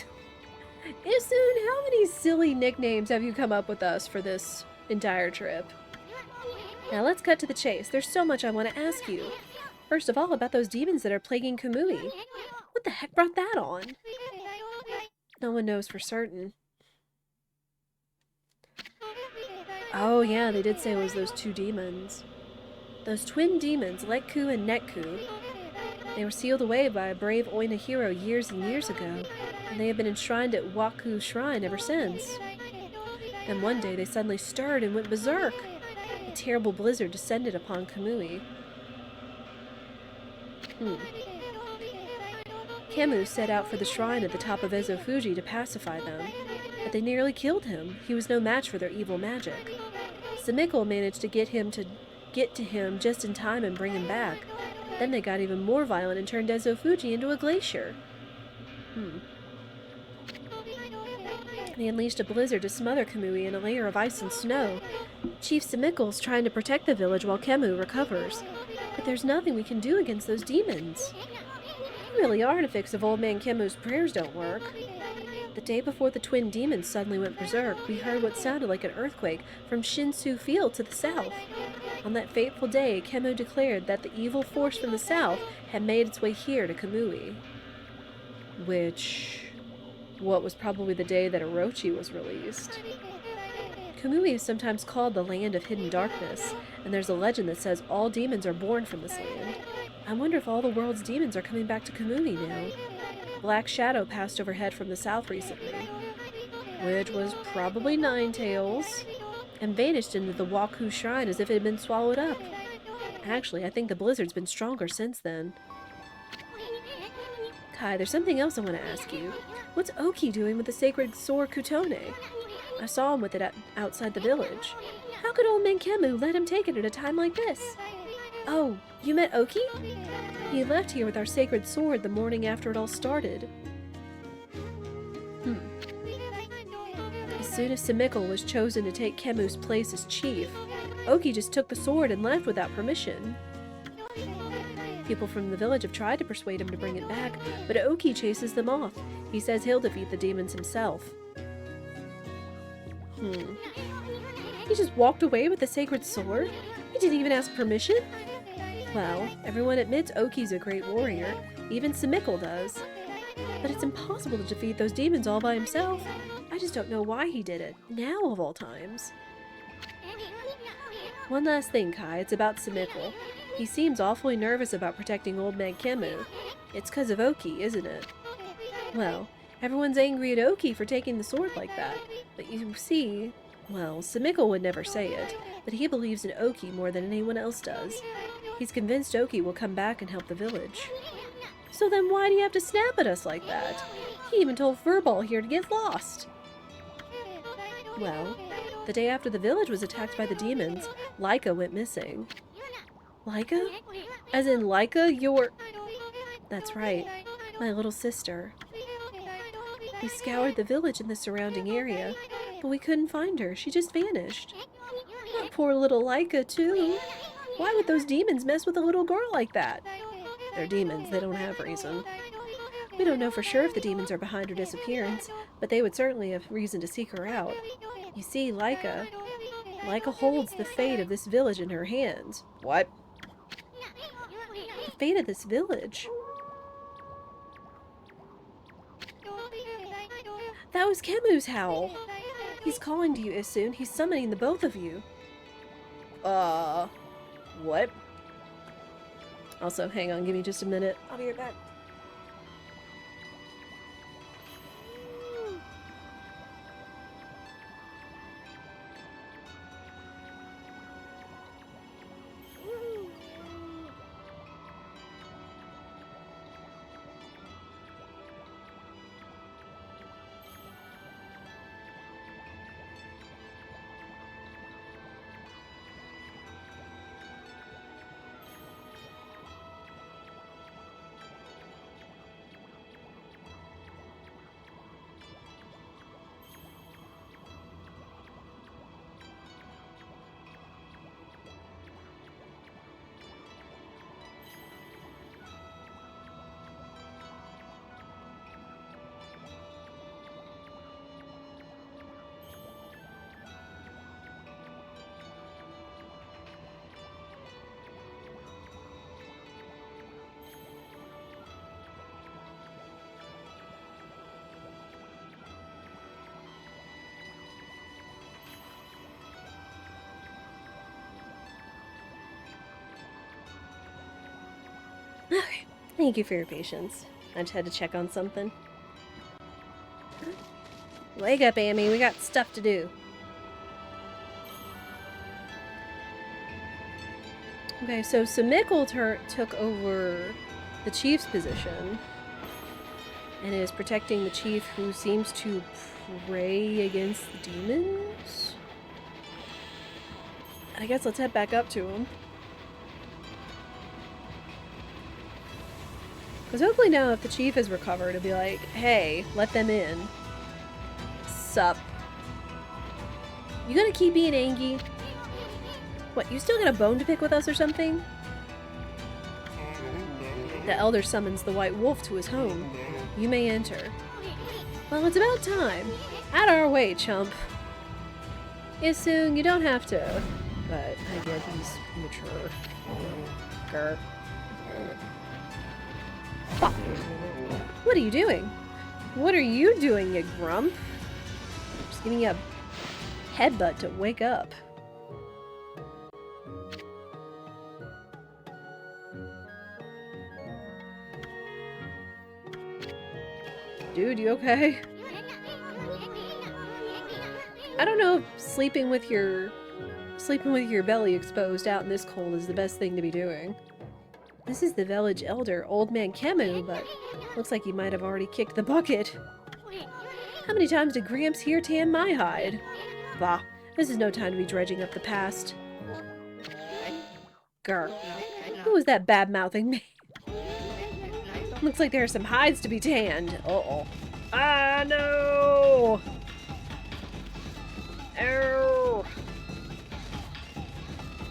Isoon, how many silly nicknames have you come up with us for this entire trip? Now let's cut to the chase. There's so much I want to ask you. First of all, about those demons that are plaguing Kamui. What the heck brought that on? No one knows for certain. Oh yeah, they did say it was those two demons. Those twin demons, Letku and Netku. They were sealed away by a brave Oina hero years and years ago, and they have been enshrined at Waku Shrine ever since. Then one day they suddenly stirred and went berserk. A terrible blizzard descended upon Kamui. Kemu set out for the shrine at the top of Ezo Fuji to pacify them, but they nearly killed him. He was no match for their evil magic. Samickle managed to get to him just in time and bring him back. Then they got even more violent and turned Ezo Fuji into a glacier. They unleashed a blizzard to smother Kamui in a layer of ice and snow. Chief Samickle's trying to protect the village while Kemu recovers. But there's nothing we can do against those demons. You really are in a fix if old man Kemu's prayers don't work. The day before the twin demons suddenly went berserk, we heard what sounded like an earthquake from Shinsu Field to the south. On that fateful day, Kemu declared that the evil force from the south had made its way here to Kamui. What was probably the day that Orochi was released. Kamui is sometimes called the Land of Hidden Darkness, and there's a legend that says all demons are born from this land. I wonder if all the world's demons are coming back to Kamui now. Black shadow passed overhead from the south recently, which was probably Ninetales, and vanished into the Waku Shrine as if it had been swallowed up. Actually, I think the blizzard's been stronger since then. Kai, there's something else I want to ask you. What's Oki doing with the sacred sword Kutone? I saw him with it outside the village. How could old man Kemu let him take it at a time like this? Oh, you met Oki? He left here with our sacred sword the morning after it all started. As soon as Sumikle was chosen to take Kemu's place as chief, Oki just took the sword and left without permission. People from the village have tried to persuade him to bring it back, but Oki chases them off. He says he'll defeat the demons himself. He just walked away with the sacred sword? He didn't even ask permission? Well, everyone admits Oki's a great warrior. Even Sumikle does. But it's impossible to defeat those demons all by himself. I just don't know why he did it, now of all times. One last thing, Kai. It's about Sumikle. He seems awfully nervous about protecting old man Kemu. It's 'cause of Oki, isn't it? Well, everyone's angry at Oki for taking the sword like that. But you see, well, Sumikle would never say it, but he believes in Oki more than anyone else does. He's convinced Oki will come back and help the village. So then why do you have to snap at us like that? He even told Furball here to get lost. Well, the day after the village was attacked by the demons, Laika went missing. Laika? As in Laika, your... That's right, my little sister. We scoured the village and the surrounding area, but we couldn't find her. She just vanished. That poor little Laika, too. Why would those demons mess with a little girl like that? They're demons, they don't have reason. We don't know for sure if the demons are behind her disappearance, but they would certainly have reason to seek her out. You see, Laika holds the fate of this village in her hands. What? The fate of this village? That was Kemu's howl. He's calling to you, Isun. He's summoning the both of you. What? Also, hang on, give me just a minute. I'll be right back. Okay, thank you for your patience. I just had to check on something. Wake up, Amy. We got stuff to do. Okay, so Sumikle took over the chief's position and is protecting the chief who seems to pray against the demons. I guess let's head back up to him. Because hopefully now if the chief has recovered, it'll be like, hey, let them in. Sup? You gonna keep being angry? What, you still got a bone to pick with us or something? The elder summons the white wolf to his home. You may enter. Well, it's about time. Out of our way, chump. Isun, you don't have to. But I get he's mature. Grr. What are you doing? What are you doing, you grump? Just giving you a headbutt to wake up. Dude, you okay? I don't know if sleeping with your belly exposed out in this cold is the best thing to be doing. This is the village elder, Old Man Kemu, but looks like he might have already kicked the bucket. How many times did Gramps here tan my hide? Bah, this is no time to be dredging up the past. Grr. Who was that bad-mouthing me? Looks like there are some hides to be tanned. Uh-oh. Ah, no! Ow!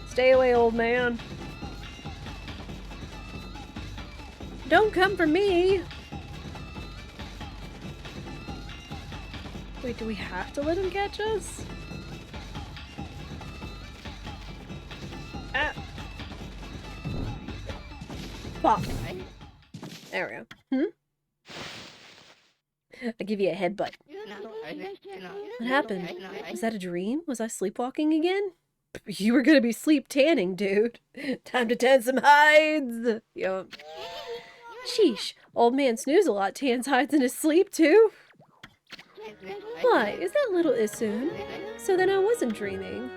Stay away, old man. Don't come for me! Wait, do we have to let him catch us? Ah! Pop. There we go. I give you a headbutt. What happened? Was that a dream? Was I sleepwalking again? You were gonna be sleep tanning, dude. Time to tan some hides! Yup. Sheesh, old man Snooze-a-lot tans hides in his sleep, too. Why, is that little Isun? So then I wasn't dreaming.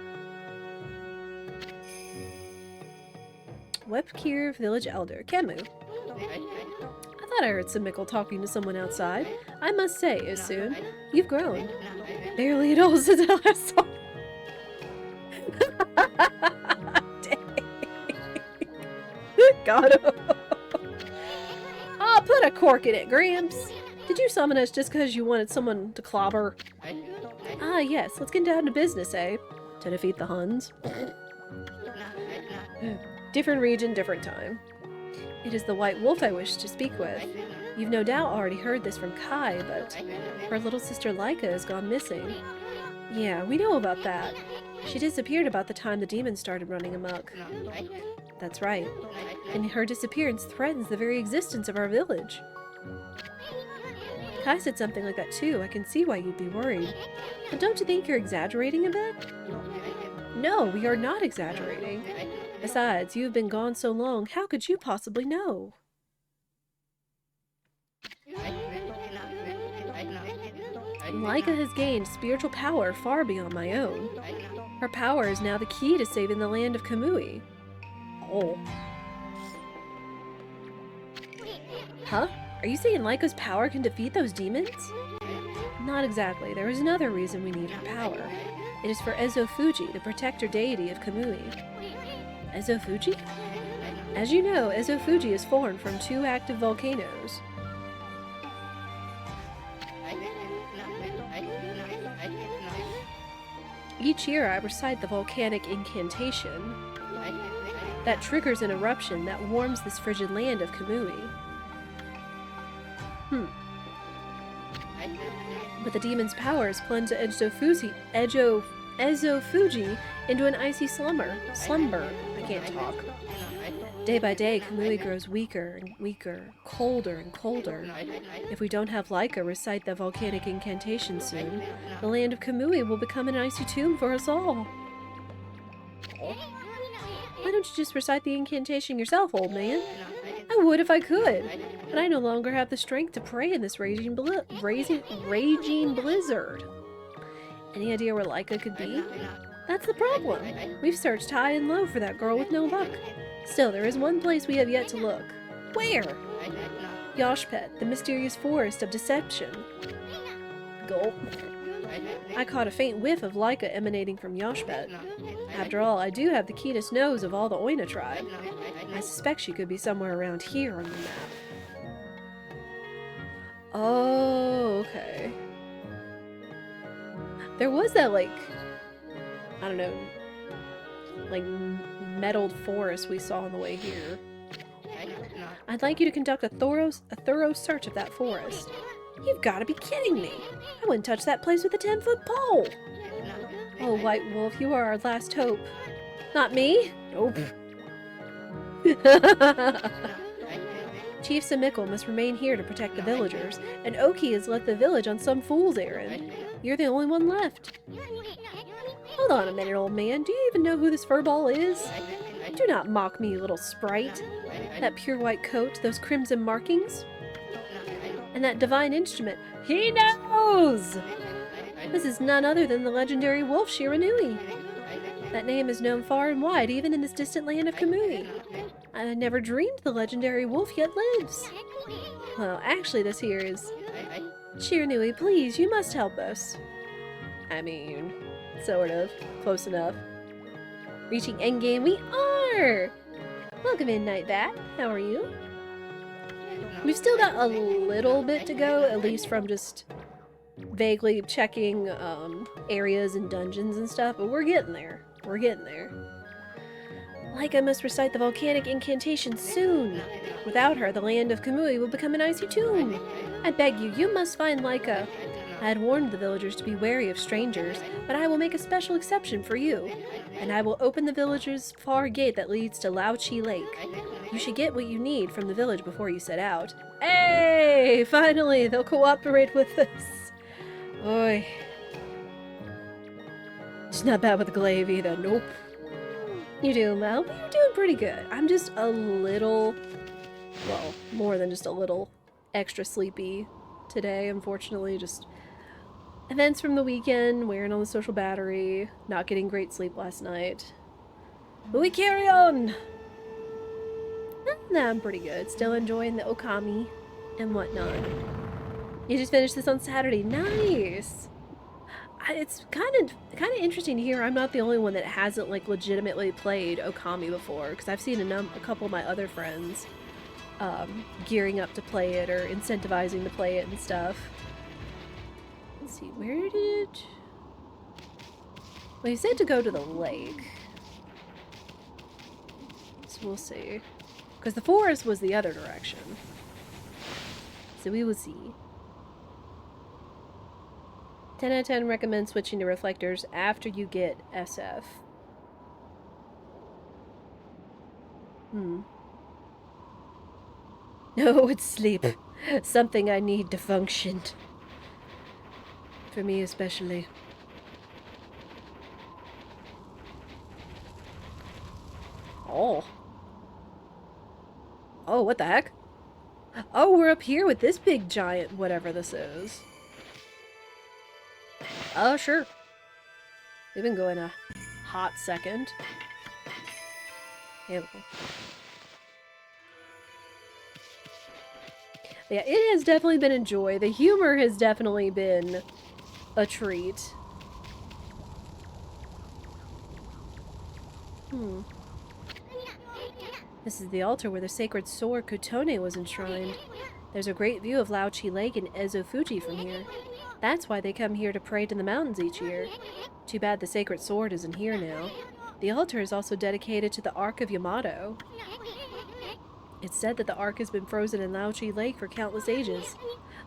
Webkir Village Elder, Kemu. I thought I heard some Mickle talking to someone outside. I must say, Isun, you've grown. Barely at all since I last saw Got him. I'll put a cork in it, Gramps. Did you summon us just because you wanted someone to clobber? Ah, yes. Let's get down to business, eh? To defeat the Huns. Different region, different time. It is the White Wolf I wish to speak with. You've no doubt already heard this from Kai, but her little sister Laika has gone missing. Yeah, we know about that. She disappeared about the time the demons started running amok. That's right. And her disappearance threatens the very existence of our village. Kai said something like that too. I can see why you'd be worried. But don't you think you're exaggerating a bit? No, we are not exaggerating. Besides, you've been gone so long, how could you possibly know? Laika has gained spiritual power far beyond my own. Her power is now the key to saving the land of Kamui. Oh. Huh? Are you saying Laika's power can defeat those demons? Not exactly. There is another reason we need her power. It is for Ezo Fuji, the protector deity of Kamui. Ezo Fuji? As you know, Ezo Fuji is formed from 2 active volcanoes. Each year I recite the volcanic incantation that triggers an eruption that warms this frigid land of Kamui. But the demon's powers plunge Ezo Fuji into an icy slumber. I can't talk. Day by day, Kamui grows weaker and weaker, colder and colder. If we don't have Laika recite the volcanic incantation soon, the land of Kamui will become an icy tomb for us all. Why don't you just recite the incantation yourself, old man? I would if I could, but I no longer have the strength to pray in this raging blizzard. Any idea where Laika could be? That's the problem. We've searched high and low for that girl with no luck. Still, there is one place we have yet to look. Where? Yoshpet, the mysterious forest of deception. Gulp. I caught a faint whiff of Laika emanating from Yoshpet. After all, I do have the keenest nose of all the Oina tribe. I suspect she could be somewhere around here on the map. Oh, okay. There was that, like, I don't know, like, metalled forest we saw on the way here. I'd like you to conduct a thorough search of that forest. You've got to be kidding me! I wouldn't touch that place with a 10-foot pole! Oh, White Wolf, you are our last hope. Not me? Nope. Chief Samikkel must remain here to protect the villagers, and Oki has left the village on some fool's errand. You're the only one left. Hold on a minute, old man. Do you even know who this furball is? Do not mock me, you little sprite. That pure white coat, those crimson markings, and that divine instrument. He knows! This is none other than the legendary wolf Shiranui. That name is known far and wide, even in this distant land of Kamui. I never dreamed the legendary wolf yet lives. Well, actually this here is... Shiranui, please, you must help us. I mean, sort of. Close enough. Reaching Endgame we are! Welcome in, Night Bat. How are you? We've still got a little bit to go, at least from just vaguely checking areas and dungeons and stuff, but we're getting there. We're getting there. Like I must recite the volcanic incantation soon. Without her, the land of Kamui will become an icy tomb. I beg you, you must find Laika. I had warned the villagers to be wary of strangers, but I will make a special exception for you. And I will open the village's far gate that leads to Laochi Lake. You should get what you need from the village before you set out. Hey! Finally, they'll cooperate with us. Oi. It's not bad with the glaive either, nope. You're doing well, but you're doing pretty good. I'm just a little, well, more than just a little extra sleepy today, unfortunately. Just events from the weekend, wearing on the social battery, not getting great sleep last night. But we carry on! Nah, I'm pretty good. Still enjoying the Okami and whatnot. You just finished this on Saturday. Nice! It's kind of interesting to hear I'm not the only one that hasn't like legitimately played Okami before, because I've seen a couple of my other friends gearing up to play it or incentivizing to play it and stuff. Let's see, where did... Well, he said to go to the lake. So we'll see. Because the forest was the other direction. So we will see. 10 out of 10 recommend switching to reflectors after you get SF. No, it's sleep. Something I need to function. For me especially. Oh. Oh, what the heck? Oh, we're up here with this big giant whatever this is. Oh, sure. We've been going a hot second. Yeah. Yeah, it has definitely been a joy. The humor has definitely been a treat. This is the altar where the sacred sword Kutone was enshrined. There's a great view of Laochi Lake and Ezo Fuji from here. That's why they come here to pray to the mountains each year. Too bad the sacred sword isn't here now. The altar is also dedicated to the Ark of Yamato. It's said that the Ark has been frozen in Laochi Lake for countless ages.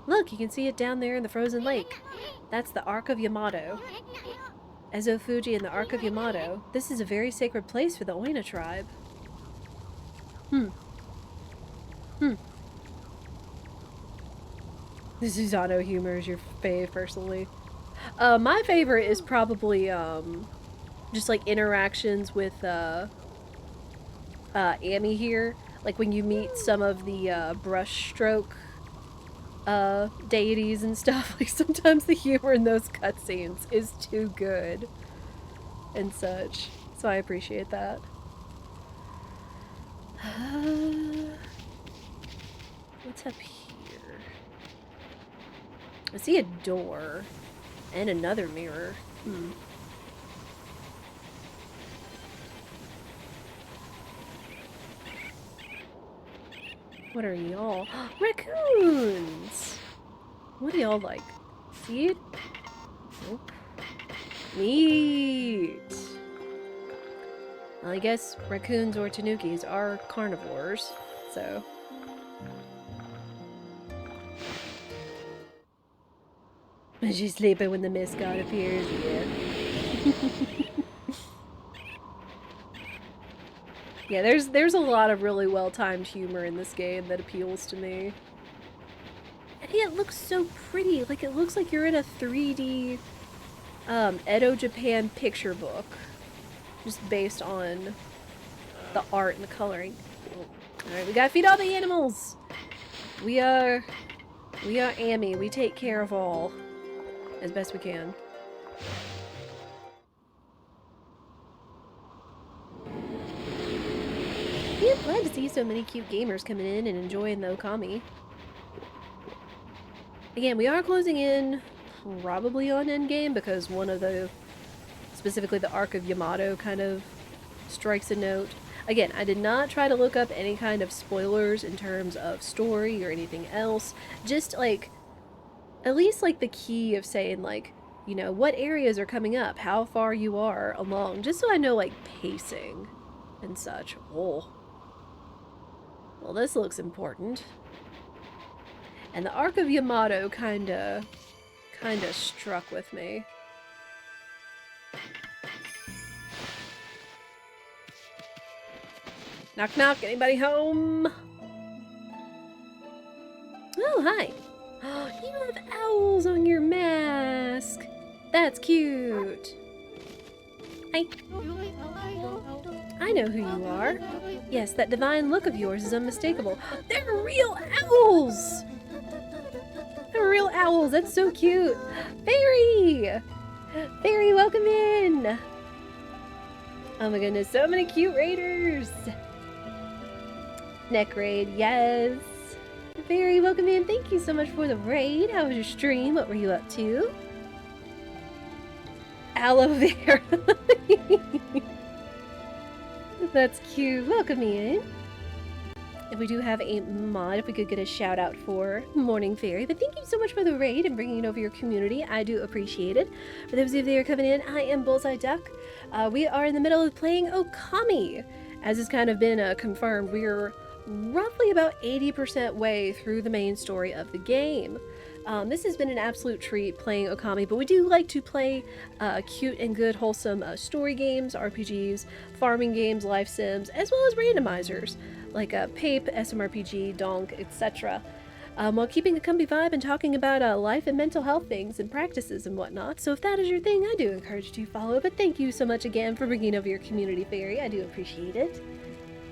Look, you can see it down there in the frozen lake. That's the Ark of Yamato. Ezo Fuji and the Ark of Yamato. This is a very sacred place for the Oina tribe. The Susanoo humor is your fave, personally. My favorite is probably, just, like, interactions with, Amy here. Like, when you meet some of the, brushstroke, deities and stuff. Like, sometimes the humor in those cutscenes is too good. And such. So I appreciate that. What's up here? I see a door. And another mirror. What are y'all? Raccoons! What do y'all like? Feed? Nope. Neat! Well, I guess raccoons or tanukis are carnivores, so... She's sleeping when the mist god appears, yeah. Yeah, there's a lot of really well-timed humor in this game that appeals to me. And yeah, it looks so pretty. Like, it looks like you're in a 3D Edo Japan picture book. Just based on the art and the coloring. Oh. Alright, we gotta feed all the animals! We are Amy. We take care of all. As best we can. Yeah, glad to see so many cute gamers coming in and enjoying the Okami. Again, we are closing in probably on Endgame because one of the, specifically the Arc of Yamato, kind of strikes a note. Again, I did not try to look up any kind of spoilers in terms of story or anything else. Just like, at least like the key of saying like, you know, what areas are coming up, how far you are along, just so I know like pacing and such. Oh. Well, this looks important. And the Arc of Yamato kinda struck with me. Knock knock, anybody home? Oh, hi. Oh, you have owls on your mask. That's cute. Hi. I know who you are. Yes, that divine look of yours is unmistakable. They're real owls! They're real owls, that's so cute. Fairy! Fairy, welcome in! Oh my goodness, so many cute raiders! Neck raid, yes! Fairy, welcome in. Thank you so much for the raid. How was your stream? What were you up to? Aloe vera. That's cute. Welcome in. If we do have a mod, if we could get a shout out for Morning Fairy. But thank you so much for the raid and bringing it over your community. I do appreciate it. For those of you that are coming in, I am Bullseye Duck. We are in the middle of playing Okami. As has kind of been confirmed, we're roughly about 80% way through the main story of the game. This has been an absolute treat playing Okami, but we do like to play cute and good, wholesome story games, RPGs, farming games, life sims, as well as randomizers, like Pape, SMRPG, Donk, etc. While keeping a comfy vibe and talking about life and mental health things and practices and whatnot. So if that is your thing, I do encourage you to follow. But thank you so much again for bringing over your community, Fairy. I do appreciate it.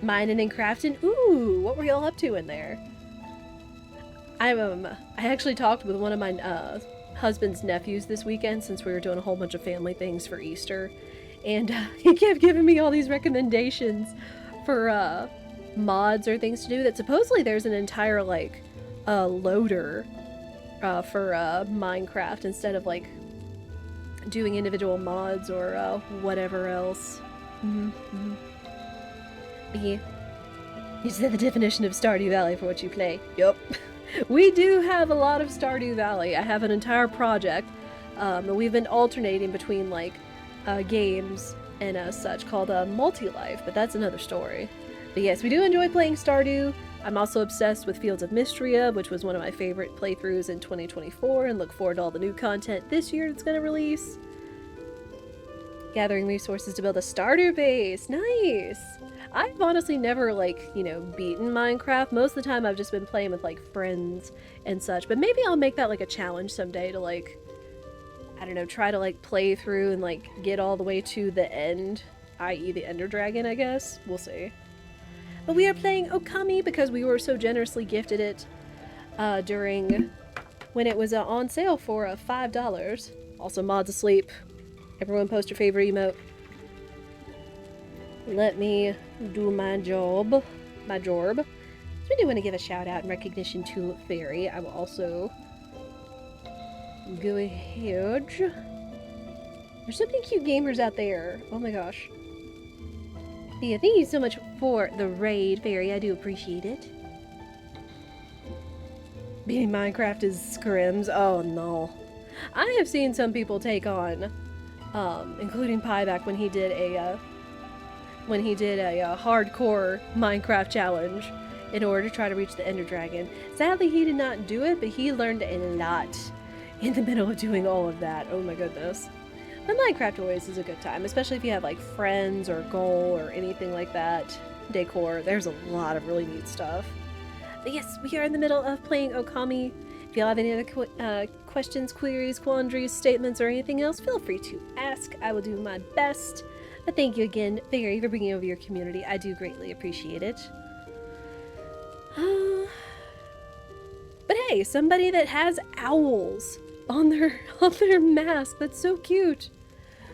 Mining and crafting. Ooh, what were y'all up to in there? I actually talked with one of my husband's nephews this weekend, since we were doing a whole bunch of family things for Easter, and he kept giving me all these recommendations for mods or things to do. That supposedly there's an entire like loader for Minecraft instead of like doing individual mods or whatever else. Yeah. You said the definition of Stardew Valley for what you play. Yup. We do have a lot of Stardew Valley. I have an entire project that we've been alternating between like games and such called Multi-Life, but that's another story. But yes, we do enjoy playing Stardew. I'm also obsessed with Fields of Mystria, which was one of my favorite playthroughs in 2024, and look forward to all the new content this year that's going to release. Gathering resources to build a starter base. Nice! I've honestly never, like, you know, beaten Minecraft. Most of the time I've just been playing with, like, friends and such. But maybe I'll make that, like, a challenge someday to, like, I don't know, try to, like, play through and, like, get all the way to the end. I.e. the Ender Dragon, I guess. We'll see. But we are playing Okami because we were so generously gifted it during when it was on sale for $5. Also, mods asleep. Everyone post your favorite emote. Let me do my job. My jorb. So I do want to give a shout out and recognition to Fairy. I will also go ahead. There's so many cute gamers out there. Oh my gosh. But yeah, thank you so much for the raid, Fairy. I do appreciate it. Beating Minecraft is scrims. Oh no. I have seen some people take on, including Pieback when he did a hardcore Minecraft challenge in order to try to reach the Ender Dragon. Sadly, he did not do it, but he learned a lot in the middle of doing all of that. Oh my goodness. But Minecraft always is a good time, especially if you have like friends or goal or anything like that. Decor, there's a lot of really neat stuff. But yes, we are in the middle of playing Okami. If y'all have any other questions, queries, quandaries, statements, or anything else, feel free to ask. I will do my best. But thank you again, Figure, for bringing over your community. I do greatly appreciate it. But hey, somebody that has owls on their mask. That's so cute.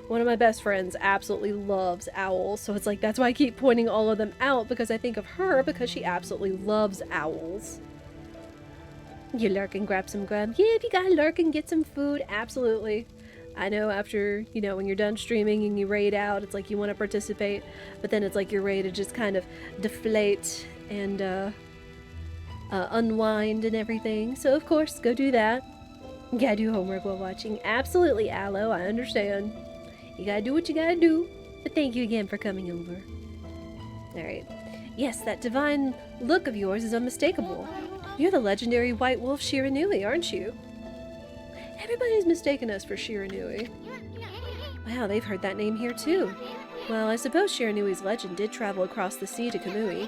One of my best friends absolutely loves owls, so it's like that's why I keep pointing all of them out, because I think of her because she absolutely loves owls. You lurk and grab some grub. Yeah, if you gotta lurk and get some food, absolutely. I know after, you know, when you're done streaming and you raid out, it's like you want to participate, but then it's like you're ready to just kind of deflate and unwind and everything. So of course, go do that. You gotta do homework while watching. Absolutely, Aloe, I understand. You gotta do what you gotta do. But thank you again for coming over. Alright. Yes, that divine look of yours is unmistakable. You're the legendary White Wolf Shiranui, aren't you? Everybody's mistaken us for Shiranui. Wow, they've heard that name here too. Well, I suppose Shiranui's legend did travel across the sea to Kamui.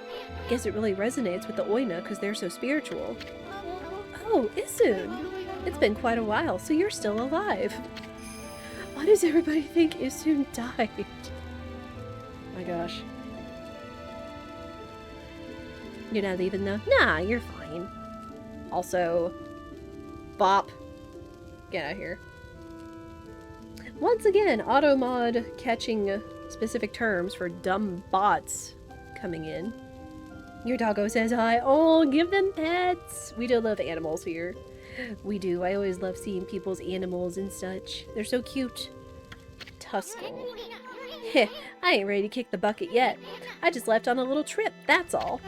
Guess it really resonates with the Oina because they're so spiritual. Oh, Isun! It's been quite a while, so you're still alive. Why does everybody think Isun died? My gosh. You're not leaving though? Nah, you're fine. Also, Bop. Get out of here. Once again, Automod catching specific terms for dumb bots coming in. Your doggo says hi. Oh, give them pets. We do love animals here. We do. I always love seeing people's animals and such. They're so cute. Tuskle. Heh, I ain't ready to kick the bucket yet. I just left on a little trip, that's all.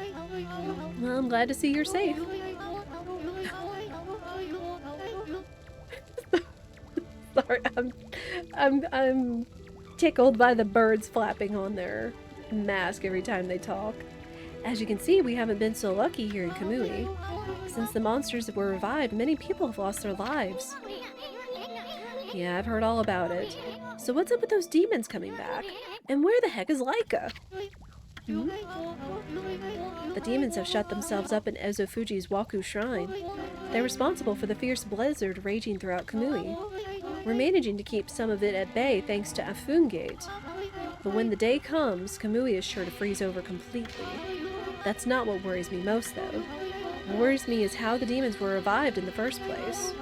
Well, I'm glad to see you're safe. Sorry, I'm tickled by the birds flapping on their mask every time they talk. As you can see, we haven't been so lucky here in Kamui. Since the monsters were revived, many people have lost their lives. Yeah, I've heard all about it. So what's up with those demons coming back? And where the heck is Laika? Hmm? The demons have shut themselves up in Ezofuji's Waku Shrine. They're responsible for the fierce blizzard raging throughout Kamui. We're managing to keep some of it at bay thanks to Afun Gate. But when the day comes, Kamui is sure to freeze over completely. That's not what worries me most, though. What worries me is how the demons were revived in the first place.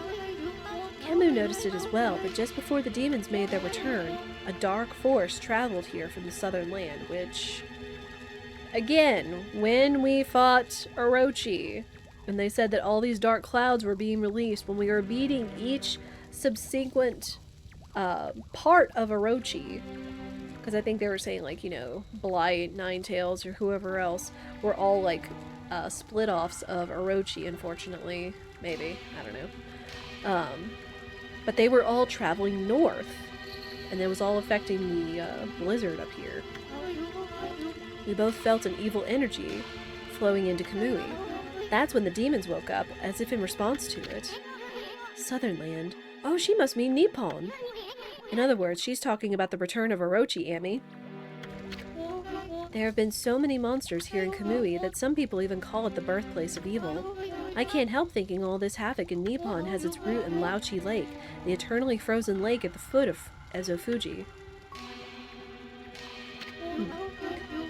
Kemu noticed it as well, but just before the demons made their return, a dark force traveled here from the southern land, which... Again, when we fought Orochi, and they said that all these dark clouds were being released when we were beating each subsequent part of Orochi, because I think they were saying, like, you know, Blight, Ninetales, or whoever else were all, like, split-offs of Orochi, unfortunately. Maybe. I don't know. But they were all traveling north, and it was all affecting the blizzard up here. We both felt an evil energy flowing into Kamui. That's when the demons woke up, as if in response to it. Southernland. Oh, she must mean Nippon. In other words, she's talking about the return of Orochi, Ami. There have been so many monsters here in Kamui that some people even call it the birthplace of evil. I can't help thinking all this havoc in Nippon has its root in Laochi Lake, the eternally frozen lake at the foot of Ezofuji.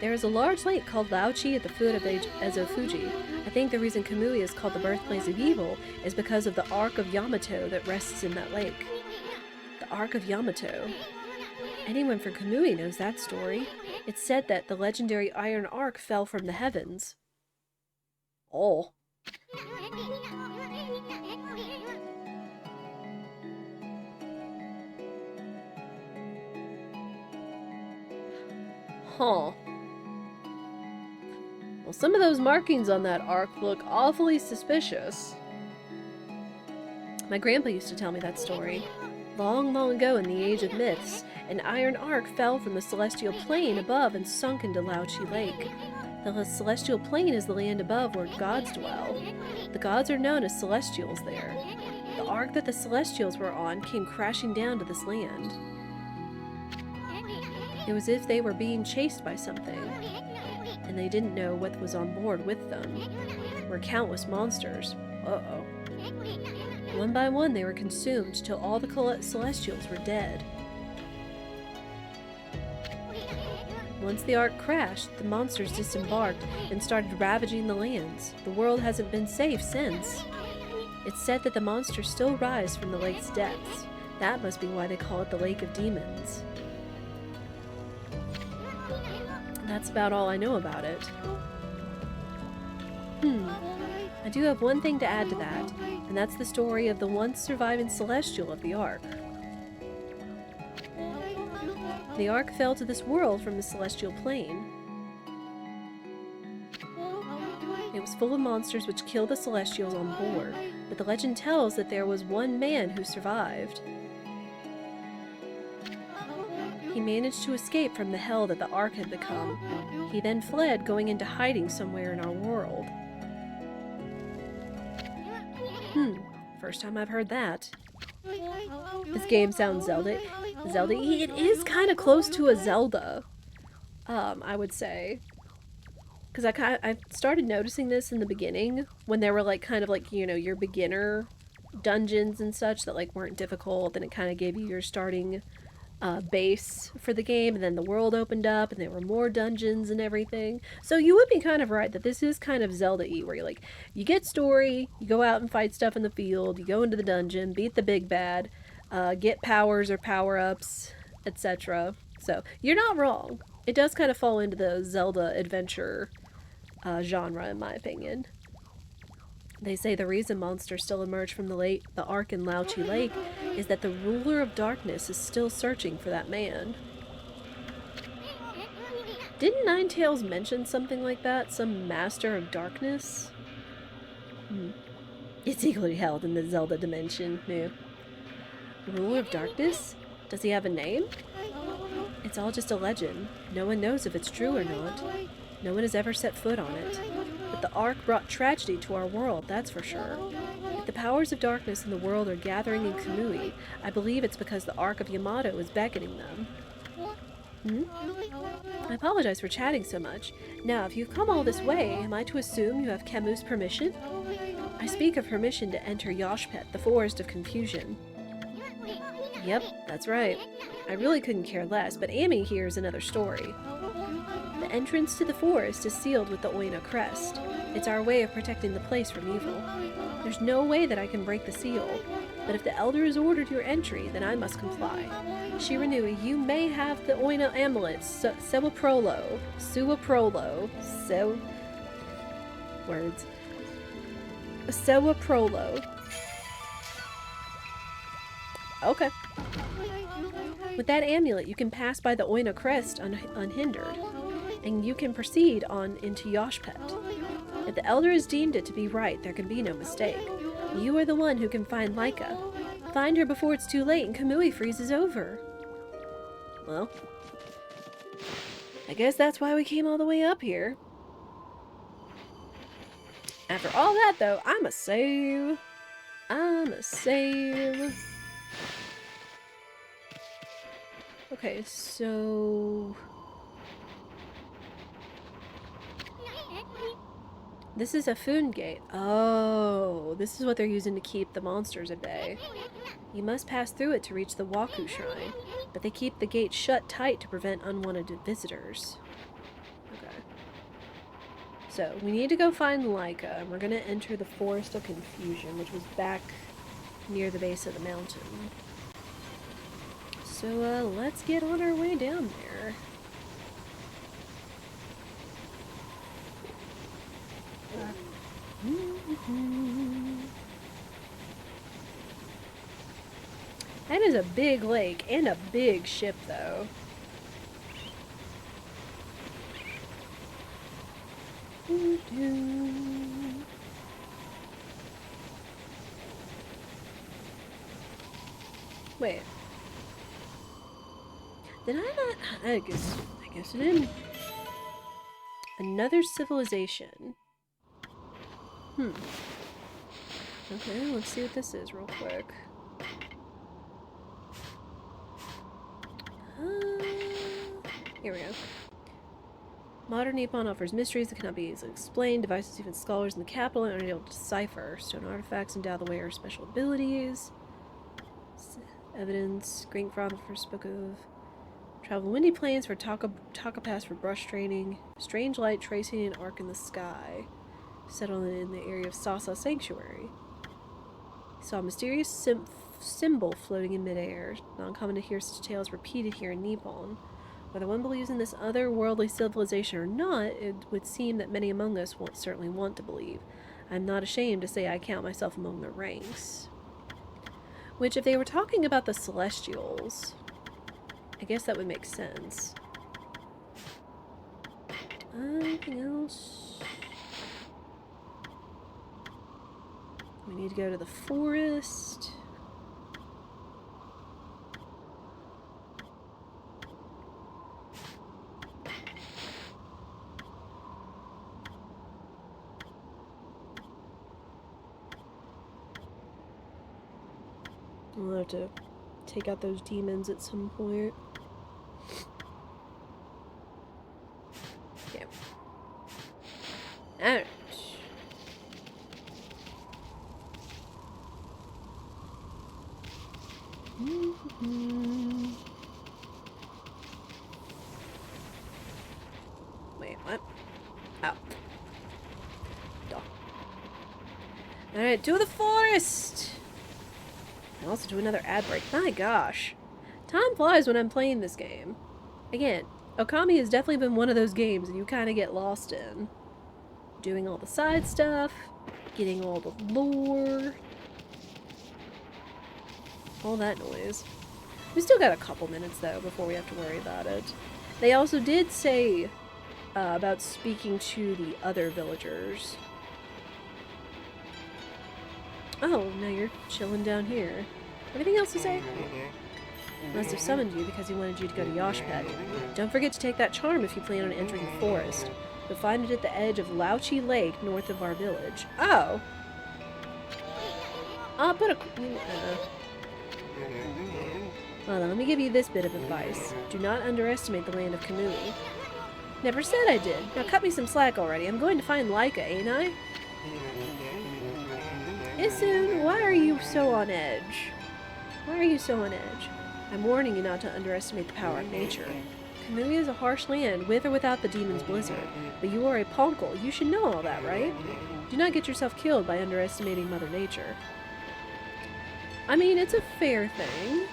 There is a large lake called Laochi at the foot of Ezofuji. I think the reason Kamui is called the birthplace of evil is because of the Ark of Yamato that rests in that lake. The Ark of Yamato. Anyone from Kamui knows that story. It's said that the legendary Iron Ark fell from the heavens. Oh. Huh. Well, some of those markings on that ark look awfully suspicious. My grandpa used to tell me that story. Long, long ago in the Age of Myths, an iron ark fell from the celestial plane above and sunk into Laochi Lake. The celestial plane is the land above where gods dwell. The gods are known as celestials there. The ark that the Celestials were on came crashing down to this land. It was as if they were being chased by something, and they didn't know what was on board with them. There were countless monsters. Uh-oh. One by one they were consumed till all the Celestials were dead. Once the ark crashed, the monsters disembarked and started ravaging the lands. The world hasn't been safe since. It's said that the monsters still rise from the lake's depths. That must be why they call it the Lake of Demons. That's about all I know about it. I do have one thing to add to that, and that's the story of the once surviving Celestial of the Ark. The Ark fell to this world from the Celestial Plane. It was full of monsters which killed the Celestials on board, but the legend tells that there was one man who survived. He managed to escape from the hell that the Ark had become. He then fled, going into hiding somewhere in our world. First time I've heard that. This game sounds Zelda-y. It is kind of close to a Zelda, I would say. Because I started noticing this in the beginning, when there were like kind of like, you know, your beginner dungeons and such that like weren't difficult, and it kind of gave you your starting base for the game, and then the world opened up and there were more dungeons and everything. So you would be kind of right that this is kind of Zelda-y, where you're like, you get story, you go out and fight stuff in the field, you go into the dungeon, beat the big bad, get powers or power-ups, etc. So you're not wrong. It does kind of fall into the Zelda adventure genre, in my opinion. They say the reason monsters still emerge from the Ark in Lauchi Lake is that the ruler of darkness is still searching for that man. Didn't Ninetales mention something like that? Some master of darkness? It's equally held in the Zelda dimension. No. Ruler of darkness? Does he have a name? It's all just a legend. No one knows if it's true or not. No one has ever set foot on it. But the Ark brought tragedy to our world, that's for sure. If the powers of darkness in the world are gathering in Kamui, I believe it's because the Ark of Yamato is beckoning them. I apologize for chatting so much. Now, if you've come all this way, am I to assume you have Kemu's permission? I speak of permission to enter Yoshpet, the Forest of Confusion. Yep, that's right. I really couldn't care less, but Amy here is another story. The entrance to the forest is sealed with the Oina crest. It's our way of protecting the place from evil. There's no way that I can break the seal, but if the Elder has ordered your entry, then I must comply. Shiranui, you may have the Oina amulet, Sewaprolo, Sewaprolo. Okay. With that amulet, you can pass by the Oina crest unhindered, and you can proceed on into Yoshpet. If the Elder has deemed it to be right, there can be no mistake. You are the one who can find Laika. Find her before it's too late and Kamui freezes over. Well, I guess that's why we came all the way up here. After all that, though, I'm a save. Okay, so... this is a Foon Gate. Oh, this is what they're using to keep the monsters at bay. You must pass through it to reach the Waku Shrine, but they keep the gate shut tight to prevent unwanted visitors. Okay. So, we need to go find Laika, and we're gonna enter the Forest of Confusion, which was back near the base of the mountain. So, let's get on our way down there. That is a big lake and a big ship, though. Wait. Did I not? I guess I didn't. Another civilization. Okay, let's see what this is real quick. Here we go. Modern Nippon offers mysteries that cannot be easily explained. Devices even scholars in the capital aren't able to decipher. Stone artifacts endow the wearer's special abilities. Evidence. Green Frog, the first book of... Travel windy plains for Taka Pass for brush training. Strange light tracing an arc in the sky. Settled in the area of Sasa Sanctuary. Saw a mysterious symbol floating in midair. Not uncommon to hear such tales repeated here in Nippon. Whether one believes in this otherworldly civilization or not, it would seem that many among us certainly want to believe. I'm not ashamed to say I count myself among the ranks. Which, if they were talking about the Celestials, I guess that would make sense. Anything else? We need to go to the forest. We'll have to take out those demons at some point. Okay. Alright. Wait, what? Oh. Duh. Alright, to the forest! And also to another ad break. My gosh. Time flies when I'm playing this game. Again, Okami has definitely been one of those games that you kind of get lost in. Doing all the side stuff, getting all the lore, all that noise. We still got a couple minutes though before we have to worry about it. They also did say about speaking to the other villagers. Oh, now you're chilling down here. Anything else to say? Must have summoned you because he wanted you to go to Yoshpet. Don't forget to take that charm if you plan on entering the forest. You'll find it at the edge of Lauchi Lake, north of our village. Oh! But well, then, let me give you this bit of advice. Do not underestimate the land of Kamui. Never said I did. Now cut me some slack already. I'm going to find Laika, ain't I? Isun, why are you so on edge? Why are you so on edge? I'm warning you not to underestimate the power of nature. Kamui is a harsh land, with or without the demon's blizzard. But you are a Ponkel. You should know all that, right? Do not get yourself killed by underestimating Mother Nature. I mean, it's a fair thing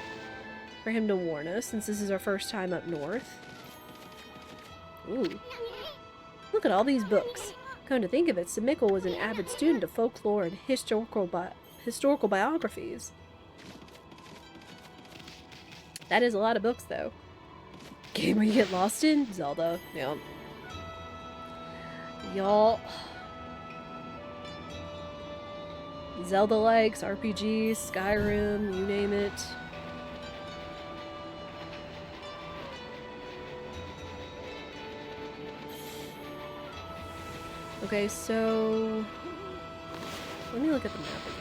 for him to warn us, since this is our first time up north. Ooh. Look at all these books. Come to think of it, Sumiko was an avid student of folklore and historical biographies. That is a lot of books, though. Game where you get lost in? Zelda. Yep. Y'all. Zelda likes, RPGs, Skyrim, you name it. Okay, so let me look at the map again.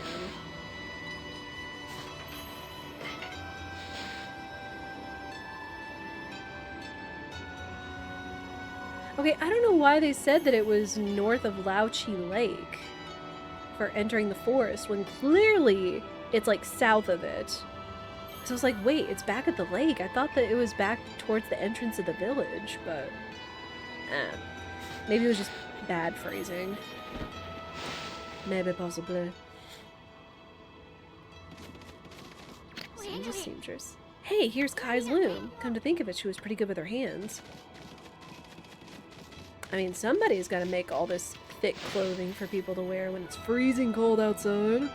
Okay, I don't know why they said that it was north of Lauchi Lake for entering the forest when clearly it's like south of it. So I was like, wait, it's back at the lake. I thought that it was back towards the entrance of the village, but maybe it was just bad phrasing. Maybe possibly. Seems a seamstress. Hey, here's Kai's loom. Come to think of it, she was pretty good with her hands. I mean, somebody's got to make all this thick clothing for people to wear when it's freezing cold outside.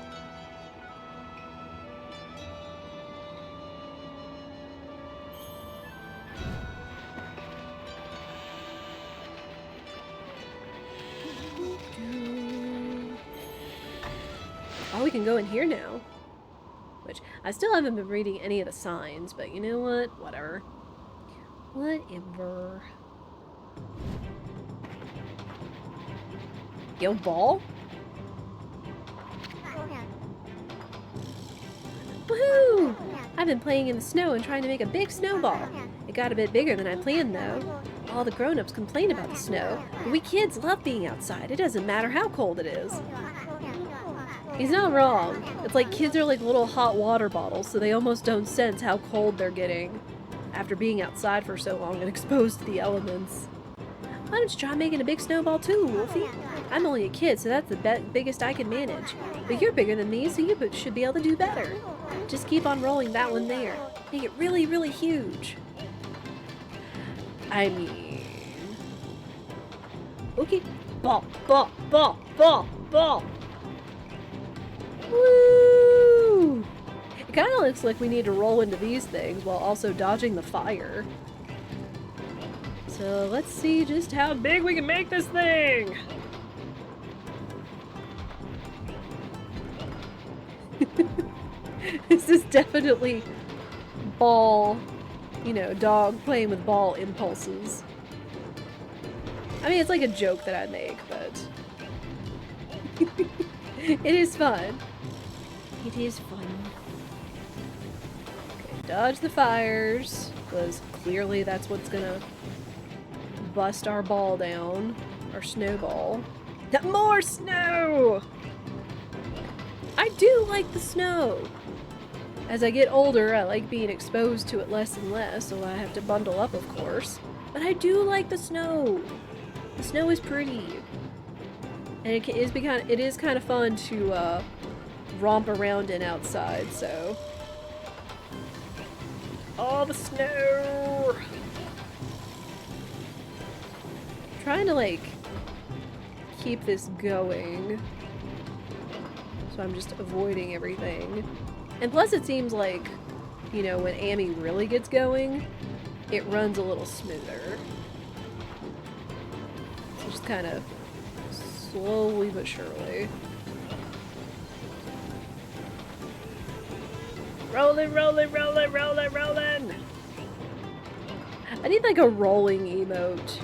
Oh, we can go in here now. Which, I still haven't been reading any of the signs, but you know what? Whatever. Whatever. Yo, ball? Woohoo! I've been playing in the snow and trying to make a big snowball. It got a bit bigger than I planned though. All the grown-ups complain about the snow, but we kids love being outside. It doesn't matter how cold it is. He's not wrong. It's like kids are like little hot water bottles, so they almost don't sense how cold they're getting after being outside for so long and exposed to the elements. Why don't you try making a big snowball too, Wolfie? I'm only a kid, so that's the biggest I can manage. But you're bigger than me, so you should be able to do better. Just keep on rolling that one there. Make it really, really huge. I mean... Okay. Ball, ball, ball, ball, ball. Woo! It kind of looks like we need to roll into these things while also dodging the fire. So let's see just how big we can make this thing! This is definitely ball, you know, dog playing with ball impulses. I mean, it's like a joke that I make, but it is fun. It is fun. Okay, dodge the fires, because clearly that's what's gonna bust our ball down, our snowball. More snow! I do like the snow. As I get older, I like being exposed to it less and less, so I have to bundle up, of course. But I do like the snow. The snow is pretty. And it is kind of fun to romp around in outside, so. Oh, the snow! I'm trying to, like, keep this going. So I'm just avoiding everything. And plus it seems like, you know, when Amy really gets going, it runs a little smoother. So just kind of slowly but surely. Rolling, rolling, rolling, rolling, rolling! I need like a rolling emote.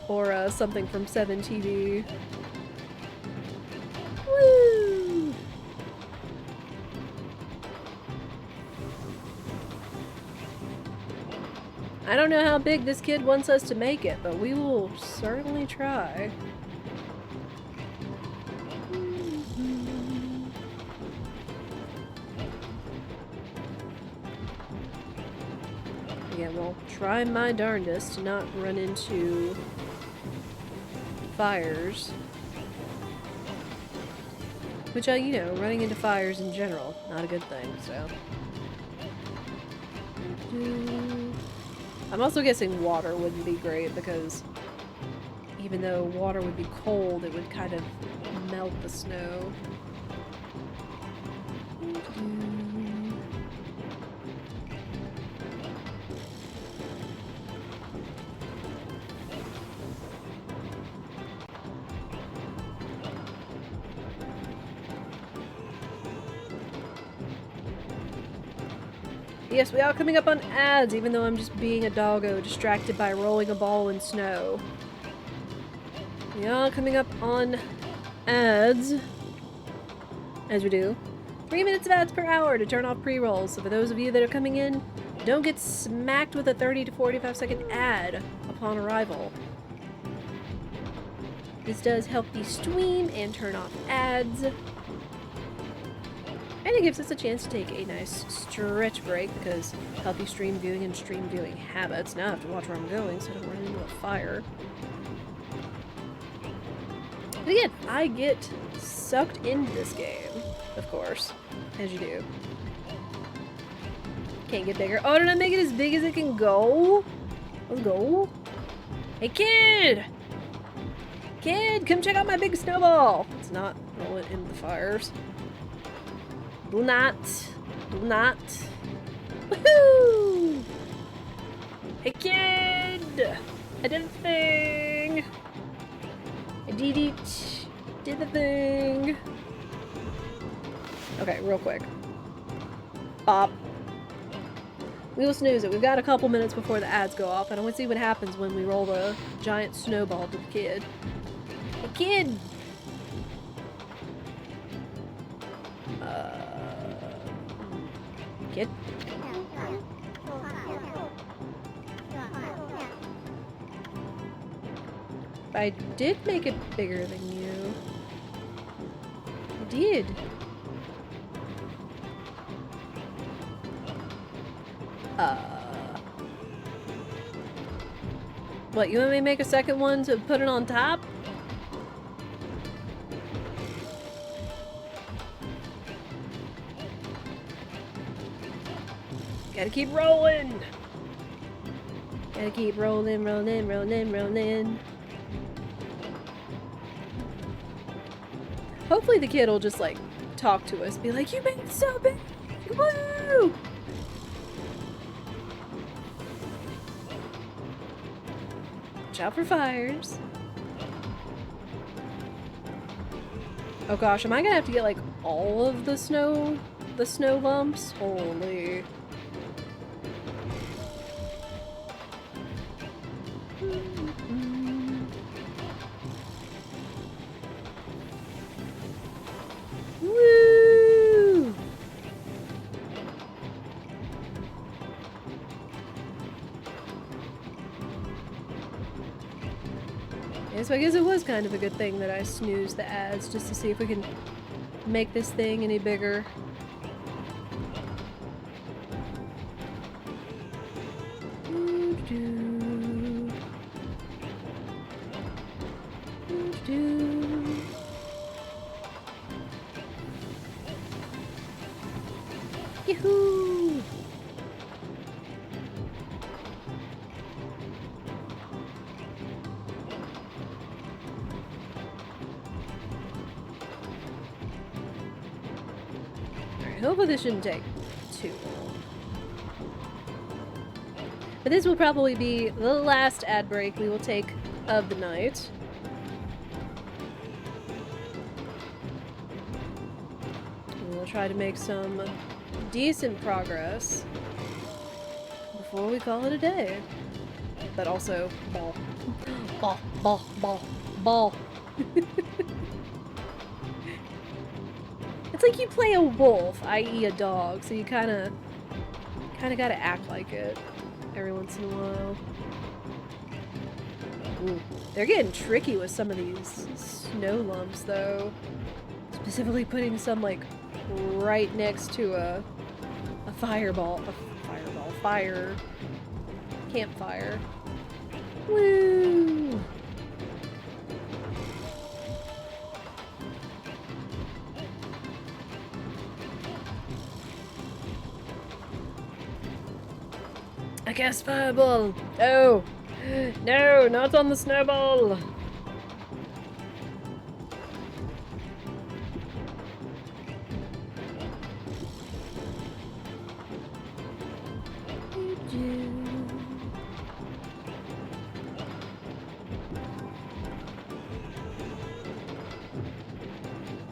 Or something from 7TV. Woo! I don't know how big this kid wants us to make it, but we will certainly try. Yeah, well, try my darndest to not run into fires. Which, you know, running into fires in general, not a good thing, so. I'm also guessing water wouldn't be great because even though water would be cold, it would kind of melt the snow. Yes, we are coming up on ads, even though I'm just being a doggo, distracted by rolling a ball in snow. We are coming up on ads, as we do. 3 minutes of ads per hour to turn off pre-rolls, so for those of you that are coming in, don't get smacked with a 30 to 45 second ad upon arrival. This does help the stream and turn off ads. And it gives us a chance to take a nice stretch break because healthy stream viewing and stream viewing habits. Now I have to watch where I'm going so I don't run into a fire. But again, I get sucked into this game, of course, as you do. Can't get bigger. Oh, did I make it as big as it can go? Let's go. Hey, kid! Kid, come check out my big snowball! Let's not roll it into the fires. Do not. Do not. Woohoo! Hey, kid! I did the thing! I did it! Did the thing! Okay, real quick. Bop. We will snooze it. We've got a couple minutes before the ads go off, and I want to see what happens when we roll the giant snowball to the kid. Hey, kid! Kid. I did make it bigger than you. I did. What, you want me to make a second one to put it on top? Gotta keep rolling! Gotta keep rolling, rolling, rolling, rolling. Hopefully the kid will just, like, talk to us. Be like, you made it so big! Woo! Watch out for fires. Oh gosh, am I gonna have to get, like, all of the snow lumps? Holy. Woo! Yeah, so I guess it was kind of a good thing that I snoozed the ads just to see if we can make this thing any bigger. Yahoo! Alright, hopefully this shouldn't take too long. But this will probably be the last ad break we will take of the night. We'll try to make some decent progress before we call it a day. But also, ball. Ball, ball, ball, ball. It's like you play a wolf, i.e. a dog, so you kinda gotta act like it every once in a while. Ooh, they're getting tricky with some of these snow lumps, though. Specifically putting some, like, right next to a fire campfire. Woo! I cast fireball. Oh, no, not on the snowball.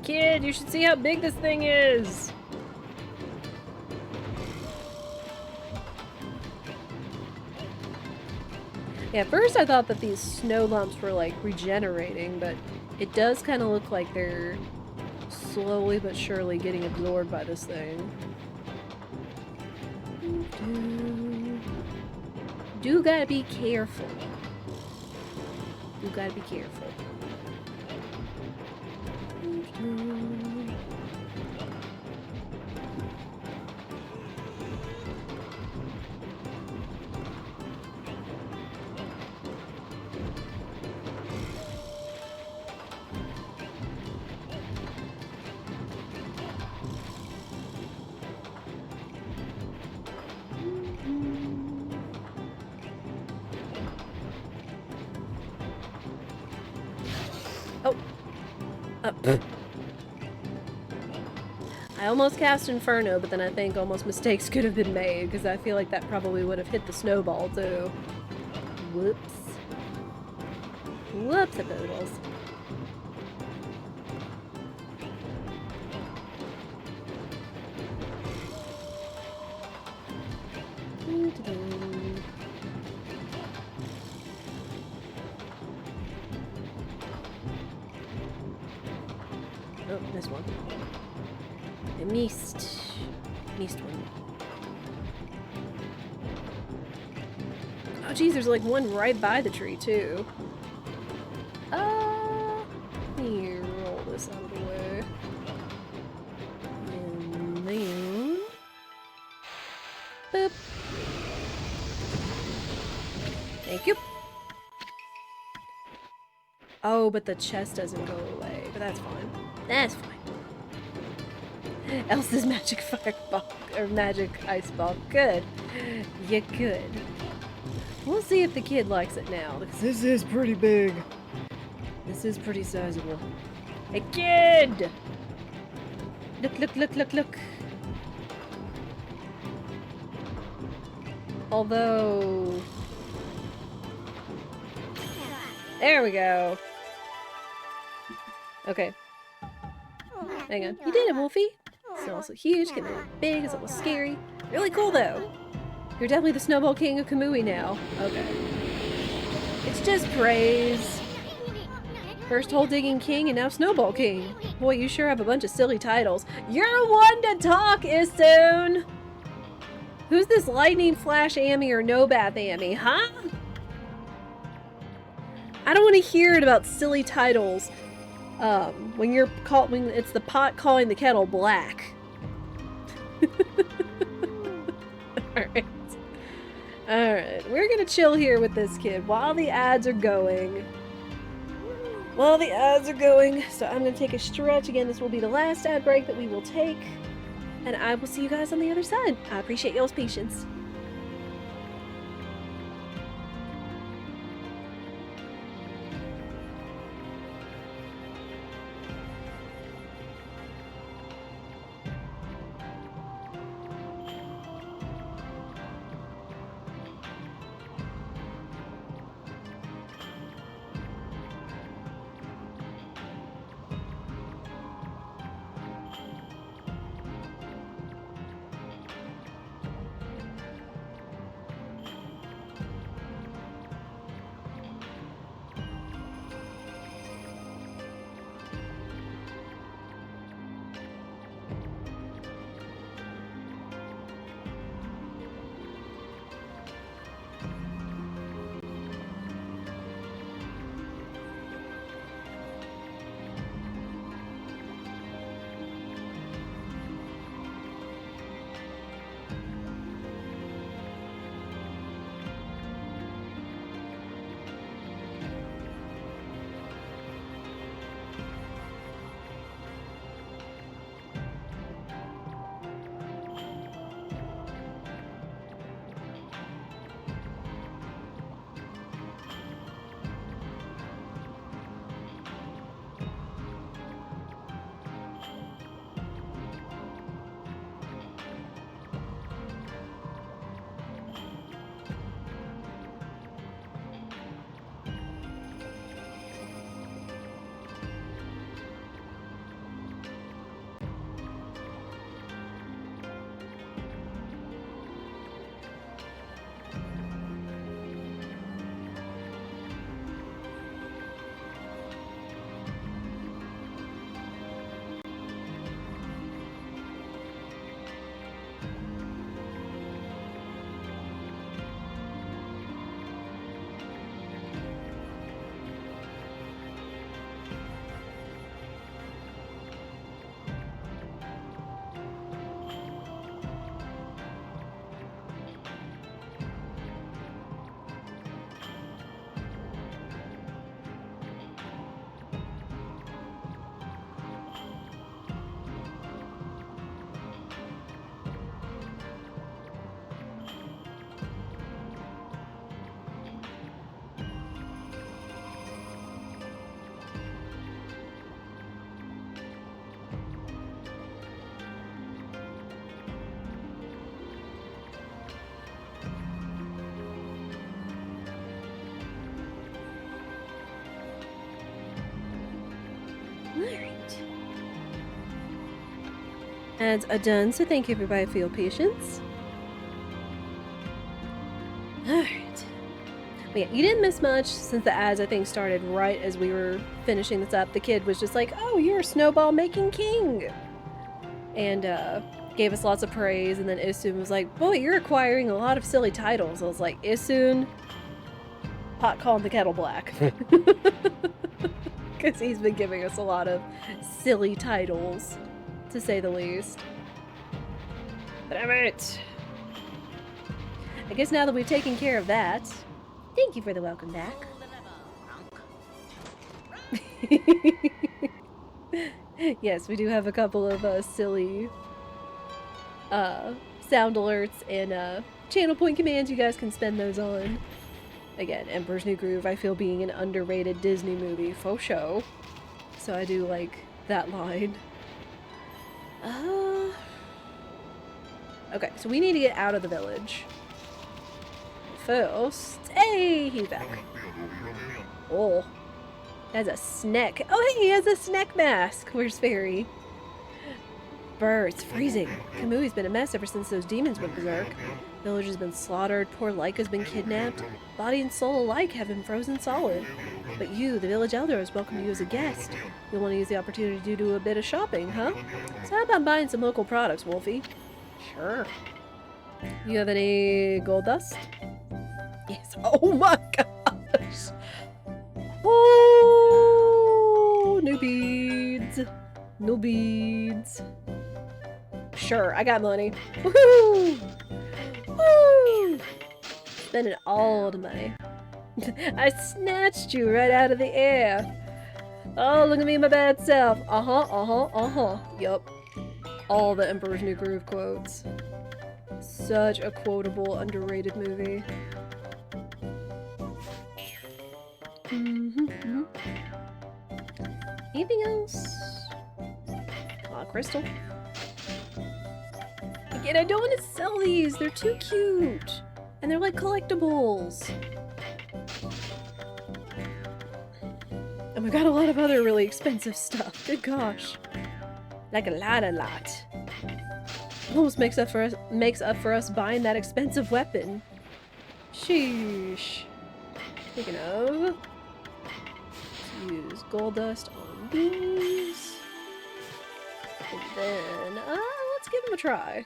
Kid, you should see how big this thing is! Yeah, at first I thought that these snow lumps were, like, regenerating, but it does kind of look like they're slowly but surely getting absorbed by this thing. Do gotta be careful. Do gotta be careful. Oh. I almost cast Inferno, but then I think almost mistakes could have been made, because I feel like that probably would have hit the snowball, too. Whoops. Whoops-a-boodles. Oh, this one. I missed one. Oh, geez, there's like one right by the tree, too. Let me roll this out of the way. And then... Boop. Thank you. Oh, but the chest doesn't go away, but that's fine. That's fine. Elsa's magic fireball, or magic ice ball. Good. You good. We'll see if the kid likes it now, because this is pretty big. This is pretty sizable. Hey, kid! Look, look, look, look, look. Although... There we go. Okay. Hang on. You did it, Wolfie. It's also huge, getting a little big, it's almost scary. Really cool, though. You're definitely the Snowball King of Kamui now. Okay. It's just praise. First hole digging king and now Snowball King. Boy, you sure have a bunch of silly titles. You're one to talk, Isoon! Who's this Lightning Flash Amy or No Bath Amy, huh? I don't want to hear it about silly titles. When it's the pot calling the kettle black. Alright. Alright, we're gonna chill here with this kid while the ads are going. So I'm gonna take a stretch. Again, this will be the last ad break that we will take. And I will see you guys on the other side. I appreciate y'all's patience. Alright. Ads are done, so thank you everybody for your patience. Alright. But yeah, you didn't miss much since the ads, I think, started right as we were finishing this up. The kid was just like, oh, you're a snowball making king! And, gave us lots of praise, and then Isoon was like, boy, you're acquiring a lot of silly titles. I was like, Isoon, pot calling the kettle black. Because he's been giving us a lot of silly titles, to say the least. But alright. I guess now that we've taken care of that, thank you for the welcome back. Yes, we do have a couple of silly sound alerts and channel point commands. You guys can spend those on. Again, Emperor's New Groove, I feel being an underrated Disney movie, faux show. So I do like that line. Okay, so we need to get out of the village. First, hey, he's back. Oh, that's a snack. Oh, hey, he has a snack mask. Where's Fairy? Brr, it's freezing. Kamui's been a mess ever since those demons went berserk. Village has been slaughtered, poor Laika's been kidnapped. Body and soul alike have been frozen solid. But you, the village elder, has welcomed you as a guest. You'll want to use the opportunity to do a bit of shopping, huh? So how about buying some local products, Wolfie? Sure. You have any gold dust? Yes. Oh my gosh! Oh, new beads. No beads. Sure, I got money. Woohoo! Woo! Spending all the money. I snatched you right out of the air. Oh, look at me, my bad self. Yup. All the Emperor's New Groove quotes. Such a quotable, underrated movie. Anything else? Crystal. Again, I don't want to sell these. They're too cute. And they're like collectibles. And we got a lot of other really expensive stuff. Good gosh. Like a lot. It almost makes up for us buying that expensive weapon. Sheesh. Speaking of, let's use gold dust on these. And then, let's give him a try.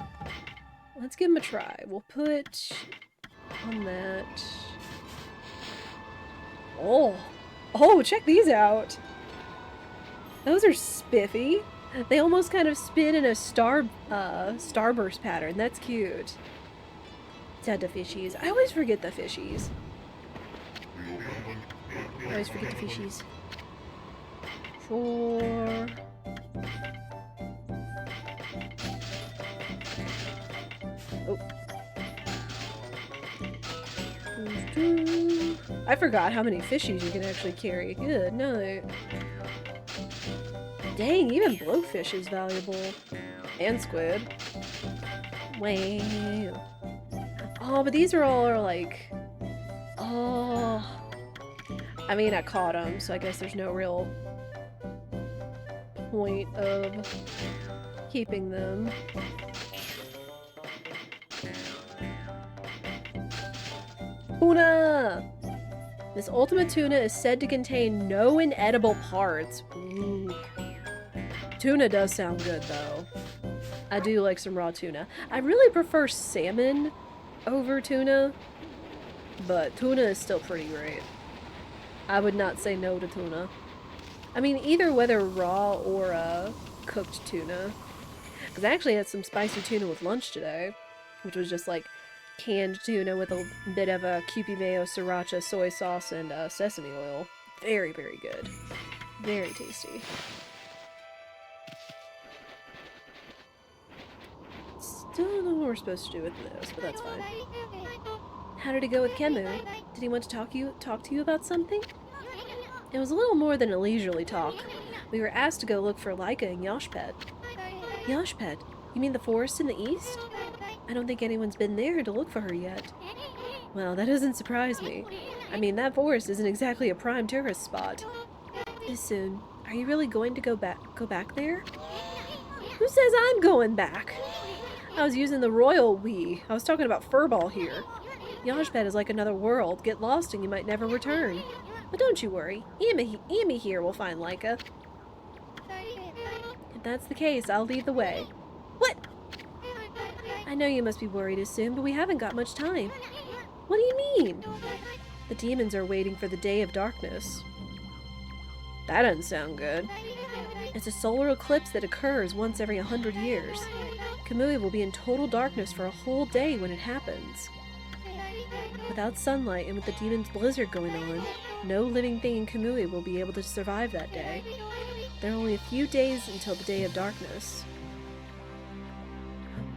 Let's give him a try. We'll put on that. Oh, check these out. Those are spiffy. They almost kind of spin in a starburst pattern. That's cute. Let's add the fishies. I always forget the fishies. Four. Oh. I forgot how many fishies you can actually carry. Good night. Dang, even blowfish is valuable. And squid. Wow. Oh, but these are all like... Oh. I mean, I caught them, so I guess there's no real point of keeping them. Tuna! This ultimate tuna is said to contain no inedible parts. Ooh. Tuna does sound good, though. I do like some raw tuna. I really prefer salmon over tuna, but tuna is still pretty great. I would not say no to tuna. I mean, either whether raw or cooked tuna. Because I actually had some spicy tuna with lunch today, which was just like canned tuna with a bit of a Kewpie mayo, sriracha, soy sauce, and sesame oil. Very, very good. Very tasty. Still don't know what we're supposed to do with this, but that's fine. How did it go with Kemu? Did he want to talk to you about something? It was a little more than a leisurely talk. We were asked to go look for Laika and Yoshpet. Yoshpet? You mean the forest in the east? I don't think anyone's been there to look for her yet. Well, that doesn't surprise me. I mean, that forest isn't exactly a prime tourist spot. Soon, are you really going to go back there? Who says I'm going back? I was using the royal we. I was talking about Furball here. Yoshpet is like another world. Get lost and you might never return. But don't you worry. Amy here will find Laika. If that's the case, I'll lead the way. What? I know you must be worried as soon, but we haven't got much time. What do you mean? The demons are waiting for the day of darkness. That doesn't sound good. It's a solar eclipse that occurs once every 100 years. Kamui will be in total darkness for a whole day when it happens. Without sunlight and with the demon's blizzard going on, no living thing in Kamui will be able to survive that day. There are only a few days until the day of darkness.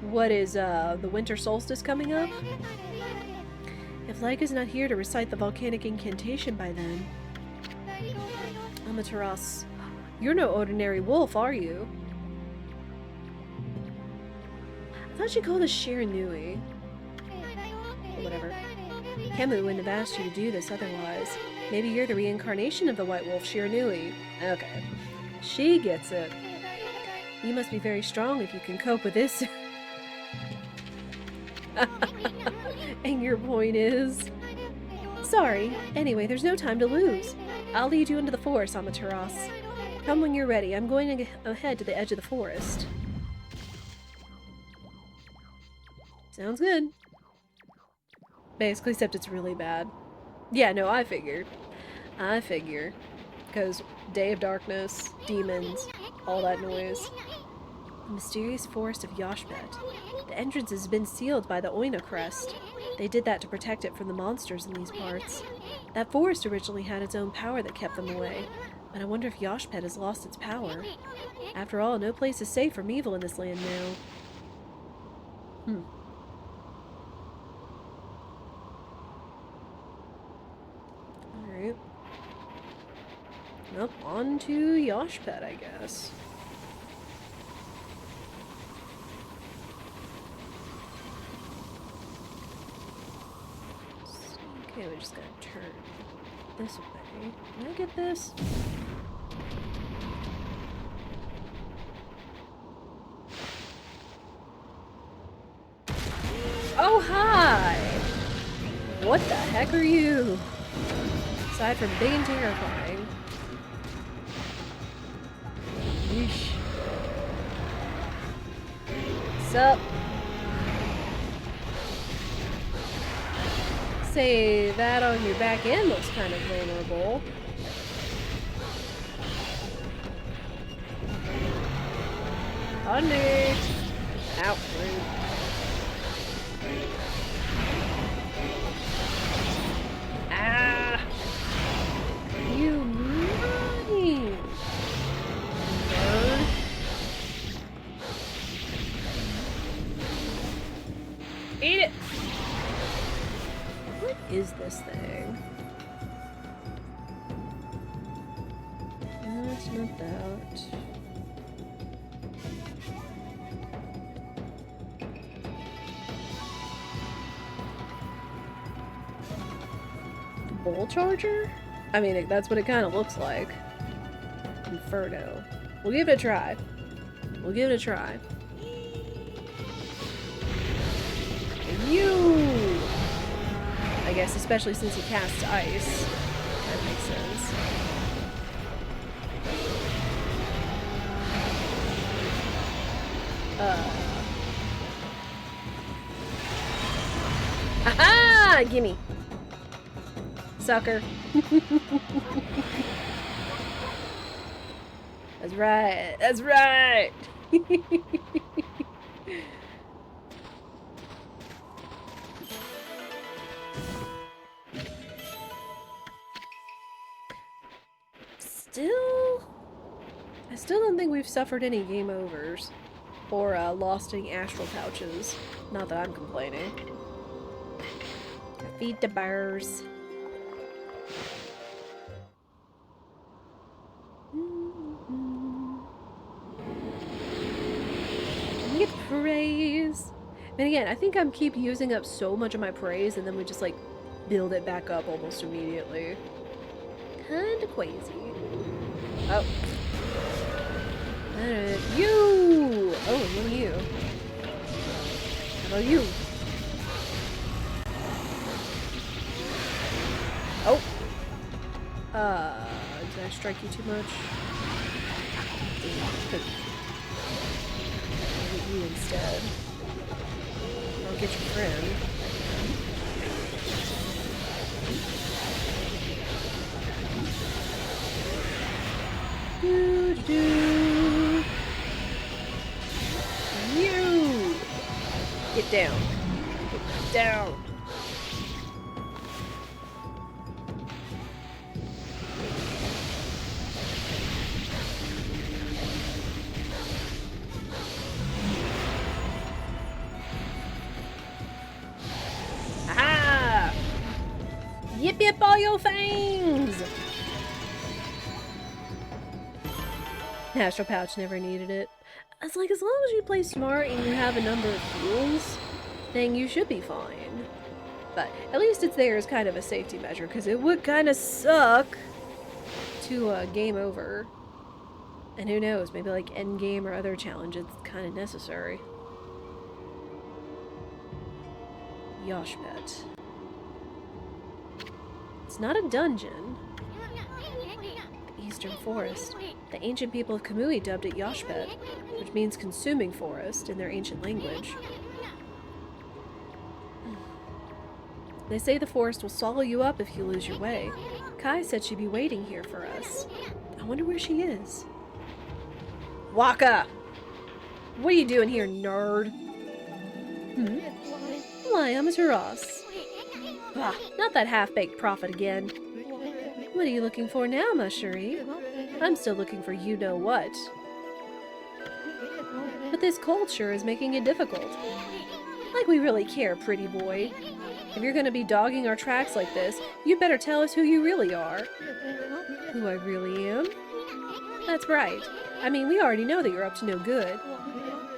What is, the winter solstice coming up? If Laika's not here to recite the volcanic incantation by then... Amaterasu, you're no ordinary wolf, are you? I thought you called us Shiranui. Or whatever. Kemu wouldn't have asked you to do this otherwise. Maybe you're the reincarnation of the white wolf Shiranui. Okay. She gets it. You must be very strong if you can cope with this. And your point is? Sorry. Anyway, there's no time to lose. I'll lead you into the forest, Amaterasu. Come when you're ready. I'm going to head to the edge of the forest. Sounds good. Basically, except it's really bad. Yeah, no, I figured. I figure. Because Day of Darkness, demons, all that noise. The mysterious forest of Yoshpet. The entrance has been sealed by the Oina crest. They did that to protect it from the monsters in these parts. That forest originally had its own power that kept them away, but I wonder if Yoshpet has lost its power. After all, no place is safe from evil in this land now. Alright. Up on to Yoshpet, I guess. Okay, we just gotta turn this way. Can I get this? Oh, hi! What the heck are you? Aside from big and terrifying. Yeesh. What's up? Say that on your back end looks kind of vulnerable. Honey! Ow, rude. Ah! You money! Nerd. Eat it! What is this thing? No, it's not that. Bull charger? I mean, that's what it kind of looks like. Inferno. We'll give it a try. We'll give it a try. And you! I guess, especially since he casts ice. That makes sense. Aha! Gimme. Sucker. That's right. That's right. I still don't think we've suffered any game overs or lost any astral pouches. Not that I'm complaining. Feed the bears. Get praise. And again, I think I'm keep using up so much of my praise, and then we just like build it back up almost immediately. Kinda crazy. Oh. You! Oh, what are you? How about you? Oh! Did I strike you too much? I'll get you instead. I'll get your friend. Get down. Get down. Aha! Yip yip all your fangs! Astral Pouch never needed it. It's like, as long as you play smart and you have a number of heals, then you should be fine. But at least it's there as kind of a safety measure, because it would kind of suck to game over. And who knows, maybe like Endgame or other challenges, it's kind of necessary. Yoshpet. It's not a dungeon. The Eastern Forest. The ancient people of Kamui dubbed it Yoshpet, which means consuming forest in their ancient language. They say the forest will swallow you up if you lose your way. Kai said she'd be waiting here for us. I wonder where she is. Waka! What are you doing here, nerd? Why, I'm a Taras. Ah, not that half-baked prophet again. What are you looking for now, Mashuri? I'm still looking for you-know-what. But this culture is making it difficult. Like we really care, pretty boy. If you're gonna be dogging our tracks like this, you'd better tell us who you really are. Who I really am? That's right. I mean, we already know that you're up to no good.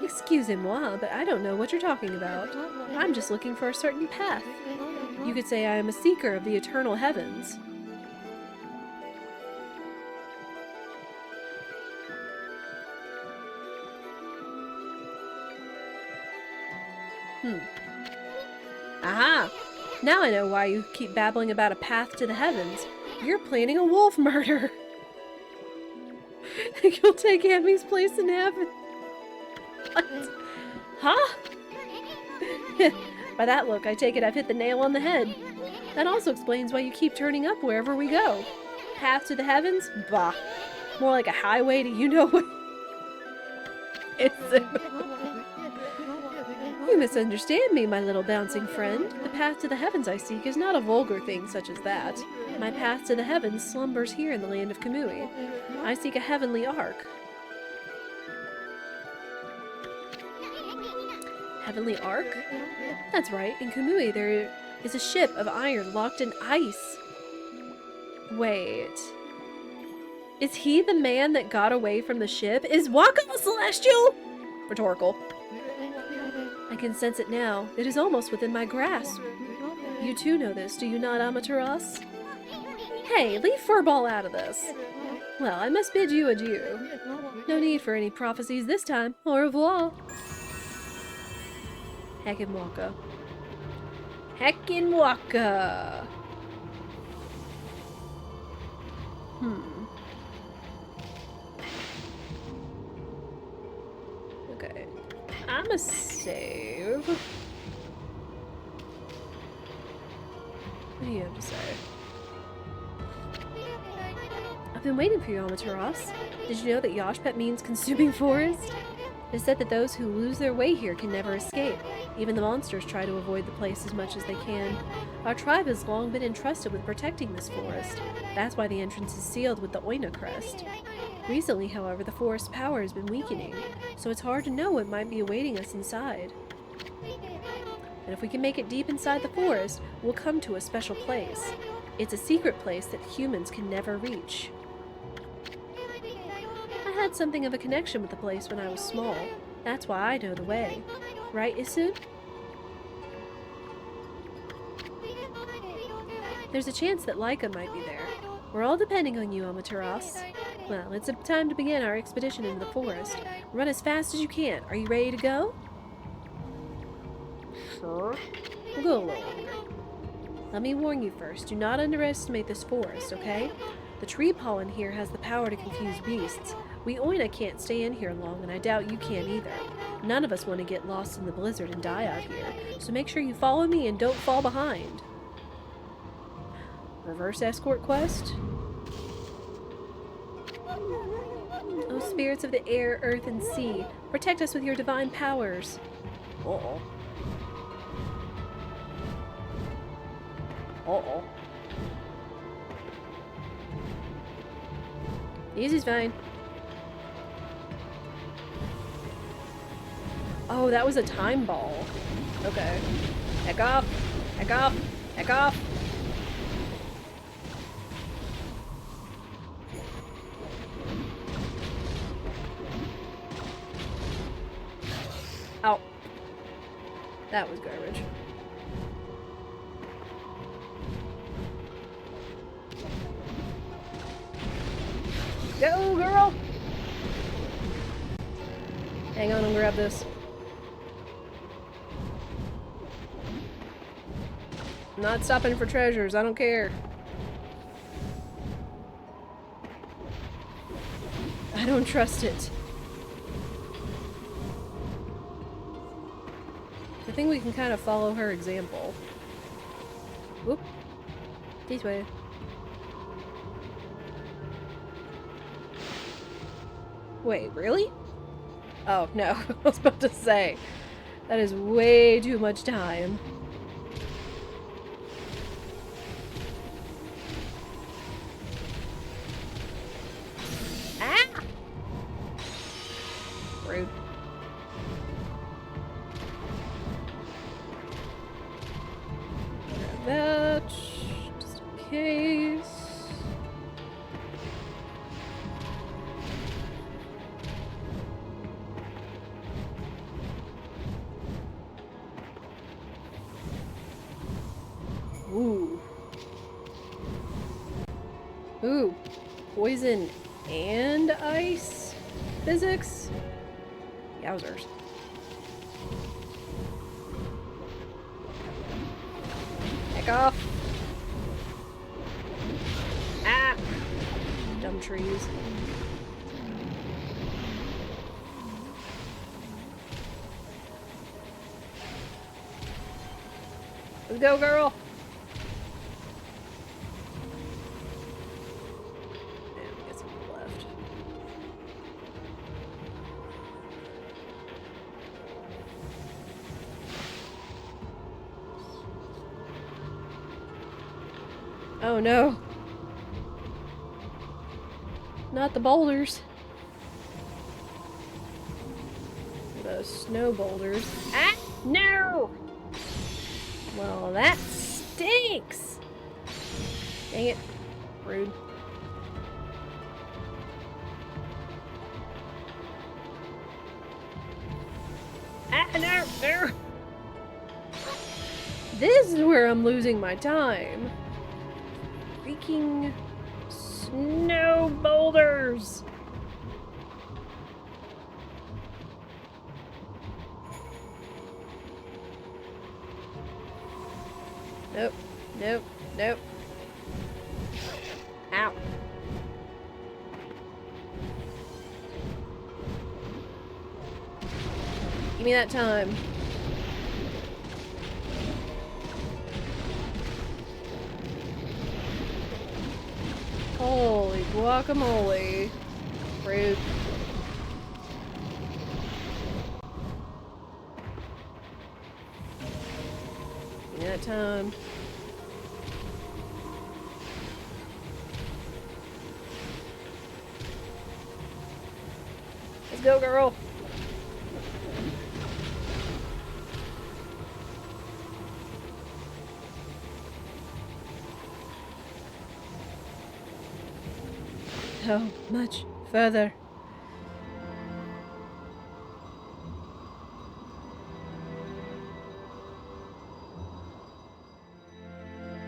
Excusez-moi, but I don't know what you're talking about. I'm just looking for a certain path. You could say I am a seeker of the eternal heavens. Aha! Now I know why you keep babbling about a path to the heavens. You're planning a wolf murder. You'll take Ammy's place in heaven. What? Huh? By that look, I take it I've hit the nail on the head. That also explains why you keep turning up wherever we go. Path to the heavens? Bah. More like a highway to you-know-what. You misunderstand me, my little bouncing friend. The path to the heavens I seek is not a vulgar thing such as that. My path to the heavens slumbers here in the land of Kamui. I seek a heavenly ark. Heavenly ark? That's right, in Kamui there is a ship of iron locked in ice. Wait. Is he the man that got away from the ship? Is Waka a celestial? Rhetorical. I can sense it now. It is almost within my grasp. You too know this, do you not, Amaterasu? Hey, leave Furball out of this. Well, I must bid you adieu. No need for any prophecies this time. Au revoir. Heckin' Waka. Heckin' Waka! Okay. I'ma save. What do you have to say? I've been waiting for you, Amaterasu. Did you know that Yoshpet means consuming forest? It is said that those who lose their way here can never escape. Even the monsters try to avoid the place as much as they can. Our tribe has long been entrusted with protecting this forest. That's why the entrance is sealed with the Oina crest. Recently, however, the forest's power has been weakening, so it's hard to know what might be awaiting us inside. And if we can make it deep inside the forest, we'll come to a special place. It's a secret place that humans can never reach. I had something of a connection with the place when I was small. That's why I know the way. Right, Isu? There's a chance that Laika might be there. We're all depending on you, Amaterasu. Well, it's time to begin our expedition into the forest. Run as fast as you can. Are you ready to go? Sure. We'll go along. Let me warn you first. Do not underestimate this forest, okay? The tree pollen here has the power to confuse beasts. We Oina can't stay in here long, and I doubt you can either. None of us want to get lost in the blizzard and die out here, so make sure you follow me and don't fall behind. Reverse escort quest? Oh, spirits of the air, earth, and sea, protect us with your divine powers. Uh-oh. Uh-oh. Easy's fine. Oh, that was a time ball. Okay. Heck off! Heck off! Heck off! Ow. That was garbage. Go, girl! Hang on and grab this. I'm not stopping for treasures, I don't care. I don't trust it. I think we can kind of follow her example. Whoop. This way. Wait, really? Oh, no. I was about to say. That is way too much time. Ah! Rude. Grab that. Just in case. Ooh. Ooh. Poison and ice physics? Yowzers. Heck off. Ah! Dumb trees. Let's go, girl! Oh no. Not the boulders. The snow boulders. Ah! No! Well, that stinks! Dang it. Rude. Ah, no! No! This is where I'm losing my time. Freaking snow boulders! Nope, nope, nope. Ow. Give me that time. Holy guacamole. Rude. Give me that time. Let's go, girl. How much further?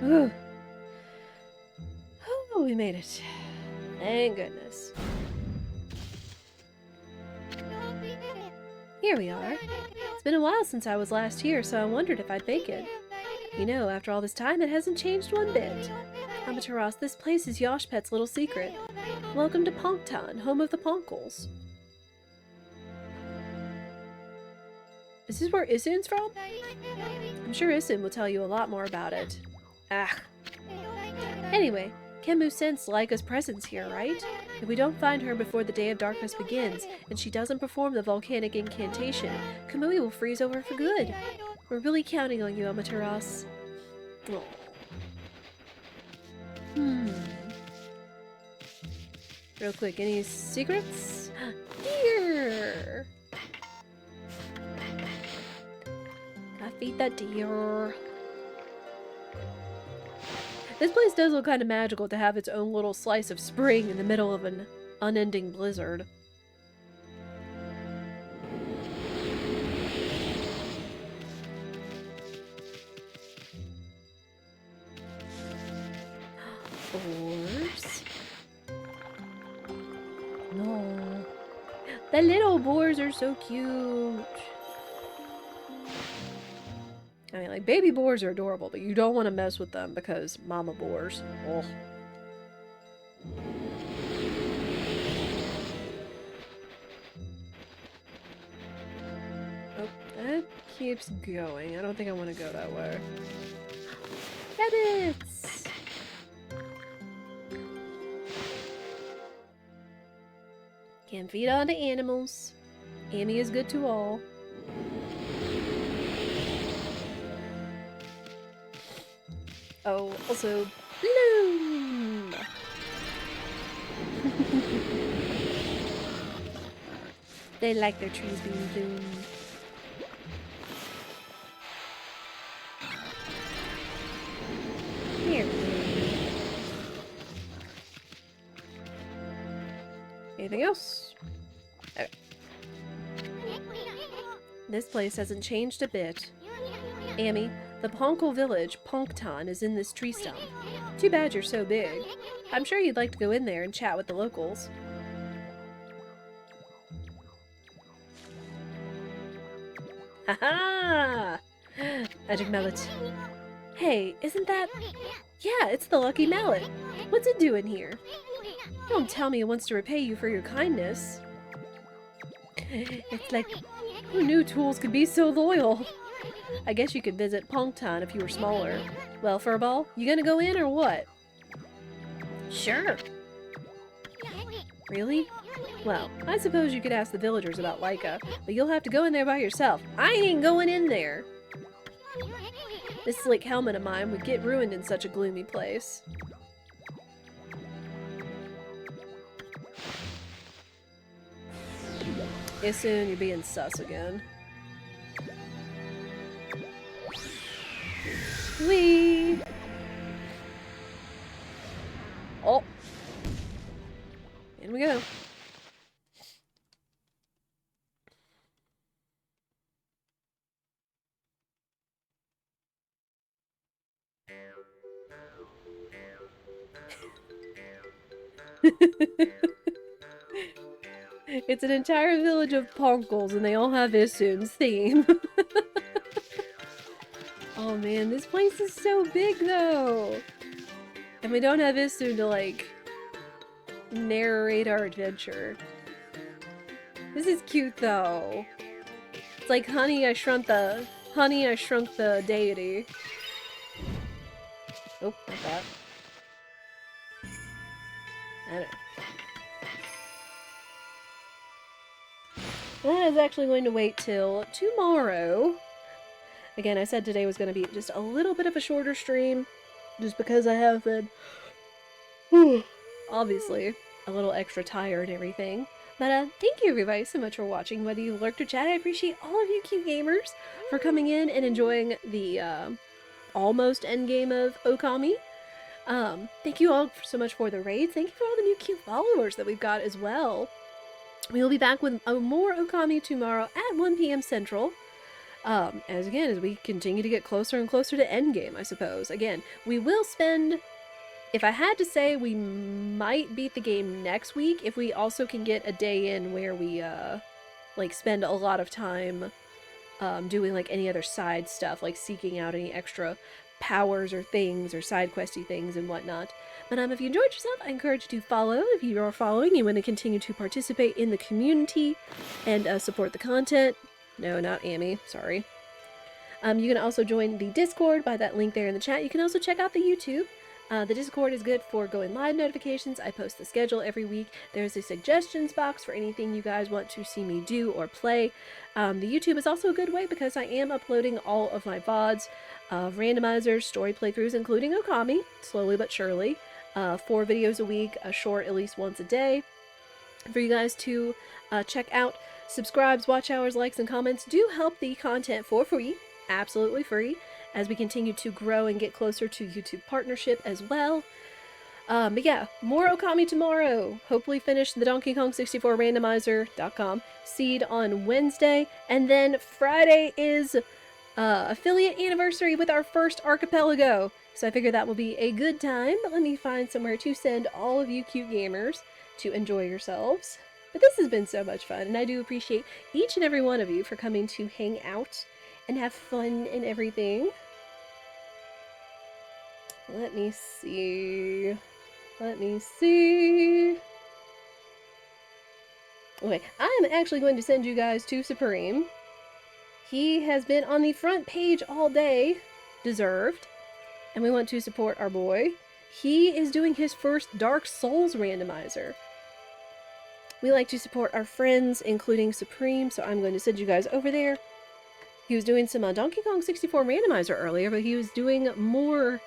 Ooh. Oh, we made it. Thank goodness. Here we are. It's been a while since I was last here, so I wondered if I'd make it. You know, after all this time, it hasn't changed one bit. Amaterasu, this place is Yoshpet's little secret. Welcome to Ponktown, home of the Ponkles. Is this where Isun's from? I'm sure Isun will tell you a lot more about it. Ah. Anyway, Kenmu sensed Laika's presence here, right? If we don't find her before the Day of Darkness begins, and she doesn't perform the volcanic incantation, Kamui will freeze over for good. We're really counting on you, Amaterasu. Oh. Real quick, any secrets? Deer! Gotta feed that deer. This place does look kind of magical to have its own little slice of spring in the middle of an unending blizzard. Boars? No. The little boars are so cute. I mean, like, baby boars are adorable, but you don't want to mess with them because mama boars. Oh. Oh, that keeps going. I don't think I want to go that way. Rabbits! Can feed on to animals. Amy is good to all. Oh, also, bloom! They like their trees being bloomed. Here. Anything else? Okay. This place hasn't changed a bit. Amy, the Ponkle village, Ponkton, is in this tree stump. Too bad you're so big. I'm sure you'd like to go in there and chat with the locals. Haha! Magic mallet. Hey, isn't that... Yeah, it's the lucky mallet. What's it doing here? Don't tell me it wants to repay you for your kindness. It's like, who knew tools could be so loyal? I guess you could visit Ponkton if you were smaller. Well, Furball, you gonna go in or what? Sure. Really? Well, I suppose you could ask the villagers about Laika, but you'll have to go in there by yourself. I ain't going in there! This slick helmet of mine would get ruined in such a gloomy place. Yeah, soon you're being sus again. Whee! Oh! In we go. It's an entire village of Ponkles and they all have Issun's theme. Oh man, this place is so big though! And we don't have Issun to like narrate our adventure. This is cute though. It's like Honey, I Shrunk the Deity. Oh, not that. I don't know. That is actually going to wait till tomorrow. Again, I said today was going to be just a little bit of a shorter stream, just because I have been, obviously, a little extra tired and everything. But thank you everybody so much for watching, whether you lurked or chat. I appreciate all of you cute gamers for coming in and enjoying the almost endgame of Okami. Thank you all so much for the raids. Thank you for all the new cute followers that we've got as well. We will be back with more Okami tomorrow at 1 p.m. Central. As we continue to get closer and closer to Endgame, I suppose. Again, we will spend... If I had to say, we might beat the game next week if we also can get a day in where we, like, spend a lot of time, doing, like, any other side stuff, like seeking out any extra powers or things or side questy things and whatnot. But if you enjoyed yourself, I encourage you to follow. If you are following, you want to continue to participate in the community and support the content. No, not Amy. Sorry. You can also join the Discord by that link there in the chat. You can also check out the YouTube. The Discord is good for going live notifications. I post the schedule every week. There's a suggestions box for anything you guys want to see me do or play. The YouTube is also a good way because I am uploading all of my VODs of randomizers, story playthroughs, including Okami, slowly but surely. 4 videos a week, a short at least once a day, for you guys to check out. Subscribes, watch hours, likes, and comments do help the content for free, absolutely free, as we continue to grow and get closer to YouTube partnership as well. But yeah, more Okami tomorrow. Hopefully finish the Donkey Kong 64 randomizer.com seed on Wednesday. And then Friday is affiliate anniversary with our first archipelago. So I figure that will be a good time. But let me find somewhere to send all of you cute gamers to enjoy yourselves. But this has been so much fun, and I do appreciate each and every one of you for coming to hang out and have fun and everything. Let me see. Okay, I'm actually going to send you guys to Supreme. He has been on the front page all day. Deserved. And we want to support our boy. He is doing his first Dark Souls randomizer. We like to support our friends, including Supreme, so I'm going to send you guys over there. He was doing some Donkey Kong 64 randomizer earlier, but he was doing more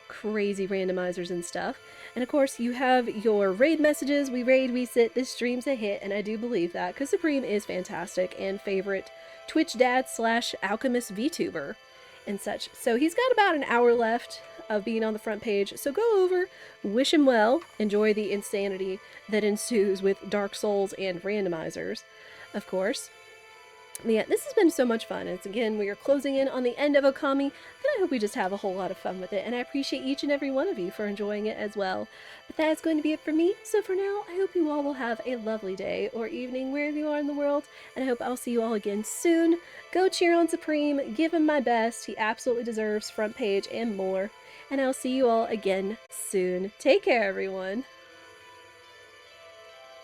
crazy randomizers and stuff. And of course, you have your raid messages. We raid, we sit, this stream's a hit, and I do believe that, because Supreme is fantastic and favorite Twitch dad / alchemist VTuber and such. So he's got about an hour left of being on the front page, so go over, wish him well, enjoy the insanity that ensues with Dark Souls and randomizers, of course. But yeah, this has been so much fun. It's again, we are closing in on the end of Okami, and I hope we just have a whole lot of fun with it, and I appreciate each and every one of you for enjoying it as well. But that is going to be it for me, so for now, I hope you all will have a lovely day or evening wherever you are in the world, and I hope I'll see you all again soon. Go cheer on Supreme, give him my best, he absolutely deserves front page and more, and I'll see you all again soon. Take care, everyone!